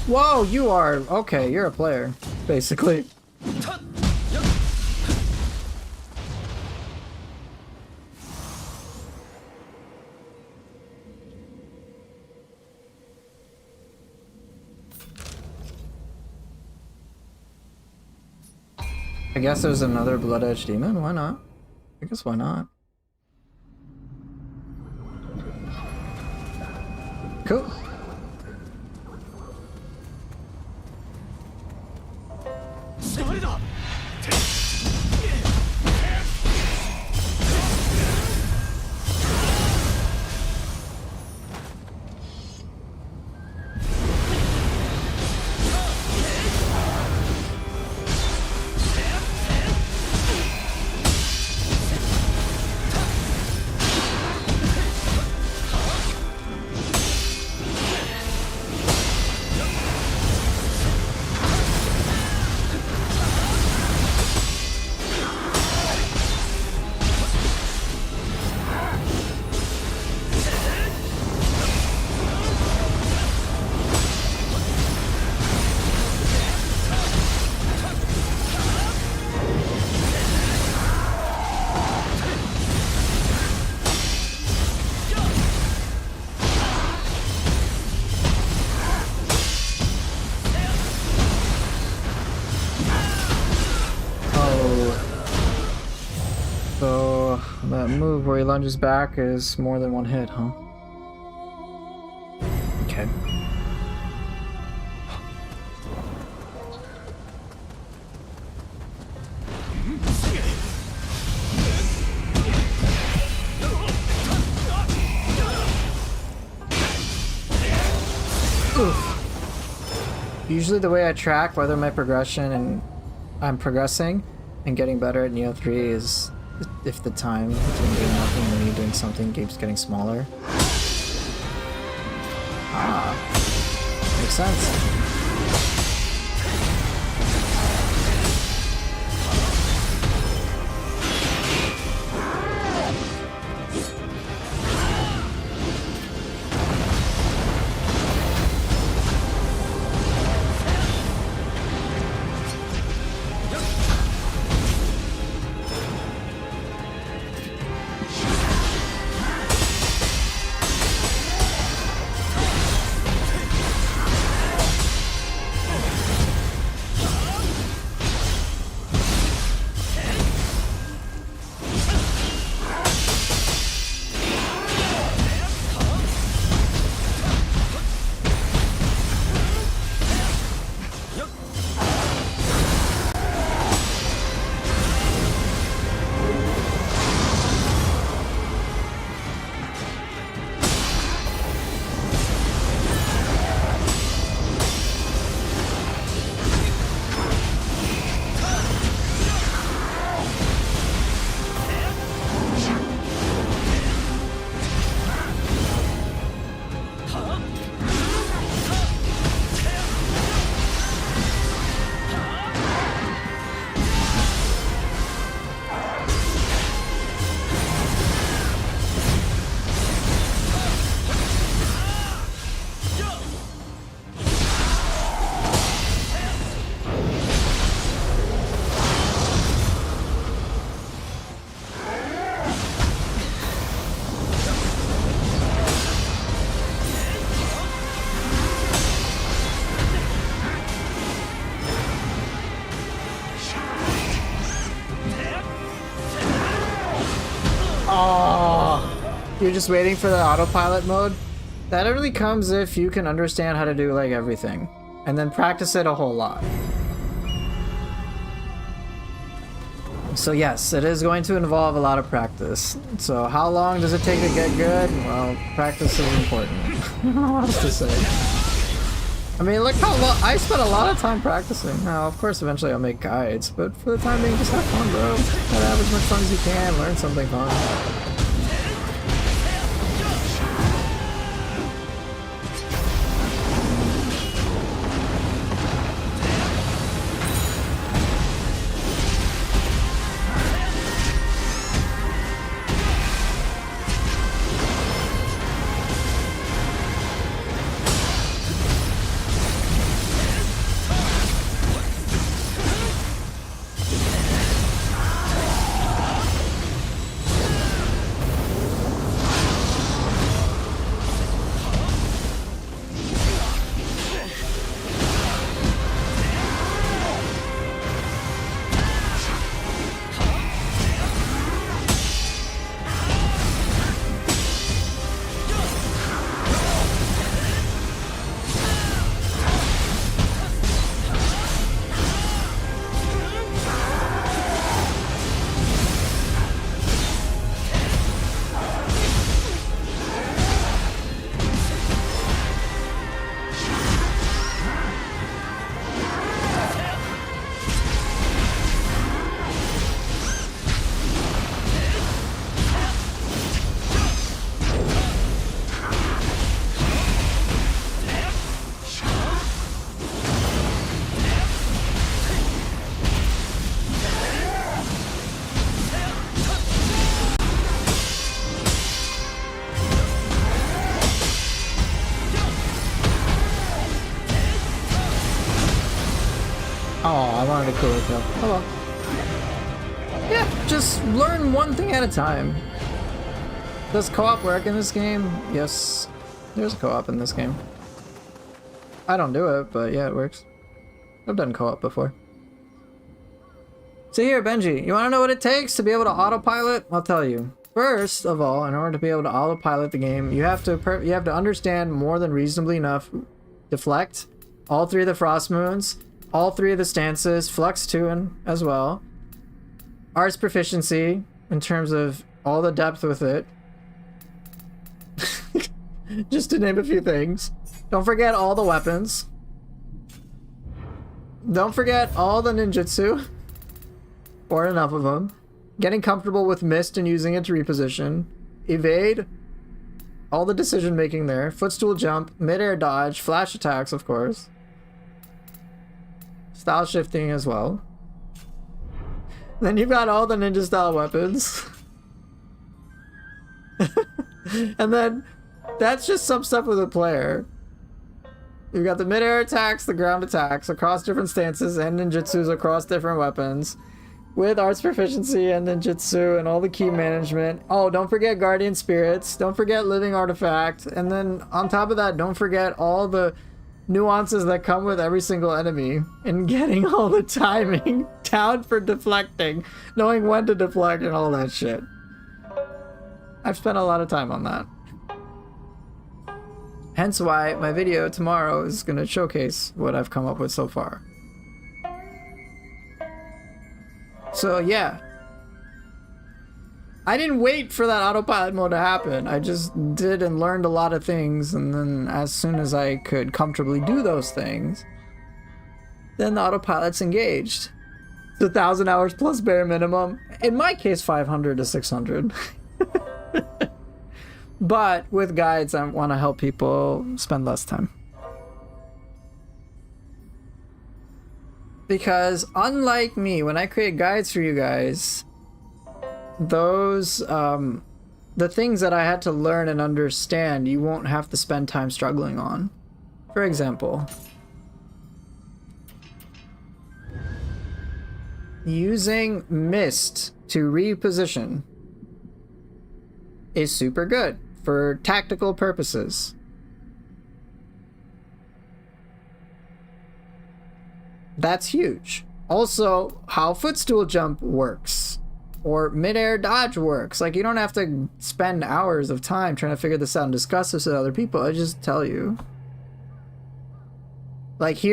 Whoa, you are okay. You're a player, basically. I guess there's another Blood Edge demon. Why not? I guess why not? Cool. That move where he lunges back is more than one hit, huh? Okay. Oof. Usually the way I track whether my progression and I'm progressing and getting better at Neo 3 is if the time between doing nothing and me doing something keeps getting smaller. Ah, makes sense. You're just waiting for the autopilot mode? That only comes if you can understand how to do like everything. And then practice it a whole lot. So yes, it is going to involve a lot of practice. So how long does it take to get good? Well, practice is important. I don't know what else to say. I mean, look how long I spent a lot of time practicing. Now, of course, eventually I'll make guides, but for the time being, just have fun, bro. Try to have as much fun as you can, learn something fun. Oh, I wanted to cool it up. Oh well. Yeah, just learn one thing at a time. Does co-op work in this game? Yes, there's co-op in this game. I don't do it, but yeah, it works. I've done co-op before. So here, Benji, you want to know what it takes to be able to autopilot? I'll tell you. First of all, in order to be able to autopilot the game, you have to understand more than reasonably enough Deflect, all 3 of the Frost Moons, all 3 of the stances, Flux 2 as well. Arts Proficiency, in terms of all the depth with it. Just to name a few things. Don't forget all the weapons. Don't forget all the ninjutsu. Or enough of them. Getting comfortable with mist and using it to reposition. Evade. All the decision making there. Footstool jump. Mid-air dodge. Flash attacks, of course. Style shifting as well. Then you've got all the ninja style weapons. And then that's just some stuff with a player. You've got the mid-air attacks, the ground attacks across different stances and ninjutsus across different weapons. With arts proficiency and ninjutsu and all the key management. Oh, don't forget guardian spirits. Don't forget living artifact. And then on top of that, don't forget all the nuances that come with every single enemy. And getting all the timing down for deflecting. Knowing when to deflect and all that shit. I've spent a lot of time on that. Hence why my video tomorrow is going to showcase what I've come up with so far. So yeah, I didn't wait for that autopilot mode to happen. I just did and learned a lot of things, and then as soon as I could comfortably do those things, then the autopilot's engaged. It's 1,000 hours plus bare minimum. In my case, 500 to 600. But with guides, I want to help people spend less time. Because unlike me, when I create guides for you guys, those, the things that I had to learn and understand, you won't have to spend time struggling on. For example, using mist to reposition is super good for tactical purposes. That's huge. Also, how footstool jump works or mid-air dodge works. Like, you don't have to spend hours of time trying to figure this out and discuss this with other people. I just tell you. Like,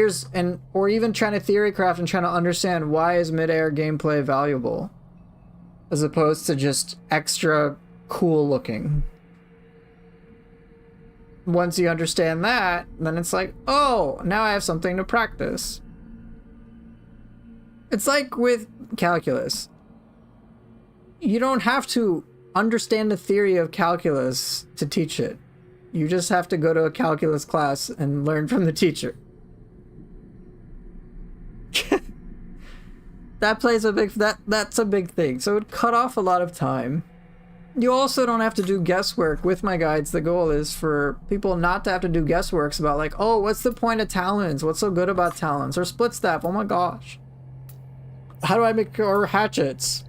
or even trying to theory craft and trying to understand why is mid-air gameplay valuable as opposed to just extra cool looking. Once you understand that, then it's like, oh, now I have something to practice. It's like with calculus. You don't have to understand the theory of calculus to teach it. You just have to go to a calculus class and learn from the teacher. That's a big thing. So it cut off a lot of time. You also don't have to do guesswork. With my guides, the goal is for people not to have to do guessworks about like, oh, what's the point of talons? What's so good about talons? Or split staff, oh my gosh. How do I make, or hatchets?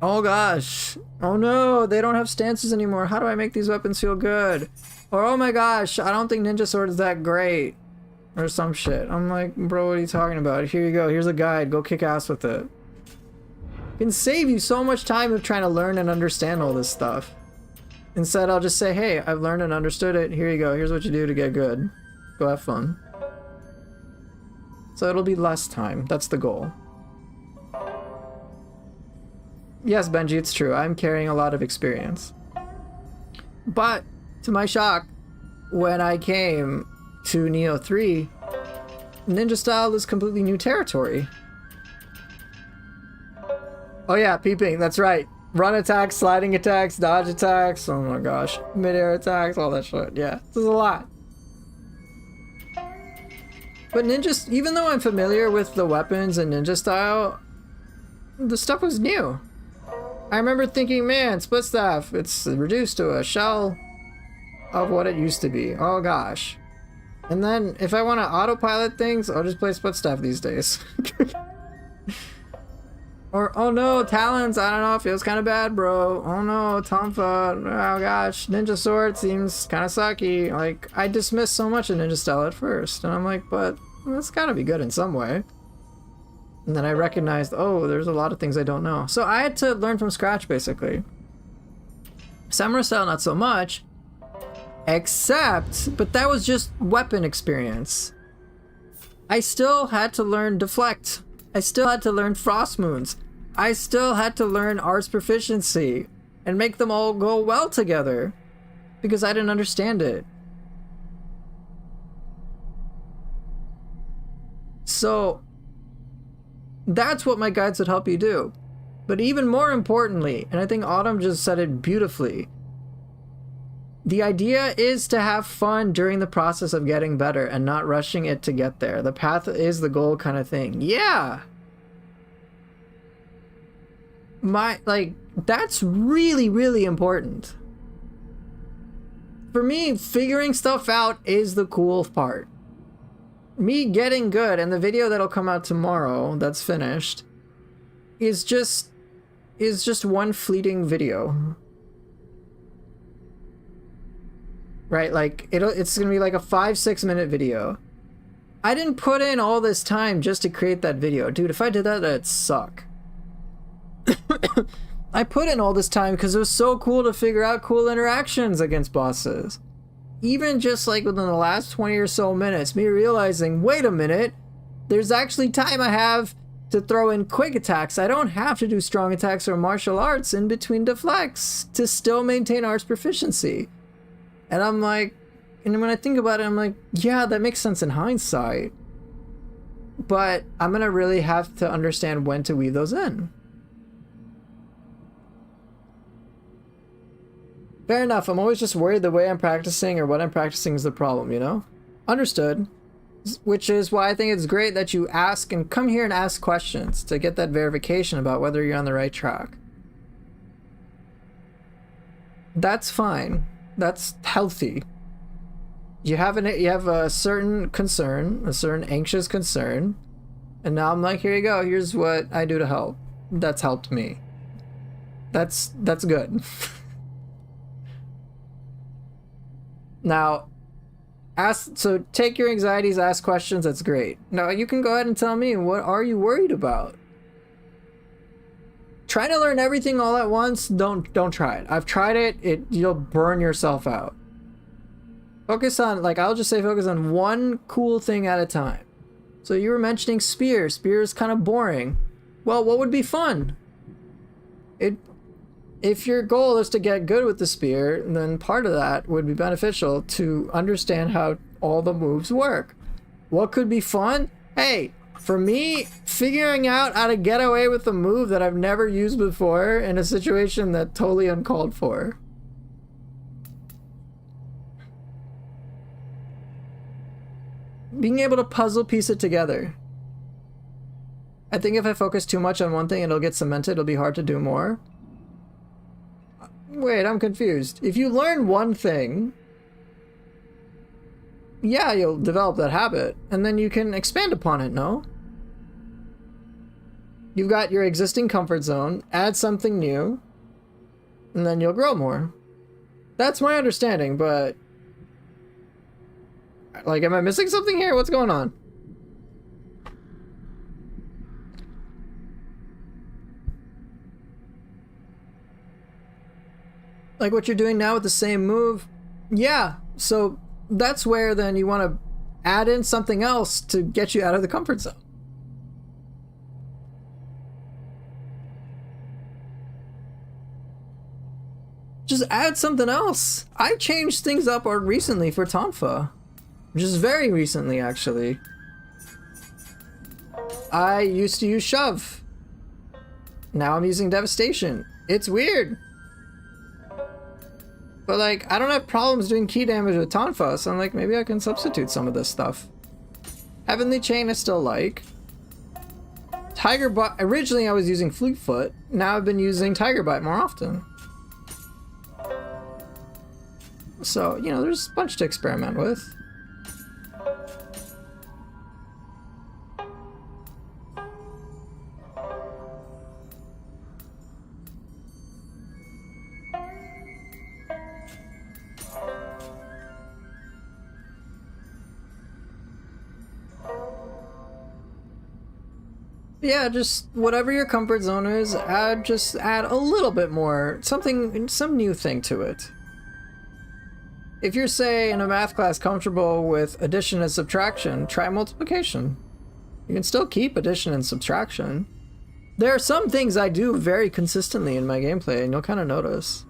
Oh gosh. Oh no, they don't have stances anymore. How do I make these weapons feel good? Or oh my gosh, I don't think ninja sword is that great. Or some shit. I'm like, bro, what are you talking about? Here you go, here's a guide, go kick ass with it. It can save you so much time of trying to learn and understand all this stuff. Instead, I'll just say, hey, I've learned and understood it. Here you go, here's what you do to get good. Go have fun. So it'll be less time, that's the goal. Yes, Benji, it's true. I'm carrying a lot of experience. But, to my shock, when I came to Neo 3, ninja style is completely new territory. Oh yeah, peeping, that's right. Run attacks, sliding attacks, dodge attacks, oh my gosh. Mid-air attacks, all that shit. Yeah, this is a lot. But ninja, even though I'm familiar with the weapons and ninja style, the stuff was new. I remember thinking, man, split staff, it's reduced to a shell of what it used to be. Oh gosh. And then if I want to autopilot things, I'll just play split staff these days. Or, oh no, talons, I don't know, it feels kind of bad, bro. Oh no, Tonfa, oh gosh, ninja sword seems kind of sucky. Like, I dismissed so much of ninja style at first, and I'm like, but it's gotta be good in some way. And then I recognized, oh, there's a lot of things I don't know. So I had to learn from scratch, basically. Samurai style, not so much. Except, but that was just weapon experience. I still had to learn deflect. I still had to learn frost moons. I still had to learn arts proficiency and make them all go well together because I didn't understand it. So that's what my guides would help you do. But even more importantly, and I think Autumn just said it beautifully, the idea is to have fun during the process of getting better and not rushing it to get there. The path is the goal kind of thing. Yeah. That's really, really important. For me, figuring stuff out is the cool part. Me getting good, and the video that'll come out tomorrow that's finished is just one fleeting video. Right? Like it's gonna be like a 5-6 minute video. I didn't put in all this time just to create that video. Dude, if I did that, that'd suck. I put in all this time because it was so cool to figure out cool interactions against bosses. Even just like within the last 20 or so minutes, me realizing, wait a minute, there's actually time I have to throw in quick attacks. I don't have to do strong attacks or martial arts in between deflects to still maintain arts proficiency. And I'm like, and when I think about it, I'm like, yeah, that makes sense in hindsight. But I'm gonna really have to understand when to weave those in. Fair enough, I'm always just worried the way I'm practicing or what I'm practicing is the problem, you know? Understood. Which is why I think it's great that you ask and come here and ask questions to get that verification about whether you're on the right track. That's fine. That's healthy. You have a certain concern, a certain anxious concern, and now I'm like, here you go, here's what I do to help. That's helped me. That's good. Now, so take your anxieties, ask questions, that's great. Now you can go ahead and tell me, what are you worried about? Trying to learn everything all at once, don't try it. I've tried it, you'll burn yourself out. Focus on, I'll just say focus on one cool thing at a time. So you were mentioning spear. Spear is kind of boring. Well, what would be fun? If your goal is to get good with the spear, then part of that would be beneficial to understand how all the moves work. What could be fun? Hey, for me, figuring out how to get away with a move that I've never used before in a situation that's totally uncalled for. Being able to puzzle piece it together. I think if I focus too much on one thing, it'll get cemented, it'll be hard to do more. Wait, I'm confused. If you learn one thing, yeah, you'll develop that habit, and then you can expand upon it, no? You've got your existing comfort zone, add something new, and then you'll grow more. That's my understanding, but... am I missing something here? What's going on? Like what you're doing now with the same move? Yeah, so that's where then you want to add in something else to get you out of the comfort zone. Just add something else. I changed things up recently for Tonfa. Just very recently, actually. I used to use Shove. Now I'm using Devastation. It's weird. But I don't have problems doing key damage with Tonfa, so I'm maybe I can substitute some of this stuff. Heavenly Chain I still like. Tiger Bite, originally I was using Fleetfoot, now I've been using Tiger Bite more often. So, there's a bunch to experiment with. Yeah, just whatever your comfort zone is, just add a little bit more, some new thing to it. If you're, say, in a math class comfortable with addition and subtraction, try multiplication. You can still keep addition and subtraction. There are some things I do very consistently in my gameplay, and you'll kind of notice.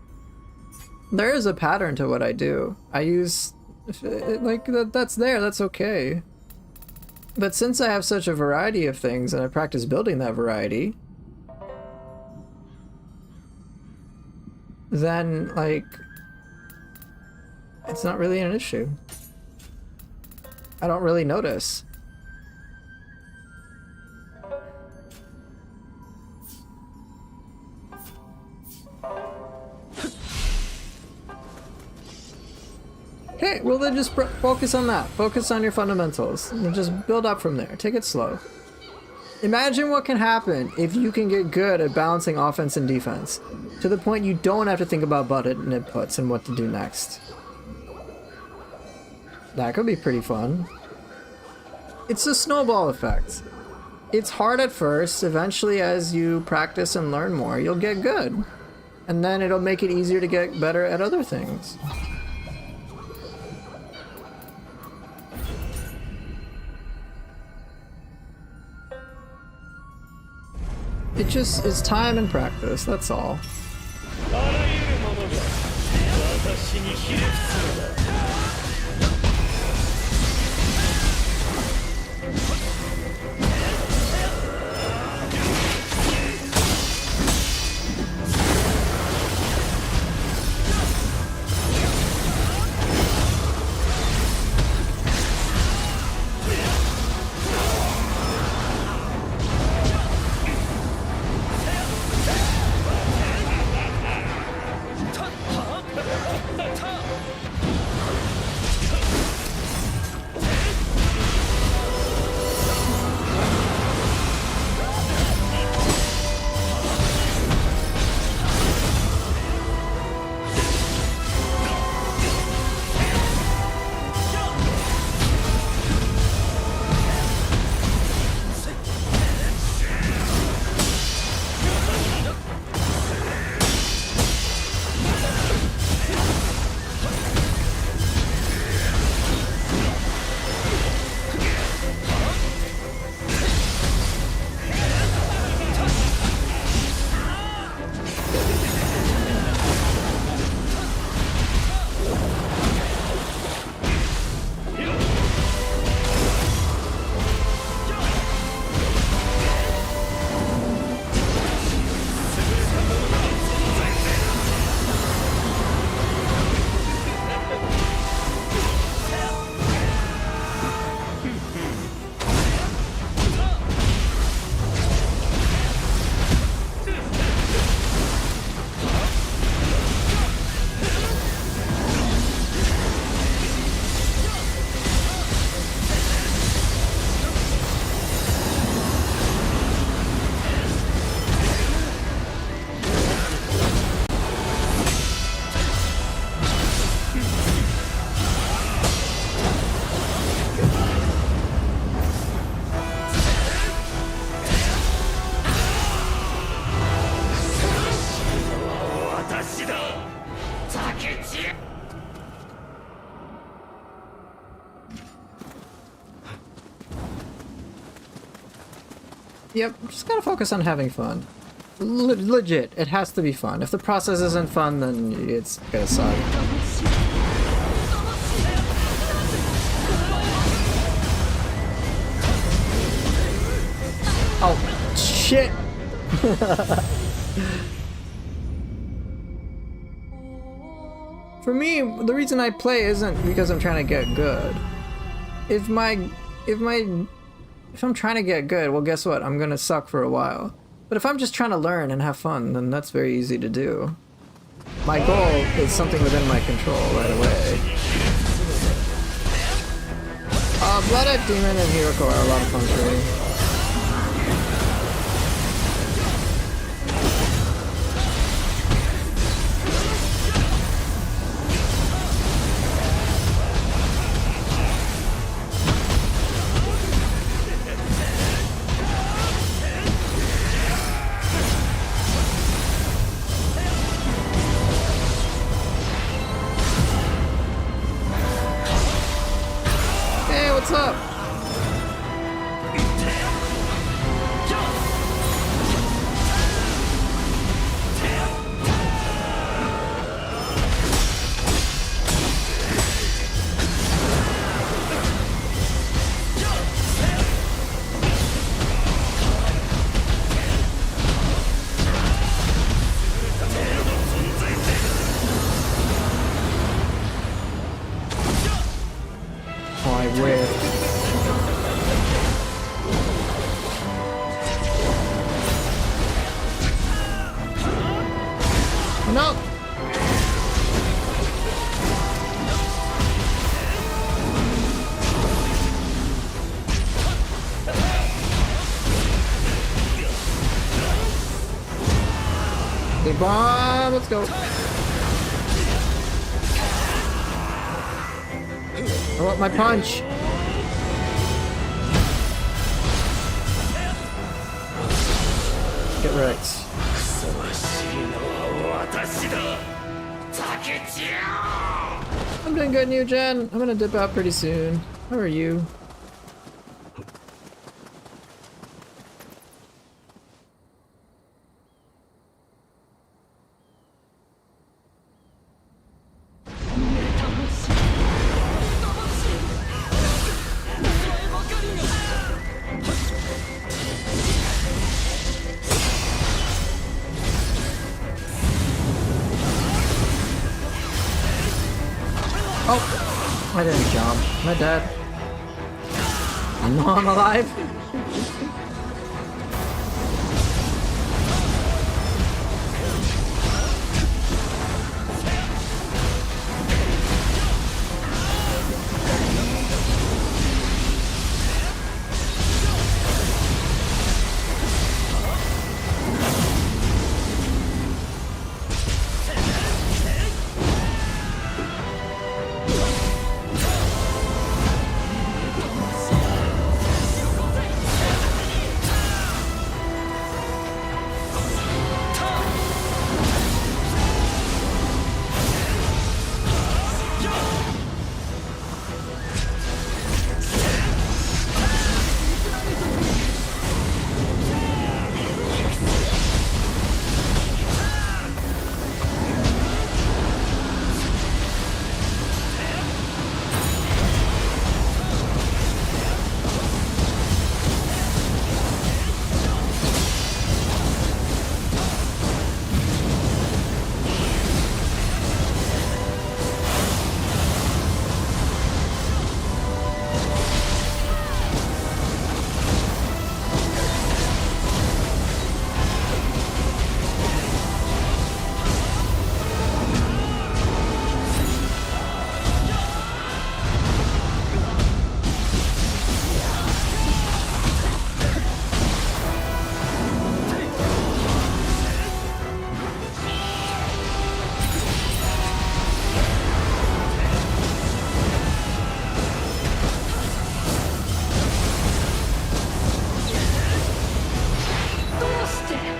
There is a pattern to what I do. I use, like, that's there, that's okay. But since I have such a variety of things and I practice building that variety, then, like, it's not really an issue. I don't really notice. Okay, well then just focus on that. Focus on your fundamentals. And just build up from there. Take it slow. Imagine what can happen if you can get good at balancing offense and defense, to the point you don't have to think about button inputs and what to do next. That could be pretty fun. It's a snowball effect. It's hard at first. Eventually, as you practice and learn more, you'll get good. And then it'll make it easier to get better at other things. It just is time and practice, that's all. Yep, just gotta focus on having fun. Legit, it has to be fun. If the process isn't fun, then it's gonna suck. Oh, shit! For me, the reason I play isn't because I'm trying to get good. If I'm trying to get good, well, guess what? I'm gonna suck for a while. But if I'm just trying to learn and have fun, then that's very easy to do. My goal is something within my control right away. Blooded Demon and Hiroko are a lot of fun for me. no! Big bomb, let's go. I want my punch. Get wrecked. I'm doing good, New Gen. I'm gonna dip out pretty soon. How are you? Oh, I didn't jump. Am I dead? No, I'm alive.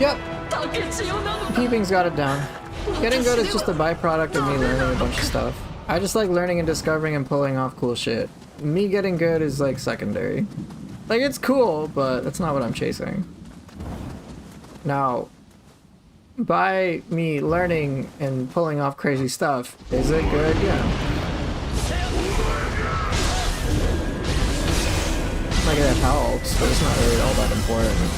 Yep. Peeping's got it down. Getting good is just a byproduct of me learning a bunch of stuff. I just like learning and discovering and pulling off cool shit. Me getting good is like secondary. Like it's cool, but that's not what I'm chasing. Now, by me learning and pulling off crazy stuff, is it good? Yeah. Like it helps, but it's not really all that important.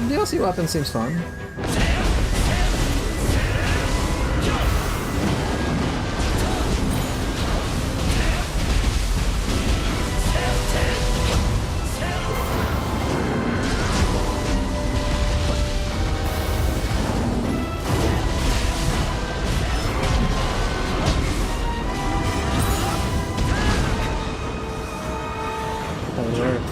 DLC weapon seems fun. That worked.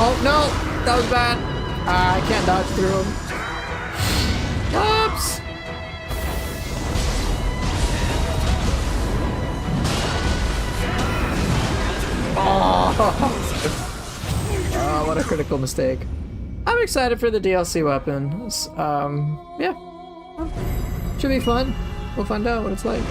Oh no, that was bad. I can't dodge through him. Oops. Oh, what a critical mistake. I'm excited for the DLC weapons. Yeah, should be fun. We'll find out what it's like.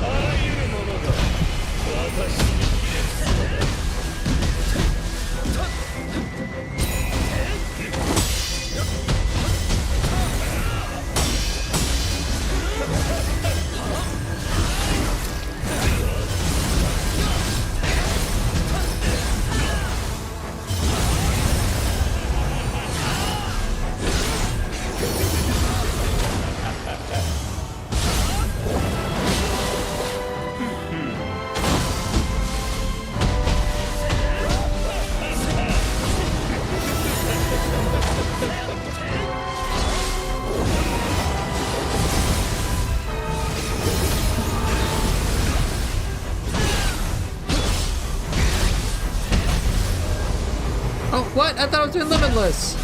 What? I thought I was doing limitless.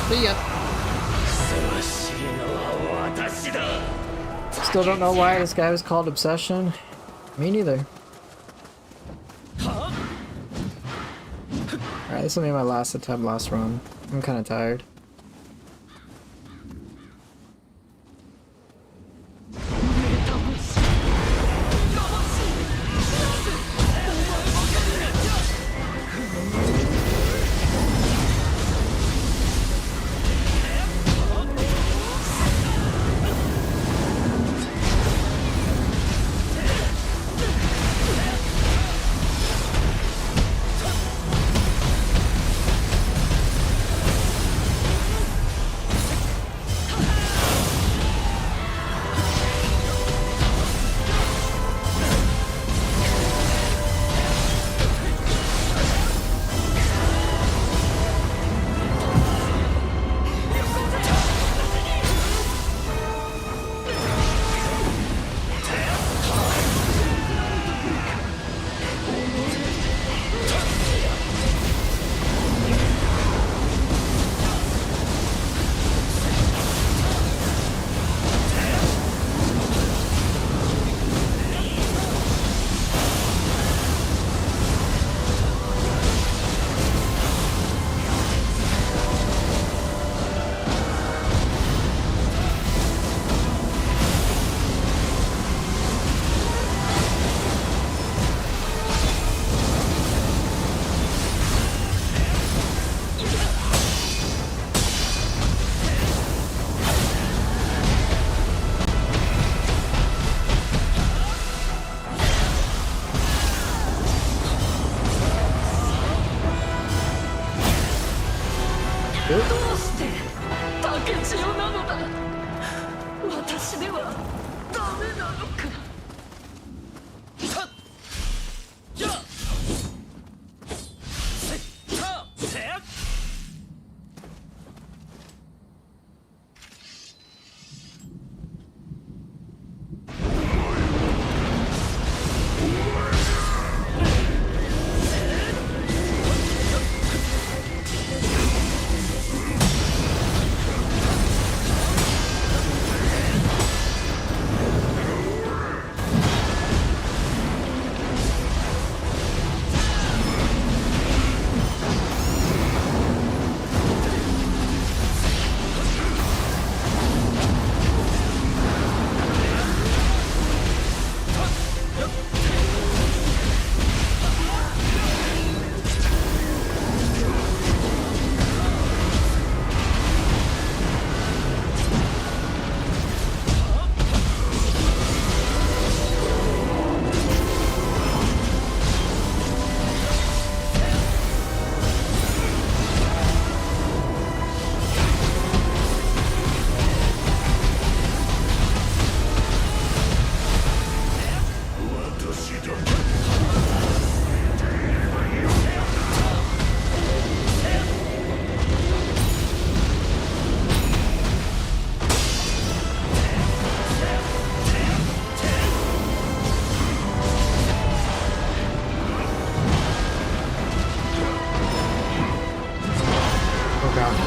See ya. Still don't know why this guy was called Obsession. Me neither. Alright, this will be my last attempt, last run. I'm kinda tired.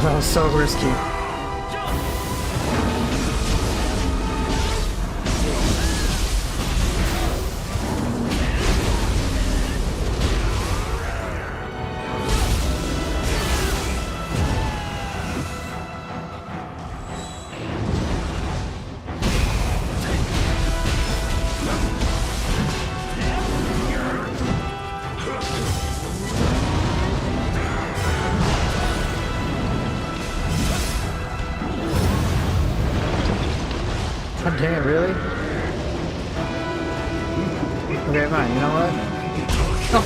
That was so risky. God dang it, really? Okay, fine, you know what? Oh.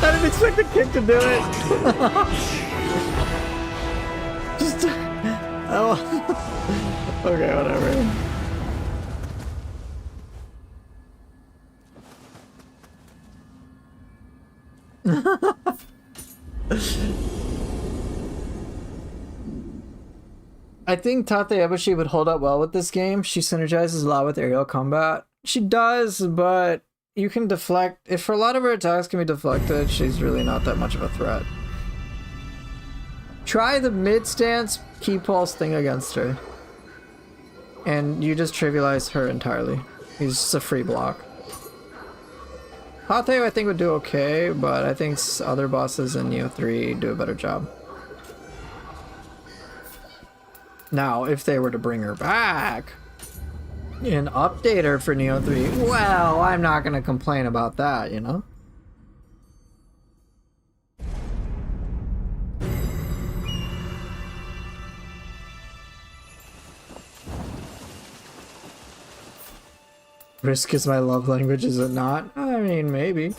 I didn't expect the kick to do it! Just... Oh. Okay, whatever. I think Tate Ebushi would hold up well with this game. She synergizes a lot with aerial combat. She does, but you can deflect. If a lot of her attacks can be deflected, she's really not that much of a threat. Try the mid stance key pulse thing against her. And you just trivialize her entirely. He's just a free block. Tate I think would do okay, but I think other bosses in Neo 3 do a better job. Now, if they were to bring her back and update her for Neo 3, well, I'm not going to complain about that, you know? Risk is my love language, is it not? I mean, maybe.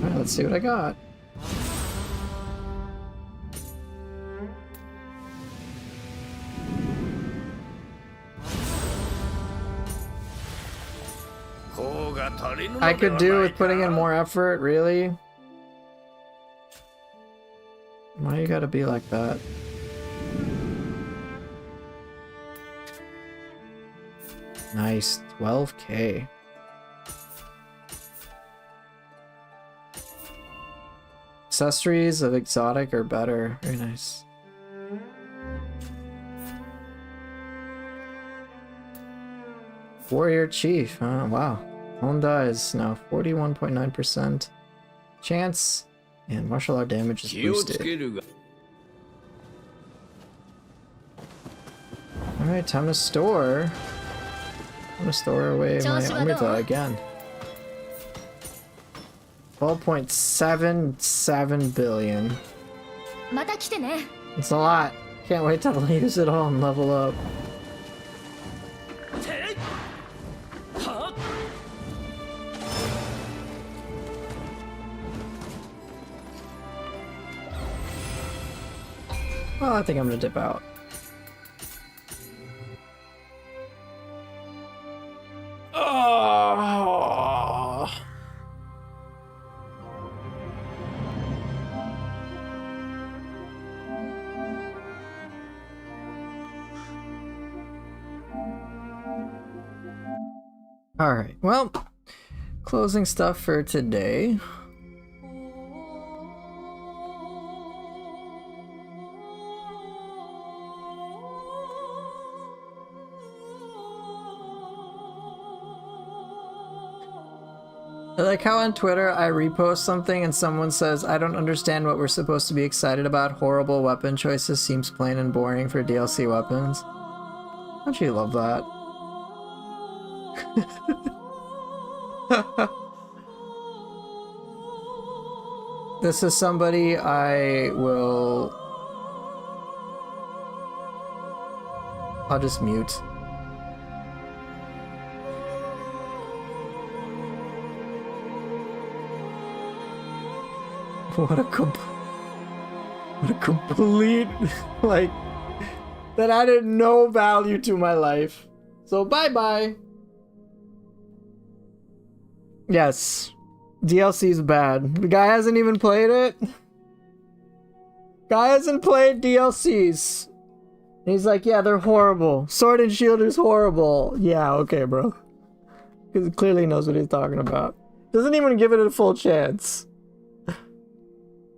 Alright, let's see what I got. I could do with putting in more effort, really? Why you gotta be like that? Nice, 12K. Accessories of exotic are better. Very nice. Warrior Chief. Oh, wow. Honda is now 41.9% chance, and martial art damage is boosted. Alright, time to store. I'm gonna store away my Amrita again. 12.77 billion. It's a lot. Can't wait till I use it all and level up. Well, I think I'm gonna dip out. Oh. All right, well, closing stuff for today. I like how on Twitter I repost something and someone says, I don't understand what we're supposed to be excited about. Horrible weapon choices seems plain and boring for DLC weapons. Don't you love that? This is somebody I'll just mute. What a complete, like, that added no value to my life. So bye-bye. Yes, DLC's bad. The guy hasn't even played it. Guy hasn't played DLCs. And he's like, yeah, they're horrible. Sword and Shield is horrible. Yeah, okay, bro. Because he clearly knows what he's talking about. Doesn't even give it a full chance.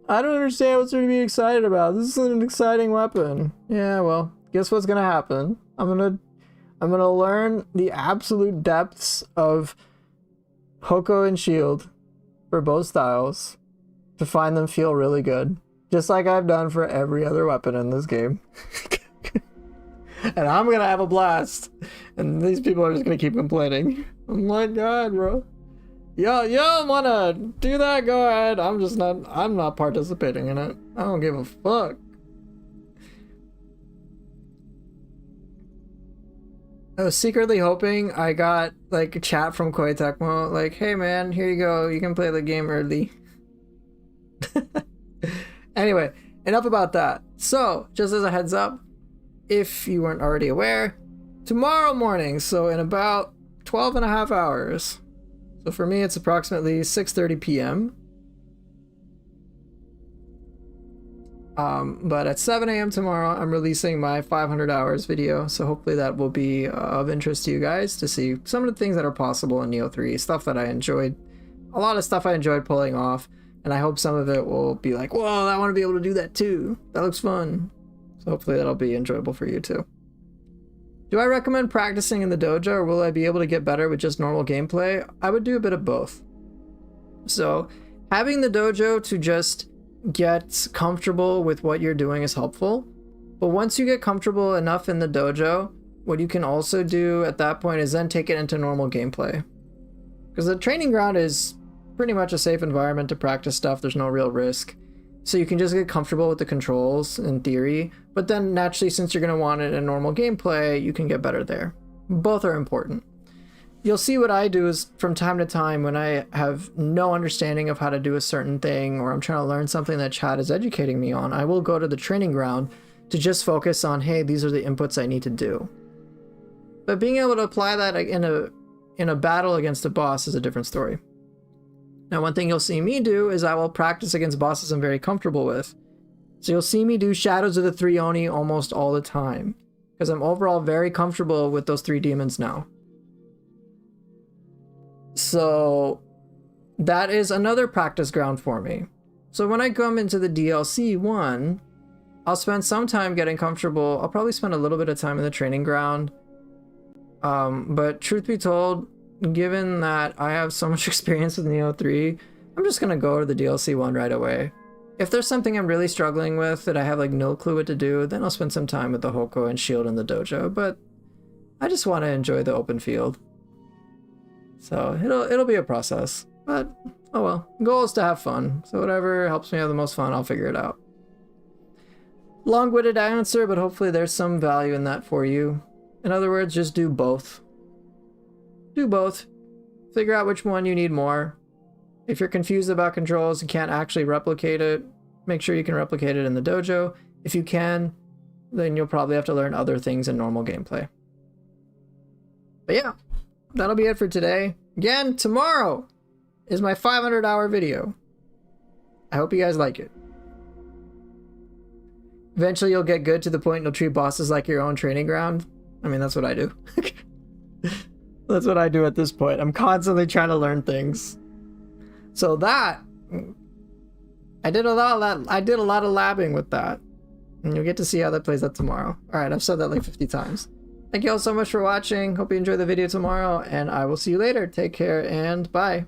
I don't understand what's there to be excited about. This is an exciting weapon. Yeah, well, guess what's gonna happen? I'm gonna learn the absolute depths of Hoko and Shield for both styles to find them feel really good. Just like I've done for every other weapon in this game. And I'm gonna have a blast. And these people are just gonna keep complaining. Oh my god, bro. Yo, wanna do that? Go ahead. I'm not participating in it. I don't give a fuck. I was secretly hoping I got like a chat from Koei Tecmo, like, hey man, here you go, you can play the game early. Anyway, enough about that. So, just as a heads up, if you weren't already aware, tomorrow morning, so in about 12 and a half hours, so for me it's approximately 6:30 p.m. But at 7 a.m. tomorrow, I'm releasing my 500 hours video, so hopefully that will be of interest to you guys to see some of the things that are possible in Neo 3, stuff that I enjoyed, a lot of stuff I enjoyed pulling off, and I hope some of it will be like, whoa, I want to be able to do that too. That looks fun. So hopefully that'll be enjoyable for you too. Do I recommend practicing in the dojo, or will I be able to get better with just normal gameplay? I would do a bit of both. So having the dojo to just get comfortable with what you're doing is helpful, but once you get comfortable enough in the dojo, what you can also do at that point is then take it into normal gameplay, because the training ground is pretty much a safe environment to practice stuff. There's no real risk, so you can just get comfortable with the controls in theory, but then naturally, since you're going to want it in normal gameplay, you can get better there. Both are important. You'll see what I do is from time to time when I have no understanding of how to do a certain thing, or I'm trying to learn something that chat is educating me on, I will go to the training ground to just focus on, hey, these are the inputs I need to do. But being able to apply that in a battle against a boss is a different story. Now, one thing you'll see me do is I will practice against bosses I'm very comfortable with. So you'll see me do Shadows of the Three Oni almost all the time, because I'm overall very comfortable with those 3 demons now. So that is another practice ground for me. So when I come into the DLC one, I'll spend some time getting comfortable. I'll probably spend a little bit of time in the training ground. But truth be told, given that I have so much experience with Neo 3, I'm just gonna go to the DLC one right away. If there's something I'm really struggling with that I have like no clue what to do, then I'll spend some time with the Hoko and Shield in the dojo, but I just want to enjoy the open field. So it'll be a process, but oh well. Goal is to have fun, so whatever helps me have the most fun, I'll figure it out. Long-winded answer, but hopefully there's some value in that for you. In other words, just do both. Do both. Figure out which one you need more. If you're confused about controls and can't actually replicate it, make sure you can replicate it in the dojo. If you can, then you'll probably have to learn other things in normal gameplay. But yeah, that'll be it for today. Again, tomorrow is my 500-hour video. I hope you guys like it. Eventually you'll get good to the point you'll treat bosses like your own training ground. I mean, that's what I do. That's what I do at this point. I'm constantly trying to learn things. So that, I did a lot of labbing with that. And you'll get to see how that plays out tomorrow. Alright, I've said that like 50 times. Thank you all so much for watching. Hope you enjoy the video tomorrow, and I will see you later. Take care and bye.